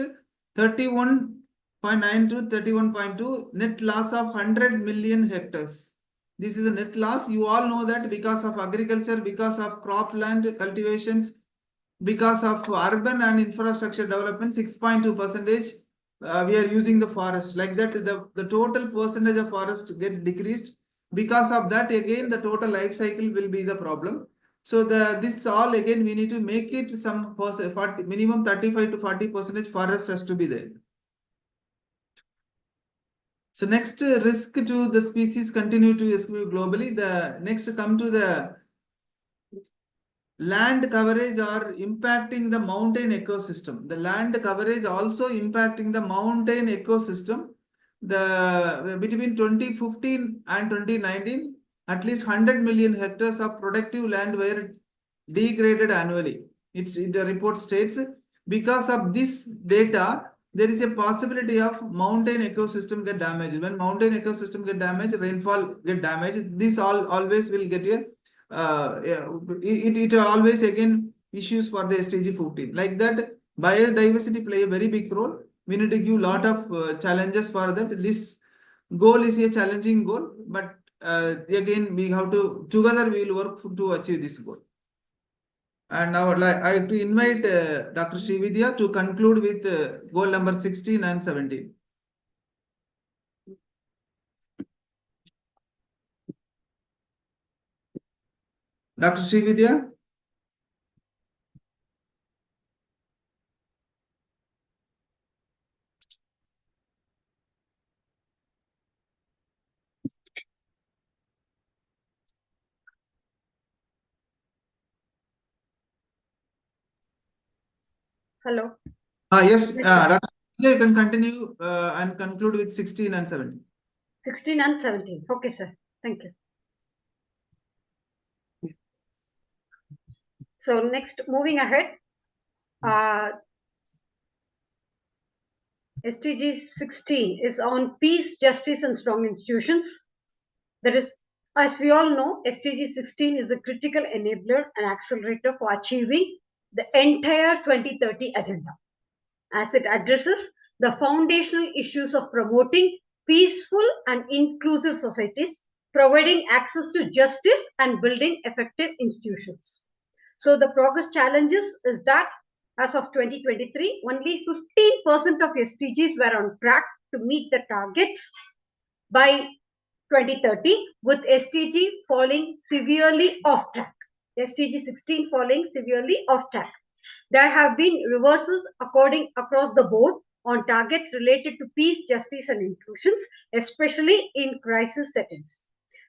31.9 to 31.2, net loss of 100 million hectares. This is a net loss. You all know that because of agriculture, because of cropland cultivations, because of urban and infrastructure development, 6.2%. We are using the forest. Like that, the total percentage of forest get decreased. Because of that, again, the total life cycle will be the problem. So this all again we need to make it some minimum 35 to 40% forest has to be there. So next risk to the species continue to escalate globally. The next come to the land coverage are impacting the mountain ecosystem. The land coverage also impacting the mountain ecosystem. The between 2015 and 2019, at least 100 million hectares of productive land were degraded annually. The report states because of this data, there is a possibility of mountain ecosystem get damaged. When mountain ecosystem get damaged, rainfall get damaged. This always will get a it always again issues for the SDG 14. Like that, biodiversity play a very big role. We need to give lot of challenges for that. This goal is a challenging goal, but again we have to together we will work to achieve this goal. And now I to invite Dr. Srividya to conclude with goal number 16 and 17. Dr. Srividya? Hello. Yes, Yes, Dr. Srividya, you can continue and conclude with 16 and 17. 16 and 17. Okay, sir. Thank you. So next, moving ahead, SDG 16 is on peace, justice, and strong institutions. That is, as we all know, SDG 16 is a critical enabler and accelerator for achieving the entire 2030 agenda, as it addresses the foundational issues of promoting peaceful and inclusive societies, providing access to justice, and building effective institutions. So the progress challenges is that as of 2023, only 15% of SDGs were on track to meet the targets by 2030, with SDG falling severely off track. SDG 16 falling severely off track. There have been reverses across the board on targets related to peace, justice, and inclusions, especially in crisis settings.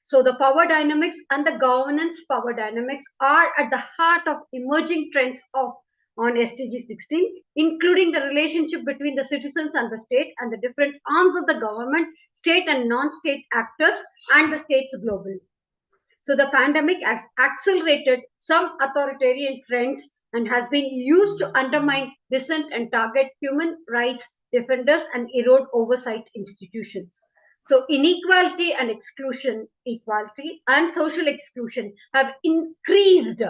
So the power dynamics and the governance power dynamics are at the heart of emerging trends on SDG 16, including the relationship between the citizens and the state and the different arms of the government, state and non-state actors, and the states globally. So the pandemic accelerated some authoritarian trends and has been used to undermine dissent and target human rights defenders and erode oversight institutions. So inequality and exclusion, equality and social exclusion have increased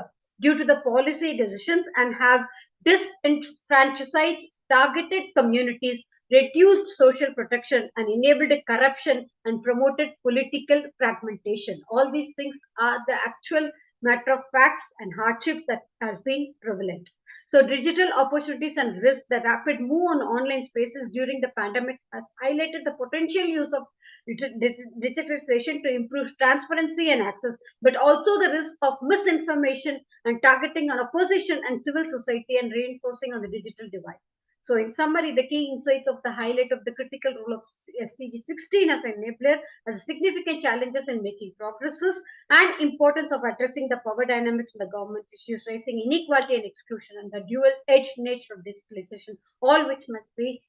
due to the policy decisions and have disenfranchised targeted communities, reduced social protection, and enabled corruption and promoted political fragmentation. All these things are the actual matter of facts and hardships that has been prevalent. So digital opportunities and risks, the rapid move on online spaces during the pandemic has highlighted the potential use of digitalization to improve transparency and access, but also the risk of misinformation and targeting on opposition and civil society and reinforcing on the digital divide. So in summary, the key insights of the highlight of the critical role of SDG 16 as an enabler has significant challenges in making progresses and importance of addressing the power dynamics in the government issues, raising inequality and exclusion, and the dual-edged nature of digitalization, all which must be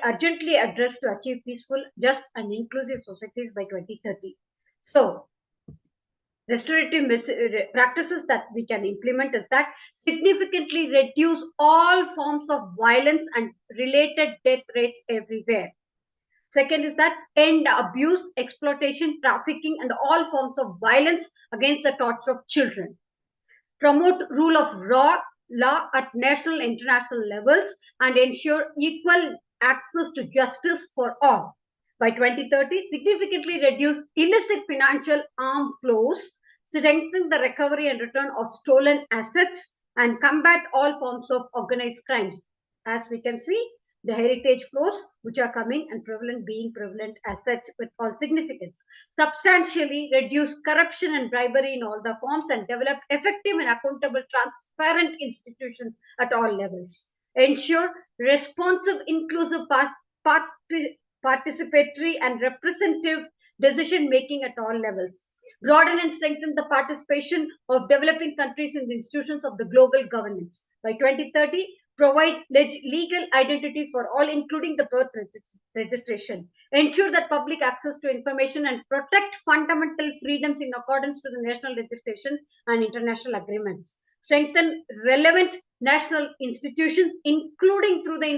urgently addressed to achieve peaceful, just, and inclusive societies by 2030. So, restorative practices that we can implement is that significantly reduce all forms of violence and related death rates everywhere. Second is that end abuse, exploitation, trafficking, and all forms of violence against the thoughts of children. Promote rule of law at national and international levels and ensure equal access to justice for all. By 2030, significantly reduce illicit financial arm flows, strengthen the recovery and return of stolen assets, and combat all forms of organized crimes. As we can see, the heritage flows which are coming and prevalent being prevalent as such with all significance, substantially reduce corruption and bribery in all the forms, and develop effective and accountable, transparent institutions at all levels, ensure responsive, inclusive, participatory and representative decision making at all levels, broaden and strengthen the participation of developing countries in the institutions of the global governance. By 2030, provide legal identity for all, including the birth registration, ensure that public access to information and protect fundamental freedoms in accordance to the national legislation and international agreements, strengthen relevant national institutions, including through the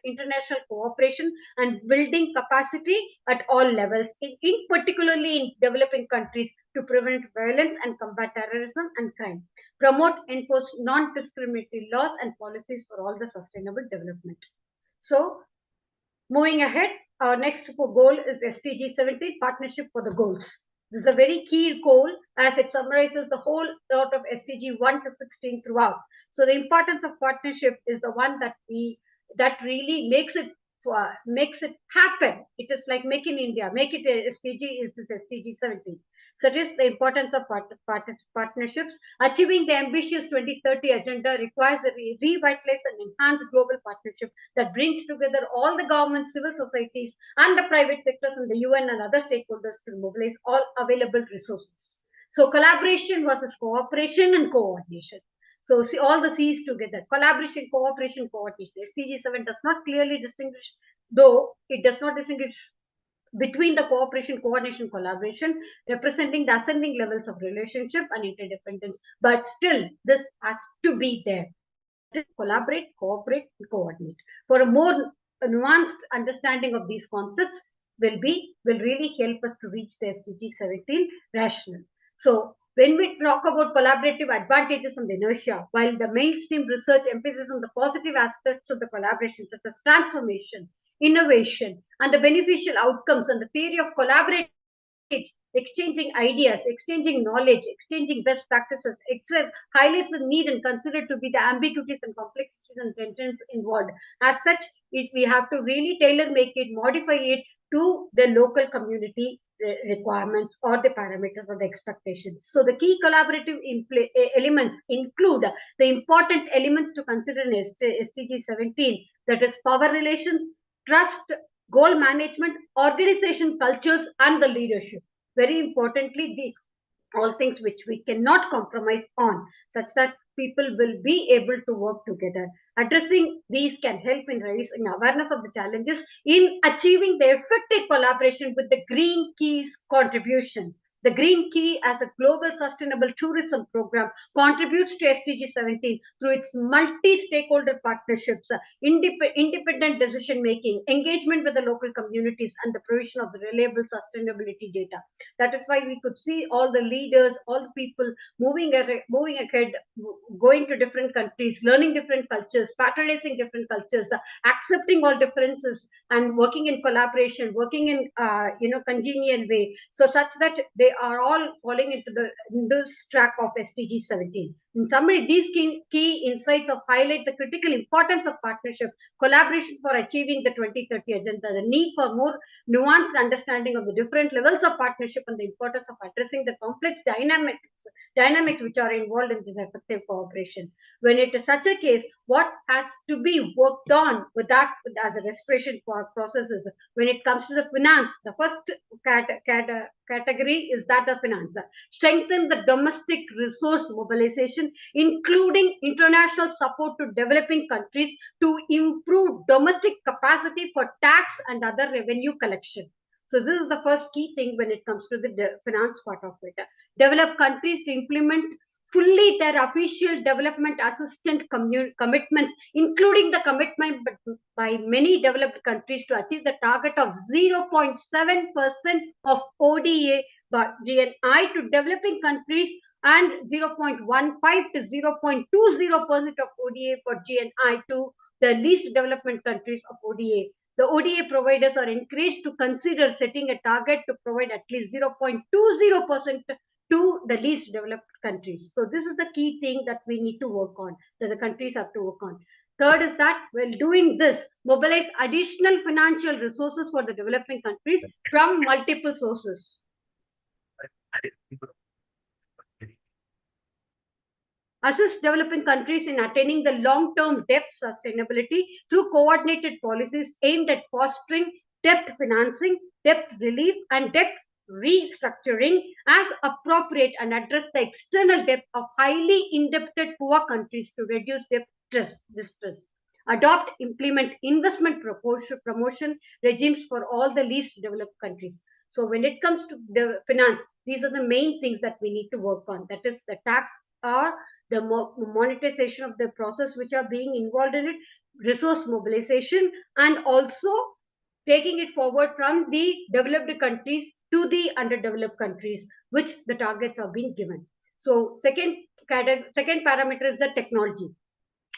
international cooperation and building capacity at all levels, in particularly in developing countries, to prevent violence and combat terrorism and crime, promote, enforce non-discriminatory laws and policies for all the sustainable development. So, moving ahead, our next goal is SDG 17, Partnership for the Goals. This is a very key goal as it summarizes the whole thought of SDG 1 to 16 throughout. So the importance of partnership is the one that really makes it happen. It is like Make in India. Make it a SDG is this SDG 17. So it is the importance of partnerships. Achieving the ambitious 2030 agenda requires a revitalized and enhanced global partnership that brings together all the governments, civil societies, and the private sectors and the UN and other stakeholders to mobilize all available resources. So collaboration versus cooperation and coordination. So see all the C's together: collaboration, cooperation, coordination. SDG 7 does not clearly distinguish, though it does not distinguish between the cooperation, coordination, collaboration, representing the ascending levels of relationship and interdependence. But still, this has to be there. Collaborate, cooperate, and coordinate. For a more nuanced understanding of these concepts will really help us to reach the SDG 17 rational. So when we talk about collaborative advantages and inertia, while the mainstream research emphasizes on the positive aspects of the collaboration, such as transformation, innovation, and the beneficial outcomes, and the theory of collaborative exchanging ideas, exchanging knowledge, exchanging best practices, highlights the need and considered to be the ambiguities and complexities and tensions involved. As such, we have to really tailor make it, modify it to the local community requirements or the parameters or the expectations. So the key collaborative elements include the important elements to consider in SDG 17, that is power relations, trust, goal management, organization cultures, and the leadership. Very importantly, these all things which we cannot compromise on, such that people will be able to work together. Addressing these can help in raising awareness of the challenges in achieving the effective collaboration with the Green Key's contribution. The Green Key, as a global sustainable tourism program, contributes to SDG 17 through its multi-stakeholder partnerships, independent decision-making, engagement with the local communities, and the provision of the reliable sustainability data. That is why we could see all the leaders, all the people moving ahead, going to different countries, learning different cultures, patronizing different cultures, accepting all differences, and working in collaboration, working in congenial way, so such that they are all falling into this track of SDG 17. In summary, these key insights of highlight the critical importance of partnership, collaboration for achieving the 2030 agenda, the need for more nuanced understanding of the different levels of partnership, and the importance of addressing the complex dynamics which are involved in this effective cooperation. When it is such a case, what has to be worked on with that as a respiration processes? When it comes to the finance, the first category is that of finance. Strengthen the domestic resource mobilization, including international support to developing countries to improve domestic capacity for tax and other revenue collection. So this is the first key thing when it comes to the finance part of it. Develop countries to implement fully their official development assistance commitments, including the commitment by many developed countries to achieve the target of 0.7% of ODA by GNI to developing countries and 0.15 to 0.20% of ODA for GNI to the least development countries of ODA. The ODA providers are encouraged to consider setting a target to provide at least 0.20% to the least developed countries. So this is the key thing that we need to work on, that the countries have to work on. Third is that while doing this, mobilize additional financial resources for the developing countries from multiple sources. Assist developing countries in attaining the long-term debt sustainability through coordinated policies aimed at fostering debt financing, debt relief, and debt restructuring as appropriate, and address the external debt of highly indebted poor countries to reduce debt distress. Adopt, implement investment promotion regimes for all the least developed countries. So when it comes to the finance, these are the main things that we need to work on. That is the tax or the monetization of the process which are being involved in it, resource mobilization, and also taking it forward from the developed countries to the underdeveloped countries, which the targets are being given. So second parameter is the technology.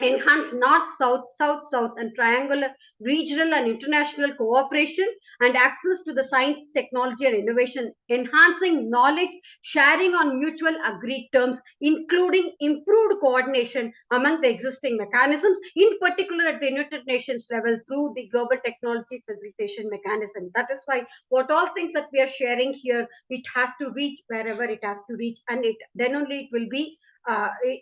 Enhance north, south, and triangular regional and international cooperation and access to the science, technology, and innovation, enhancing knowledge sharing on mutual agreed terms, including improved coordination among the existing mechanisms, in particular at the United Nations level through the Global Technology Facilitation Mechanism. That is why what all things that we are sharing here, it has to reach wherever it has to reach, and then only it will be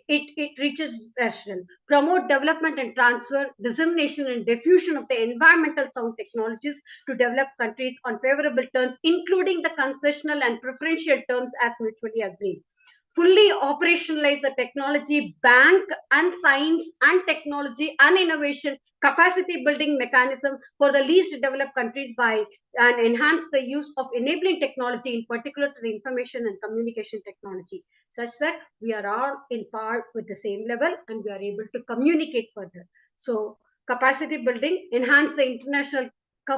it reaches rational. Promote development and transfer, dissemination and diffusion of the environmental sound technologies to developed countries on favorable terms, including the concessional and preferential terms as mutually agreed. Fully operationalize the technology bank and science and technology and innovation capacity building mechanism for the least developed countries by and enhance the use of enabling technology, in particular to the information and communication technology, such that we are all in par with the same level and we are able to communicate further. So capacity building, enhance the international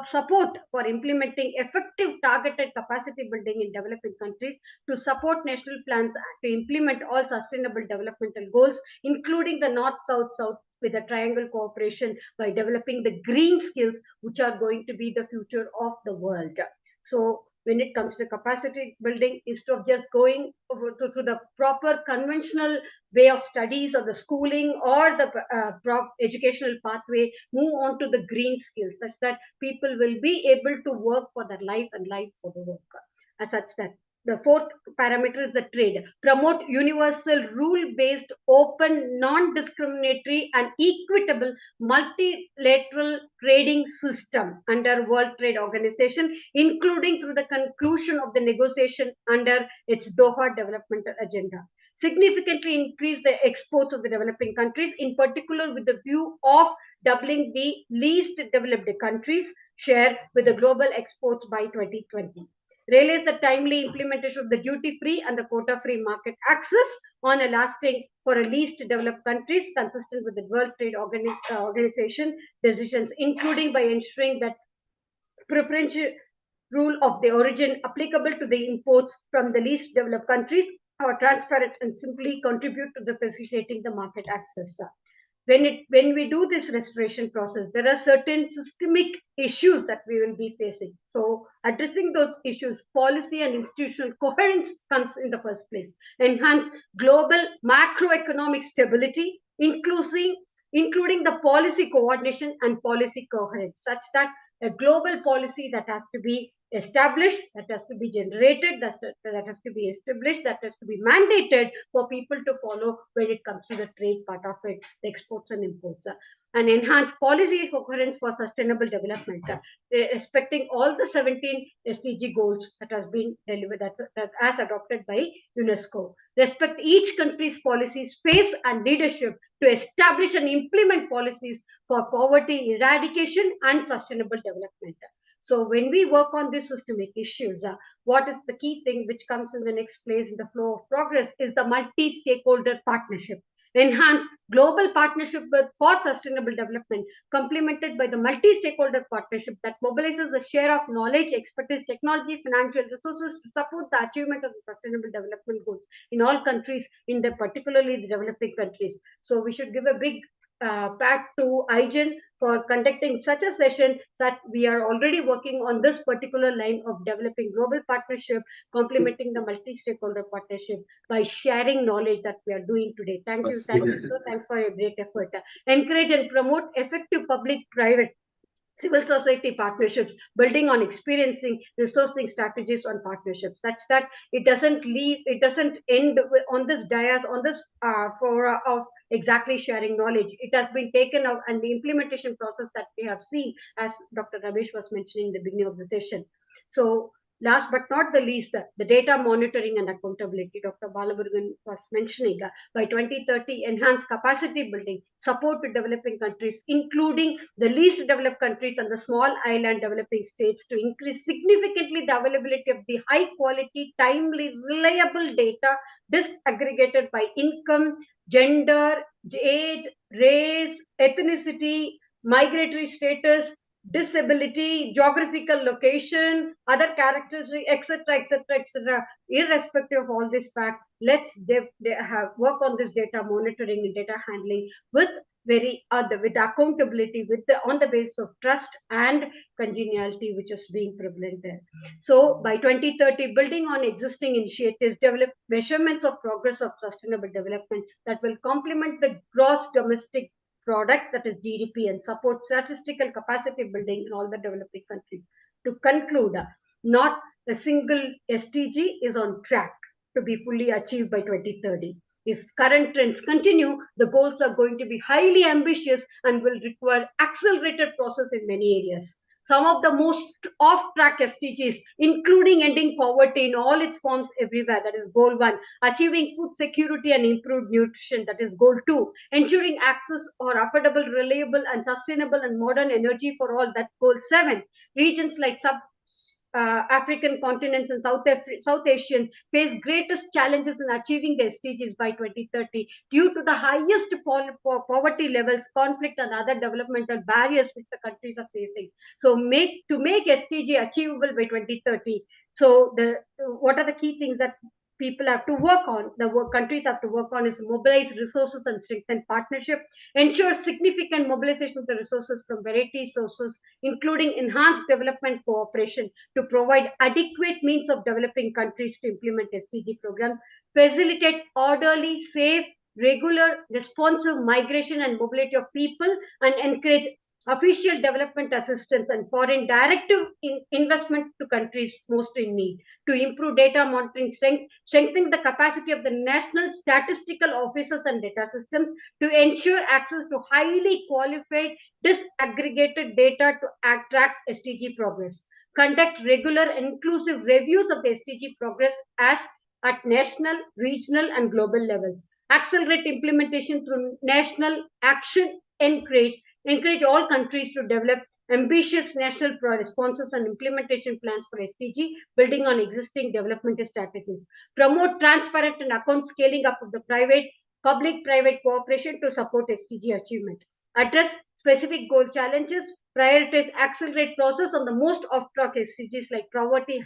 support for implementing effective targeted capacity building in developing countries to support national plans to implement all sustainable developmental goals, including the north-south with a triangle cooperation by developing the green skills, which are going to be the future of the world. So when it comes to capacity building, instead of just going to the proper conventional way of studies or the schooling or the educational pathway, move on to the green skills such that people will be able to work for their life and life for the work. As such that the fourth parameter is the trade. Promote universal rule-based, open, non-discriminatory, and equitable multilateral trading system under World Trade Organization, including through the conclusion of the negotiation under its Doha Development Agenda. Significantly increase the exports of the developing countries, in particular with the view of doubling the least developed countries' share with the global exports by 2020. Realize the timely implementation of the duty-free and the quota-free market access on a lasting for a least developed countries consistent with the World Trade Organization decisions, including by ensuring that preferential rule of the origin applicable to the imports from the least developed countries are transparent and simply contribute to the facilitating the market access. When we do this restoration process, there are certain systemic issues that we will be facing. So addressing those issues, policy and institutional coherence comes in the first place. Enhance global macroeconomic stability, including the policy coordination and policy coherence, such that a global policy that has to be established, that has to be generated, that has to be established, that has to be mandated for people to follow when it comes to the trade part of it, the exports and imports. And enhance policy coherence for sustainable development, respecting all the 17 SDG goals that has been delivered, that as adopted by UNESCO. Respect each country's policy space and leadership to establish and implement policies for poverty eradication and sustainable development. So when we work on these systemic issues, what is the key thing which comes in the next place in the flow of progress is the multi-stakeholder partnership. Enhance global partnership for sustainable development, complemented by the multi-stakeholder partnership that mobilizes the share of knowledge, expertise, technology, financial resources to support the achievement of the sustainable development goals in all countries, particularly the developing countries. So we should give a big pat to IGEN for conducting such a session that we are already working on this particular line of developing global partnership, complementing the multi-stakeholder partnership by sharing knowledge that we are doing today. Thank you. Thank you. So thanks for your great effort. Encourage and promote effective public-private civil society partnerships, building on experiencing resourcing strategies on partnerships, such that it doesn't end on this dais, on this fora of exactly sharing knowledge. It has been taken up, and the implementation process that we have seen, as Dr. Ramesh was mentioning in the beginning of the session. So last but not the least, the data monitoring and accountability. Dr. Balamurugan was mentioning by 2030, enhance capacity building, support to developing countries, including the least developed countries and the small island developing states, to increase significantly the availability of the high quality, timely, reliable data disaggregated by income, gender, age, race, ethnicity, migratory status, disability, geographical location, other characteristics, etc., etc., etc. Irrespective of all this fact, let's work on this data monitoring and data handling with with accountability, on the basis of trust and congeniality, which is being prevalent there. So by 2030, building on existing initiatives, develop measurements of progress of sustainable development that will complement the gross domestic product, that is GDP, and support statistical capacity building in all the developing countries. To conclude, not a single SDG is on track to be fully achieved by 2030. If current trends continue, the goals are going to be highly ambitious and will require accelerated process in many areas. Some of the most off-track SDGs, including ending poverty in all its forms everywhere, that is Goal 1, achieving food security and improved nutrition, that is Goal 2, ensuring access or affordable, reliable, and sustainable and modern energy for all, that's Goal 7. Regions like African continents and South Asian face greatest challenges in achieving the SDGs by 2030 due to the highest poverty levels, conflict, and other developmental barriers which the countries are facing. So to make SDG achievable by 2030, so what are the key things that people have to work on, countries have to work on, is mobilize resources and strengthen partnership, ensure significant mobilization of the resources from variety sources, including enhanced development cooperation to provide adequate means of developing countries to implement SDG programs, facilitate orderly, safe, regular, responsive migration and mobility of people, and encourage official development assistance and foreign direct investment to countries most in need, to improve data monitoring, strengthen the capacity of the national statistical offices and data systems, to ensure access to highly qualified disaggregated data to track SDG progress, conduct regular inclusive reviews of the SDG progress at national, regional, and global levels, accelerate implementation through national action, encourage all countries to develop ambitious national responses and implementation plans for SDG, building on existing development strategies, promote transparent and account scaling up of the public-private cooperation to support SDG achievement, address specific goal challenges, prioritize accelerate process on the most off-track SDGs like poverty,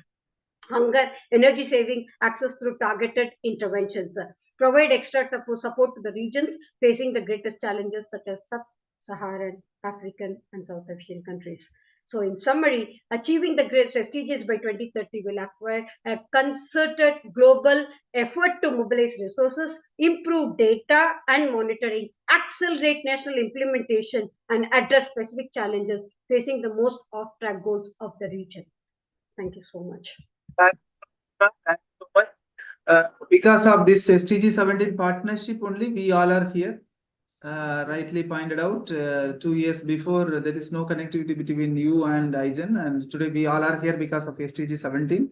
hunger, energy saving, access through targeted interventions, provide extra support to the regions facing the greatest challenges such as Sub-Saharan, African, and South Asian countries. So in summary, achieving the great SDGs by 2030 will require a concerted global effort to mobilize resources, improve data and monitoring, accelerate national implementation, and address specific challenges facing the most off-track goals of the region. Thank you so much. Thank you so much. Because of this SDG 17 partnership only, we all are here. Rightly pointed out, 2 years before, there is no connectivity between you and IGEN, and today we all are here because of SDG 17.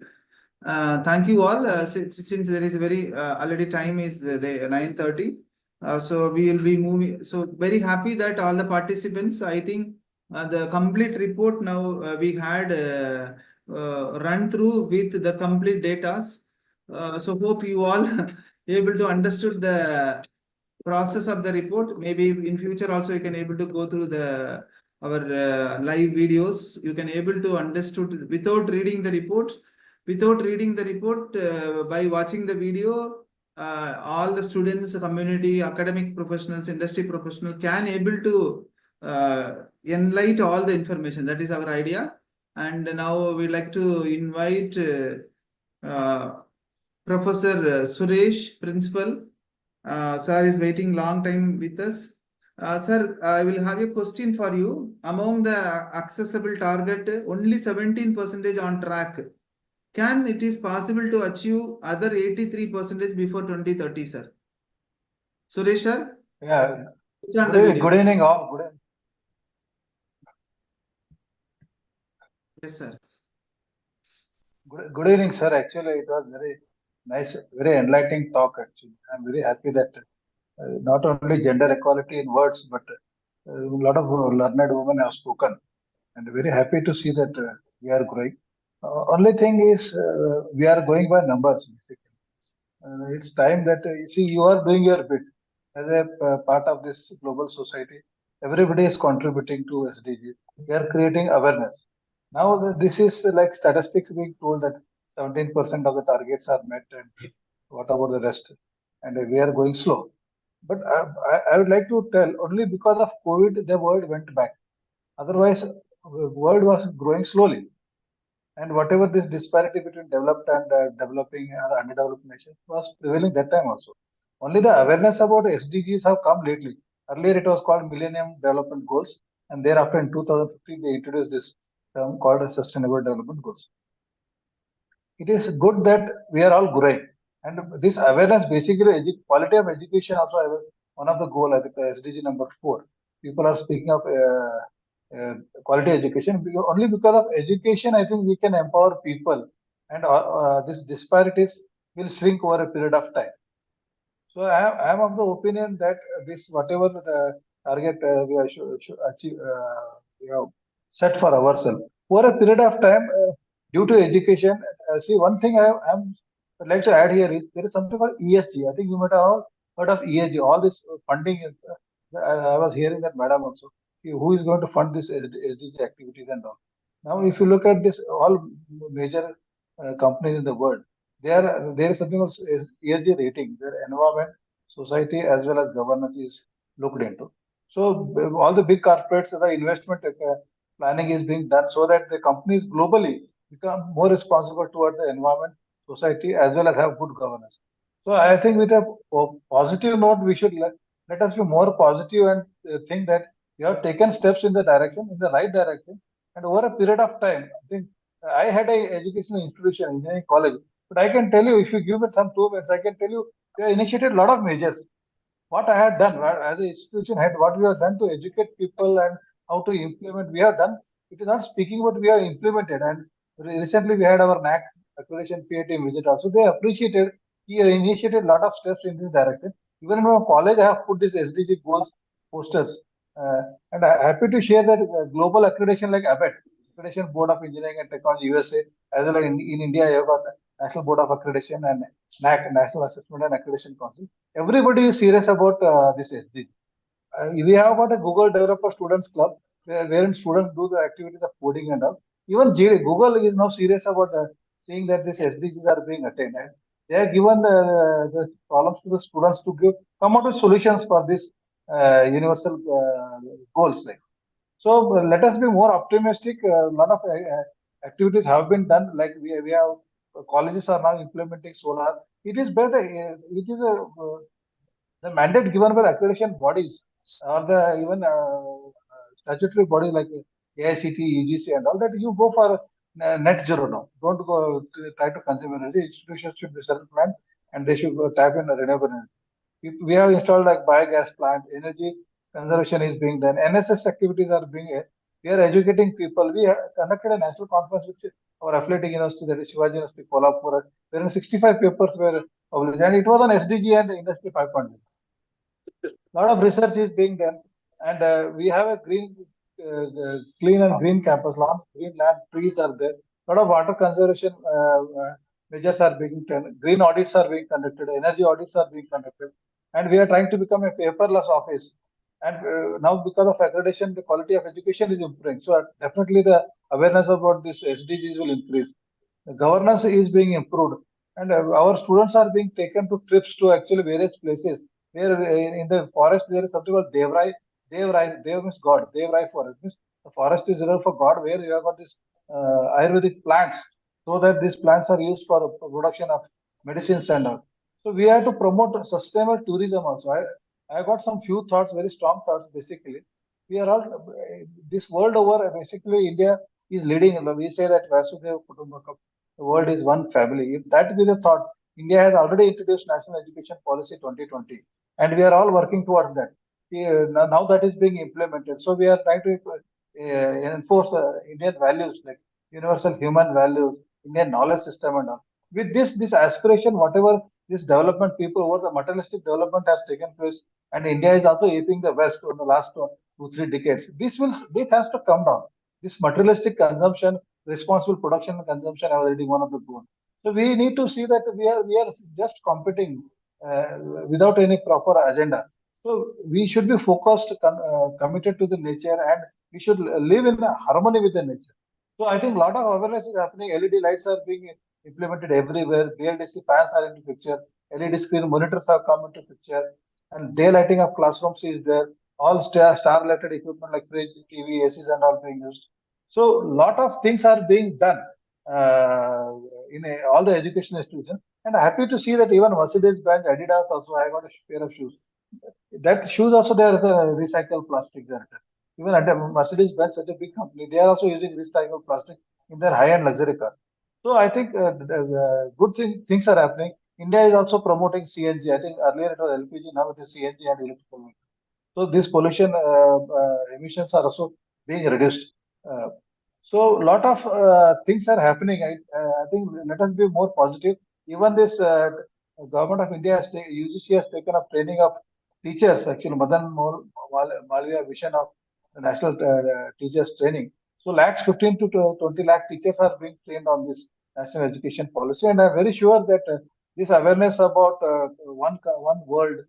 Thank you all. Since there is a very already time is 9:30, so we will be moving. So very happy that all the participants, I think the complete report now we had run through with the complete data. So hope you all able to understood the process of the report. Maybe in future also you can able to go through our live videos. You can able to understood without reading the report. Without reading the report, by watching the video, all the students, community, academic professionals, industry professionals can able to enlighten all the information. That is our idea. And now we like to invite Professor Suresh, Principal. Sir is waiting long time with us. Sir, I will have a question for you. Among the accessible target, only 17% on track. Can it is possible to achieve other 83% before 2030, sir? Suresh, sir? Yeah. Switch on the video. Good evening, all. Yes, sir. Good evening, sir. Actually, it was very nice, very enlightening talk. Actually, I'm very happy that not only gender equality in words, but a lot of learned women have spoken, and very happy to see that we are growing. Only thing is, we are going by numbers, basically. It's time that you see you are doing your bit as a part of this global society. Everybody is contributing to SDG. We are creating awareness. Now this is like statistics being told that 17% of the targets are met, and what about the rest? And we are going slow. But I would like to tell only because of COVID the world went back. Otherwise, world was growing slowly. And whatever this disparity between developed and developing or underdeveloped nations was prevailing that time also. Only the awareness about SDGs have come lately. Earlier it was called Millennium Development Goals, and thereafter in 2015 they introduced this term called as Sustainable Development Goals. It is good that we are all growing, and this awareness basically quality of education also one of the goal. I think SDG number 4. People are speaking of quality education only because of education. I think we can empower people, and these disparities will shrink over a period of time. So I am of the opinion that this whatever target we are should achieve, we have set for ourselves over a period of time due to education. See, one thing I'd like to add here is there is something called ESG. I think you might have heard of ESG. All this funding is. I was hearing that, madam, also. Who is going to fund this SDG activities and all? Now, if you look at this, all major companies in the world, there is something called ESG rating, where environment, society, as well as governance is looked into. So all the big corporates, the investment planning is being done so that the companies globally become more responsible towards the environment, society, as well as have good governance. So I think with a positive note, we should let us be more positive and think that we have taken steps in the right direction, and over a period of time, I think I had a educational institution, engineering college, but I can tell you, if you give me some 2 minutes, I can tell you, we have initiated a lot of measures. What I had done as an institution head, what we have done to educate people and how to implement, we have done. It is not speaking, but we have implemented. And recently, we had our NAC accreditation PAT visit also. They appreciated. He initiated a lot of steps in this direction. Even in my college, I have put this SDG goals posters. And I'm happy to share that global accreditation like ABET, Accreditation Board of Engineering and Technology USA, as well as in India, you have got National Board of Accreditation and NAC, National Assessment and Accreditation Council. Everybody is serious about this SDG. We have got a Google Developer Students Club, wherein students do the activities of coding and all. Even Google is now serious about seeing that these SDGs are being attained. And they have given the problems to the students to come up with solutions for this universal goals. Like. So let us be more optimistic. A lot of activities have been done. Like we have colleges are now implementing solar. It is better. It is the mandate given by the accreditation bodies or the even statutory bodies like AICT, UGC, and all that. You go for net zero now. Don't go to try to consume energy. Institutions should be self-planned and they should go tap in renewable energy. We have installed like biogas plant, energy conservation is being done, NSS activities are being, we are educating people. We have conducted a national conference with our affiliate university, that is Shivaji University, Kolhapur, wherein 65 papers were published, and it was on SDG and Industry 5.0. A lot of research is being done, and we have a clean and green campus, long green land, trees are there. A lot of water conservation measures are being done. Green audits are being conducted, energy audits are being conducted, and we are trying to become a paperless office. And now, because of accreditation, the quality of education is improving. So definitely, the awareness about this SDGs will increase. The governance is being improved, and our students are being taken to trips to actually various places. There in the forest, there is something called Devrai Dev means God. Dev Rai forest means the forest is reserved for God, where you have got this Ayurvedic plants, so that these plants are used for production of medicines and all. So we have to promote sustainable tourism also. I got some few thoughts, very strong thoughts. Basically, we are all this world over. Basically, India is leading. We say that Vasudhaiva Kutumbakam, the world is one family. If that be the thought, India has already introduced National Education Policy 2020, and we are all working towards that. Now that is being implemented. So we are trying to enforce Indian values like universal human values, Indian knowledge system and all. With this aspiration, whatever this development people over the materialistic development has taken place, and India is also aping the West in the last 2-3 decades. This has to come down. This materialistic consumption, responsible production and consumption are already one of the goals. So we need to see that we are just competing without any proper agenda. So we should be focused, committed to the nature, and we should live in harmony with the nature. So I think a lot of awareness is happening. LED lights are being implemented everywhere. BLDC fans are into picture. LED screen monitors have come into picture, and daylighting of classrooms is there. All star-related equipment like fridge, TV, ACs, and all being used. So lot of things are being done all the education institutions. And happy to see that even Mercedes-Benz, Adidas also, I got a pair of shoes. That shoes also there is a recycled plastic there. Even under Mercedes-Benz, such a big company, they are also using recycled plastic in their high-end luxury cars. So I think things are happening. India is also promoting CNG. I think earlier it was LPG, now it is CNG and electrical vehicle. So these pollution emissions are also being reduced. So a lot of things are happening. I think let us be more positive. Even this government of India UGC has taken up training of teachers. Actually, Malviya vision of the national teachers training. So 15 to 20 lakh teachers are being trained on this national education policy, and I'm very sure that this awareness about one world,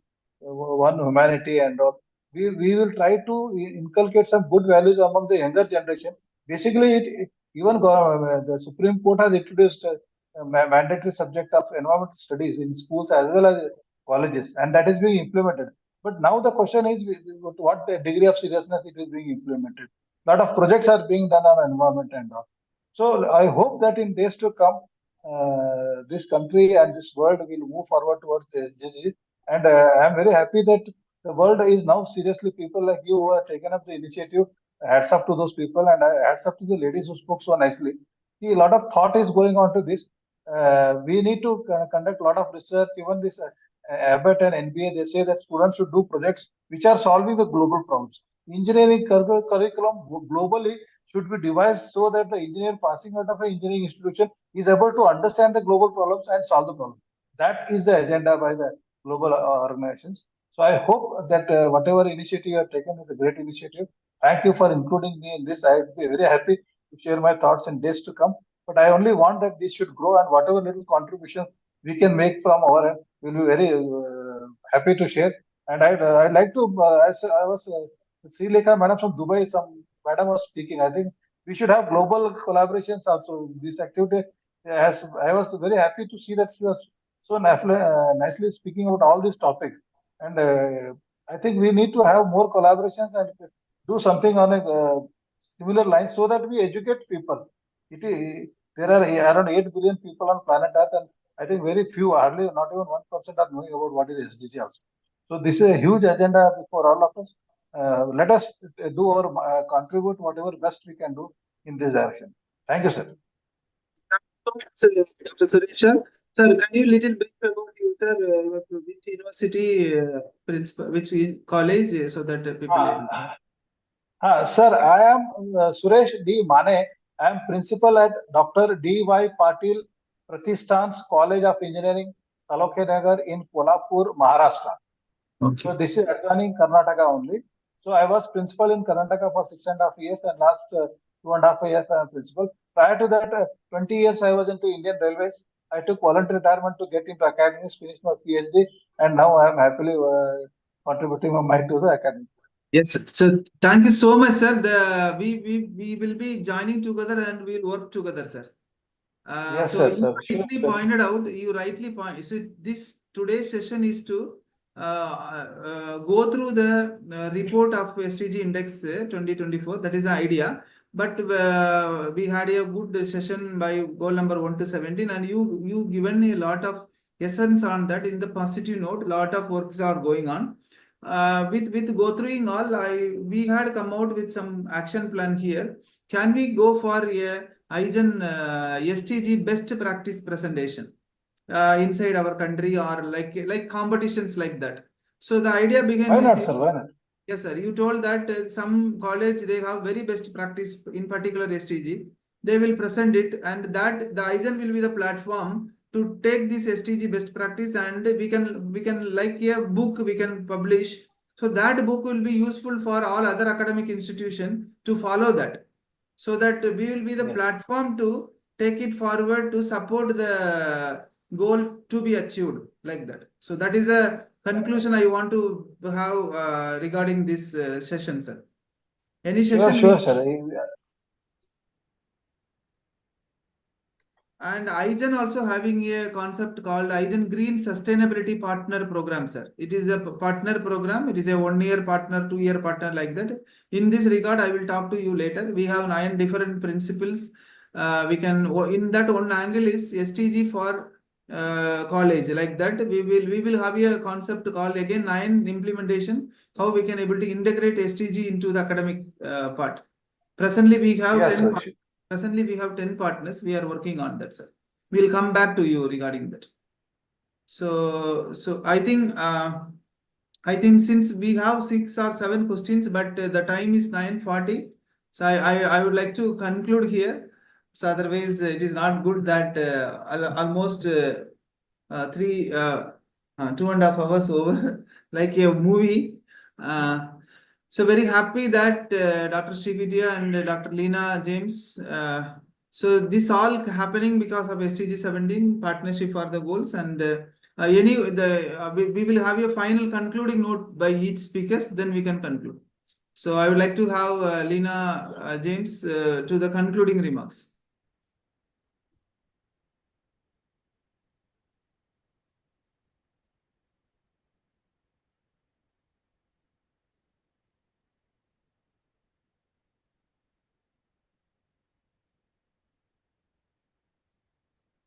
one humanity, and all, we will try to inculcate some good values among the younger generation. Basically, even the Supreme Court has introduced a mandatory subject of environmental studies in schools as well as colleges, and that is being implemented. But now the question is, what degree of seriousness it is being implemented. A lot of projects are being done on environment and all. So I hope that in days to come, this country and this world will move forward towards the SDGs. And I am very happy that the world is now seriously, people like you who have taken up the initiative. Hats off to those people, and hats off to the ladies who spoke so nicely. See, a lot of thought is going on to this. We need to conduct a lot of research. Even this Abbott and NBA, they say that students should do projects which are solving the global problems. Engineering curriculum globally should be devised so that the engineer passing out of an engineering institution is able to understand the global problems and solve the problem. That is the agenda by the global organizations. So I hope that whatever initiative you have taken is a great initiative. Thank you for including me in this. I would be very happy to share my thoughts in days to come. But I only want that this should grow, and whatever little contributions we can make from our end, we'll be very happy to share. And I'd like to, as I was Sri Lekha madam from Dubai, some madam was speaking. I think we should have global collaborations also. This activity I was very happy to see that she was so nicely speaking about all these topics. And I think we need to have more collaborations and do something on a similar line so that we educate people. There are around 8 billion people on planet Earth, and I think very few, hardly not even 1% are knowing about what is SDG also. So this is a huge agenda for all of us. Let us do our contribute whatever best we can do in this direction. Thank you, sir. So, Dr. Suresh, sir, can you little brief about you, sir, which university principal, which college, so that people. Sir, I am Suresh D. Mane. I am principal at Dr. D.Y. Patil Pratishthan's College of Engineering, Salokhe Nagar in Kolhapur, Maharashtra. Okay. So this is adjoining Karnataka only. So I was principal in Karnataka for 6.5 years, and last 2.5 years I am principal. Prior to that, 20 years I was into Indian Railways. I took voluntary retirement to get into academics, finish my PhD, and now I am happily contributing my mind to the academy. Yes, so thank you so much, sir. We will be joining together and we will work together, sir. Yes, so sir, you rightly pointed out. You rightly point. So this today's session is to go through the report of SDG Index 2024. That is the idea. But we had a good session by goal number 1 to 17, and you given a lot of essence on that in the positive note. Lot of works are going on. With go through all, we had come out with some action plan here. Can we go for a IGEN STG best practice presentation inside our country, or like competitions like that? So the idea began Why this not, sir? Why not? Yes, sir. You told that some college, they have very best practice in particular STG. They will present it, and that the IGEN will be the platform to take this STG best practice, and we can like a book we can publish. So that book will be useful for all other academic institution to follow that, so that we will be the Yes. platform to take it forward to support the goal to be achieved like that. So that is a conclusion I want to have regarding this session, sir. Any Sure, session? sure, sir. And IGEN also having a concept called IGEN Green Sustainability Partner Program, sir. It is a partner program. It is a 1-year partner, 2-year partner like that. In this regard, I will talk to you later. We have 9 different principles. We can, in that one angle is STG for college like that. We will have a concept called again 9 implementation, how we can able to integrate STG into the academic part. Presently, we have Yes, 10. sir. Presently, we have 10 partners. We are working on that, sir. We'll come back to you regarding that. So I think since we have 6 or 7 questions, but the time is 9:40, so I would like to conclude here. So otherwise, it is not good that almost 2.5 hours over like a movie. So very happy that Dr. Srividya and Dr. Leena James. So this all happening because of STG 17 partnership for the goals, and we will have a final concluding note by each speakers. Then we can conclude. So I would like to have Leena James to the concluding remarks.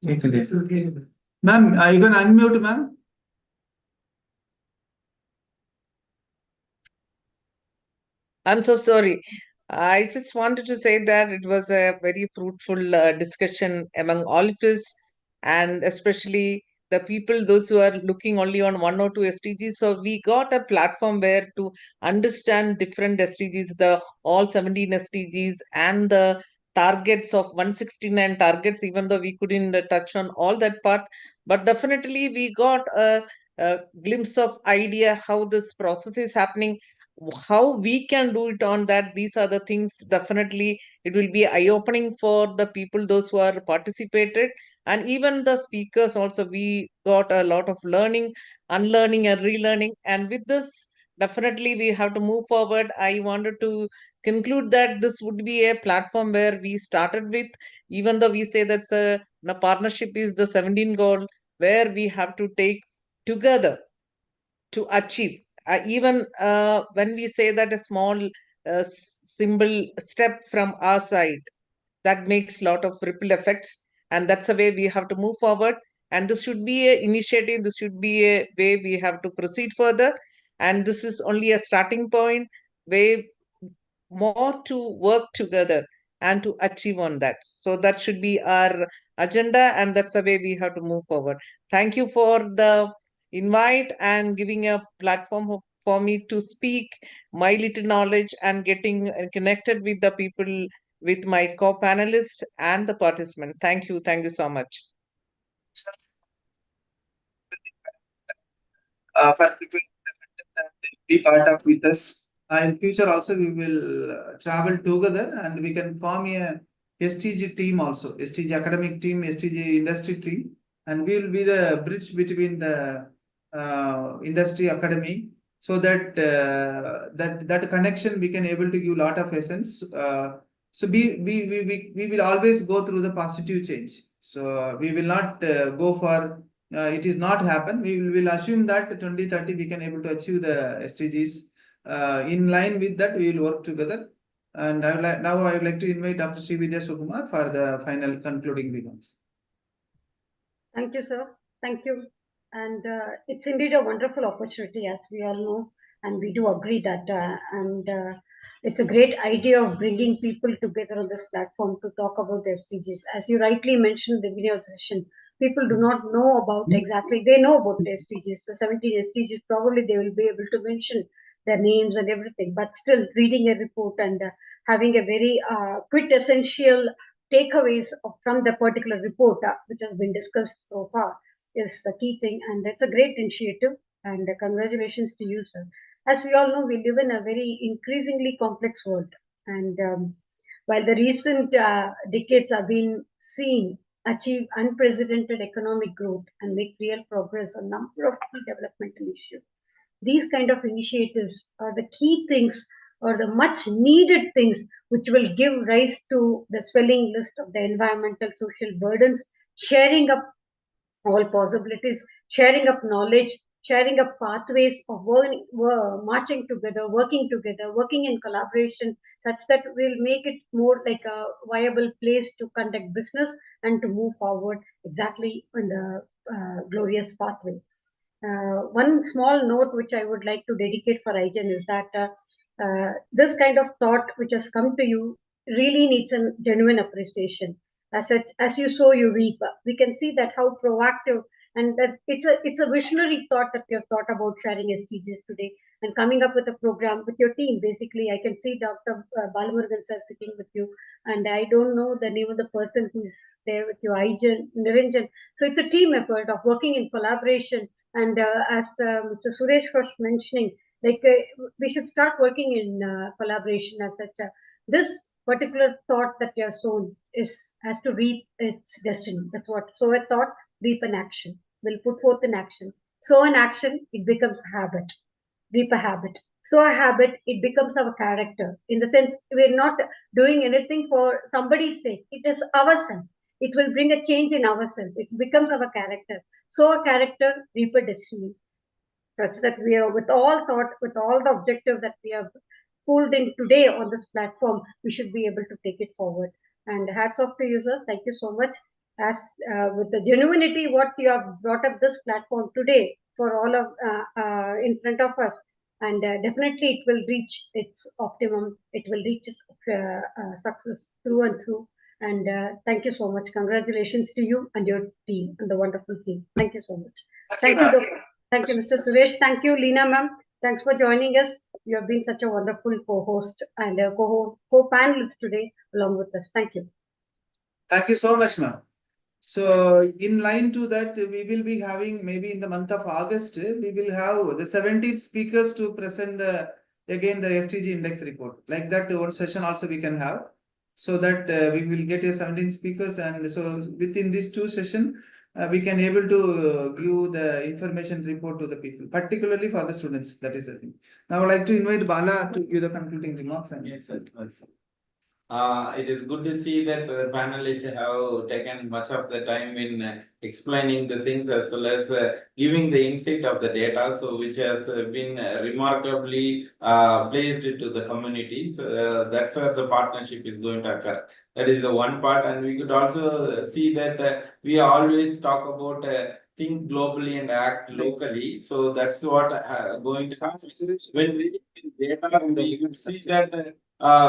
Ma'am, are you going to unmute, ma'am? I'm so sorry. I just wanted to say that it was a very fruitful discussion among all of us, and especially the people, those who are looking only on 1 or 2 SDGs. So we got a platform where to understand different SDGs, the all 17 SDGs, and the targets of 169 targets, even though we couldn't touch on all that part. But definitely we got a glimpse of idea how this process is happening, how we can do it on that. These are the things, definitely it will be eye-opening for the people, those who are participated, and even the speakers also. We got a lot of learning, unlearning and relearning, and with this definitely we have to move forward. I wanted to conclude that this would be a platform where we started with, even though we say that's a partnership is the 17 goal, where we have to take together to achieve. Even when we say that a small simple step from our side, that makes a lot of ripple effects, and that's the way we have to move forward. And this should be a initiative, this should be a way we have to proceed further, and this is only a starting point, way more to work together and to achieve on that. So that should be our agenda, and that's the way we have to move forward. Thank you for the invite and giving a platform for me to speak my little knowledge and getting connected with the people, with my co-panelists and the participant. Thank you. Thank you so much. For preparing and be part of with us. In future also we will travel together, and we can form a STG team also, STG academic team, STG industry team, and we will be the bridge between the industry academy, so that that connection we can able to give lot of essence. So we will always go through the positive change. So we will not go for it is not happen. We will assume that 2030 we can able to achieve the SDGs. In line with that, we will work together. And now I would like to invite Dr. Srividya Sukumar for the final concluding remarks. Thank you, sir. Thank you. And it's indeed a wonderful opportunity, as we all know, and we do agree that. It's a great idea of bringing people together on this platform to talk about the SDGs. As you rightly mentioned in the beginning of the session, people do not know about exactly, they know about the SDGs, the 17 SDGs, probably they will be able to mention their names and everything, but still reading a report and having a very quintessential takeaways from the particular report which has been discussed so far is the key thing, and that's a great initiative. And congratulations to you, sir. As we all know, we live in a very increasingly complex world, and while the recent decades have been seen achieve unprecedented economic growth and make real progress on a number of key developmental issues, these kind of initiatives are the key things or the much needed things which will give rise to the swelling list of the environmental social burdens, sharing up all possibilities, sharing up knowledge, sharing up pathways of marching together, working in collaboration, such that we'll make it more like a viable place to conduct business and to move forward exactly in the glorious pathway. One small note which I would like to dedicate for IGEN is that this kind of thought which has come to you really needs a genuine appreciation. As you sow, you reap. We can see that how proactive and that it's a visionary thought that you have thought about sharing SDGs today and coming up with a program with your team. Basically, I can see Dr. Balamurugan sir sitting with you, and I don't know the name of the person who's there with you, IGEN, Niranjan. So it's a team effort of working in collaboration. And as Mr. Suresh was mentioning, like we should start working in collaboration as such. This particular thought that you have sown has to reap its destiny. That's what. So a thought, reap an action. Will put forth an action. So an action, it becomes a habit. Reap a habit. So a habit, it becomes our character. In the sense, we're not doing anything for somebody's sake. It is ourselves. It will bring a change in ourselves. It becomes our character. So a character, reap a destiny. Such that we are with all thought, with all the objective that we have pulled in today on this platform, we should be able to take it forward. And hats off to you, sir. Thank you so much. As with the genuinity, what you have brought up this platform today for all of in front of us, and definitely it will reach its optimum. It will reach its success through and through. And thank you so much. Congratulations to you and your team and the wonderful team. Thank you so much. Thank you, Doctor. Thank you, Mr. Suresh. Thank you, Leena ma'am. Thanks for joining us. You have been such a wonderful co-host and co-panelist today along with us. Thank you. Thank you so much, ma'am. So in line to that, we will be having maybe in the month of August, we will have the 17 speakers to present the SDG index report. Like that, one session also we can have, so that we will get a 17 speakers, and so within these two sessions, we can able to give the information report to the people, particularly for the students. That is the thing. Now I would like to invite Bala to give the concluding remarks. And Yes, sir. It is good to see that the panelists have taken much of the time in explaining the things as well as giving the insight of the data, so which has been remarkably placed to the community. So that's where the partnership is going to occur. That is the one part, and we could also see that we always talk about think globally and act locally. So that's what going to happen. When reading data, we could see that.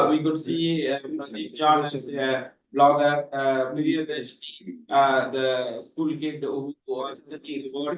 We could see Pradeep John as a blogger, Priyadashni, the school kid who was thinking about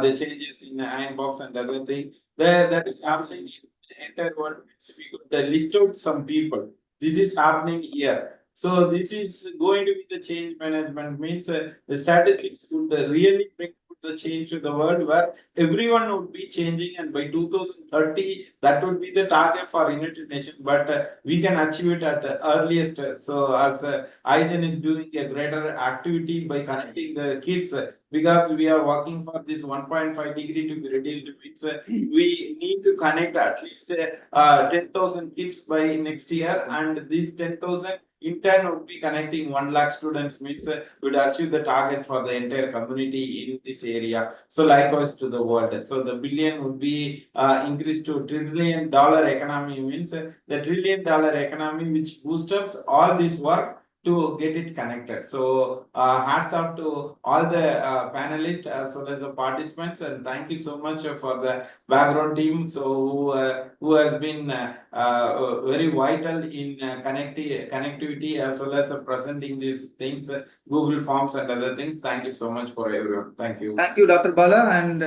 the changes in the ironbox and other thing. That is happening in the entire world. We could list out some people. This is happening here. So this is going to be the change management, means the statistics would really bring the change to the world, where everyone would be changing, and by 2030 that would be the target for United Nations, but we can achieve it at the earliest. So as IGEN is doing a greater activity by connecting the kids, because we are working for this 1.5 degree to be reduced, means we need to connect at least 10,000 kids by next year, and these 10,000 in turn would be connecting 1 lakh students, means would achieve the target for the entire community in this area. So likewise to the world. So the billion would be increased to $1 trillion economy, means the $1 trillion economy which boosts up all this work to get it connected. So hats off to all the panelists as well as the participants, and thank you so much for the background team. So who has been very vital in connectivity as well as presenting these things, Google Forms and other things. Thank you so much for everyone. Thank you. Thank you, Dr. Bala, and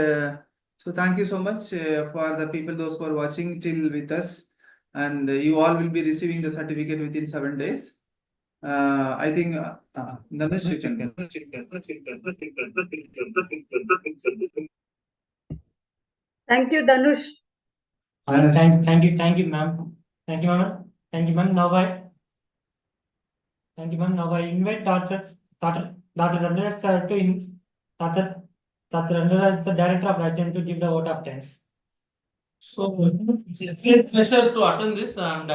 so thank you so much for the people, those who are watching till with us, and you all will be receiving the certificate within 7 days. I think Dhanush, you can. Thank you, Dhanush. Thank you, ma'am. Thank you, ma'am. Thank you, ma'am. Now I invite Dr. Randiraj sir to Dr. Randiraj, the director of IGEN, to give the vote of thanks. So it's a great pleasure to attend this, and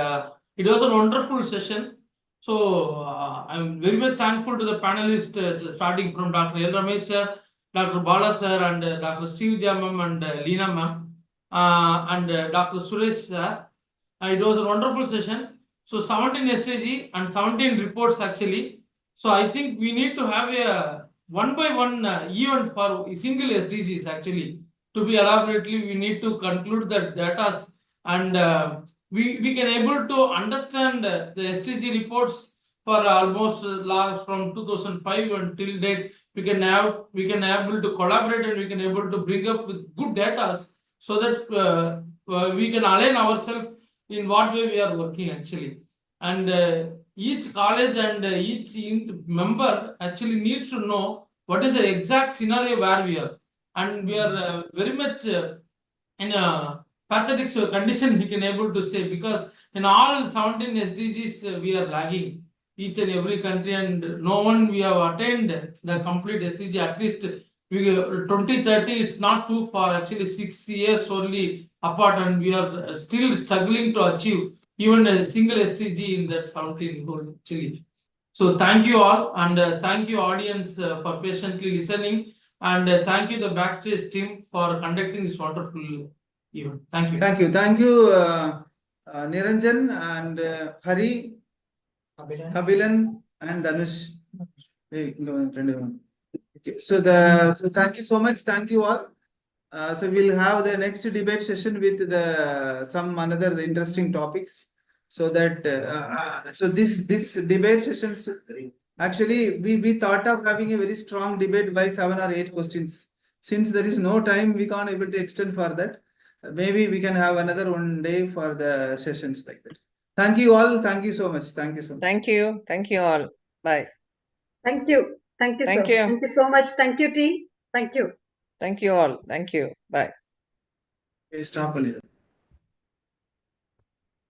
it was a wonderful session. So I'm very much thankful to the panelists, starting from Dr. L. Ramesh sir, Dr. Bala sir, and Dr. Srividya ma'am, and Leena ma'am, and Dr. Suresh sir. It was a wonderful session. So 17 STG and 17 reports actually. So I think we need to have a one by one event for single SDGs actually. To be elaborately, we need to conclude the data, and we can able to understand the SDG reports for almost from 2005 until date. We can able to collaborate, and we can able to bring up with good data so that we can align ourselves in what way we are working actually. And each college and each member actually needs to know what is the exact scenario where we are, and we are very much in a pathetic condition, we can able to say, because in all 17 SDGs we are lagging each and every country, and no one we have attained the complete SDG. At least we 2030 is not too far, actually 6 years only apart, and we are still struggling to achieve even a single SDG in that 17 goal actually. So thank you all, and thank you audience for patiently listening, and thank you the backstage team for conducting this wonderful event. Thank you. Thank you, Niranjan and Hari, Kabilan and Dhanush. Hey, no, okay. So thank you so much. Thank you all. So we'll have the next debate session with some another interesting topics. So that so this debate sessions, actually we thought of having a very strong debate by 7 or 8 questions. Since there is no time, we can't able to extend for that. Maybe we can have another one day for the sessions like that. Thank you all. Thank you so much. Thank you so much. Thank you. Thank you all. Bye. Thank you. Thank you, Thank sir. you. Thank you so much. Thank you, team. Thank you. Thank you all. Thank you. Bye. Okay, stop a little.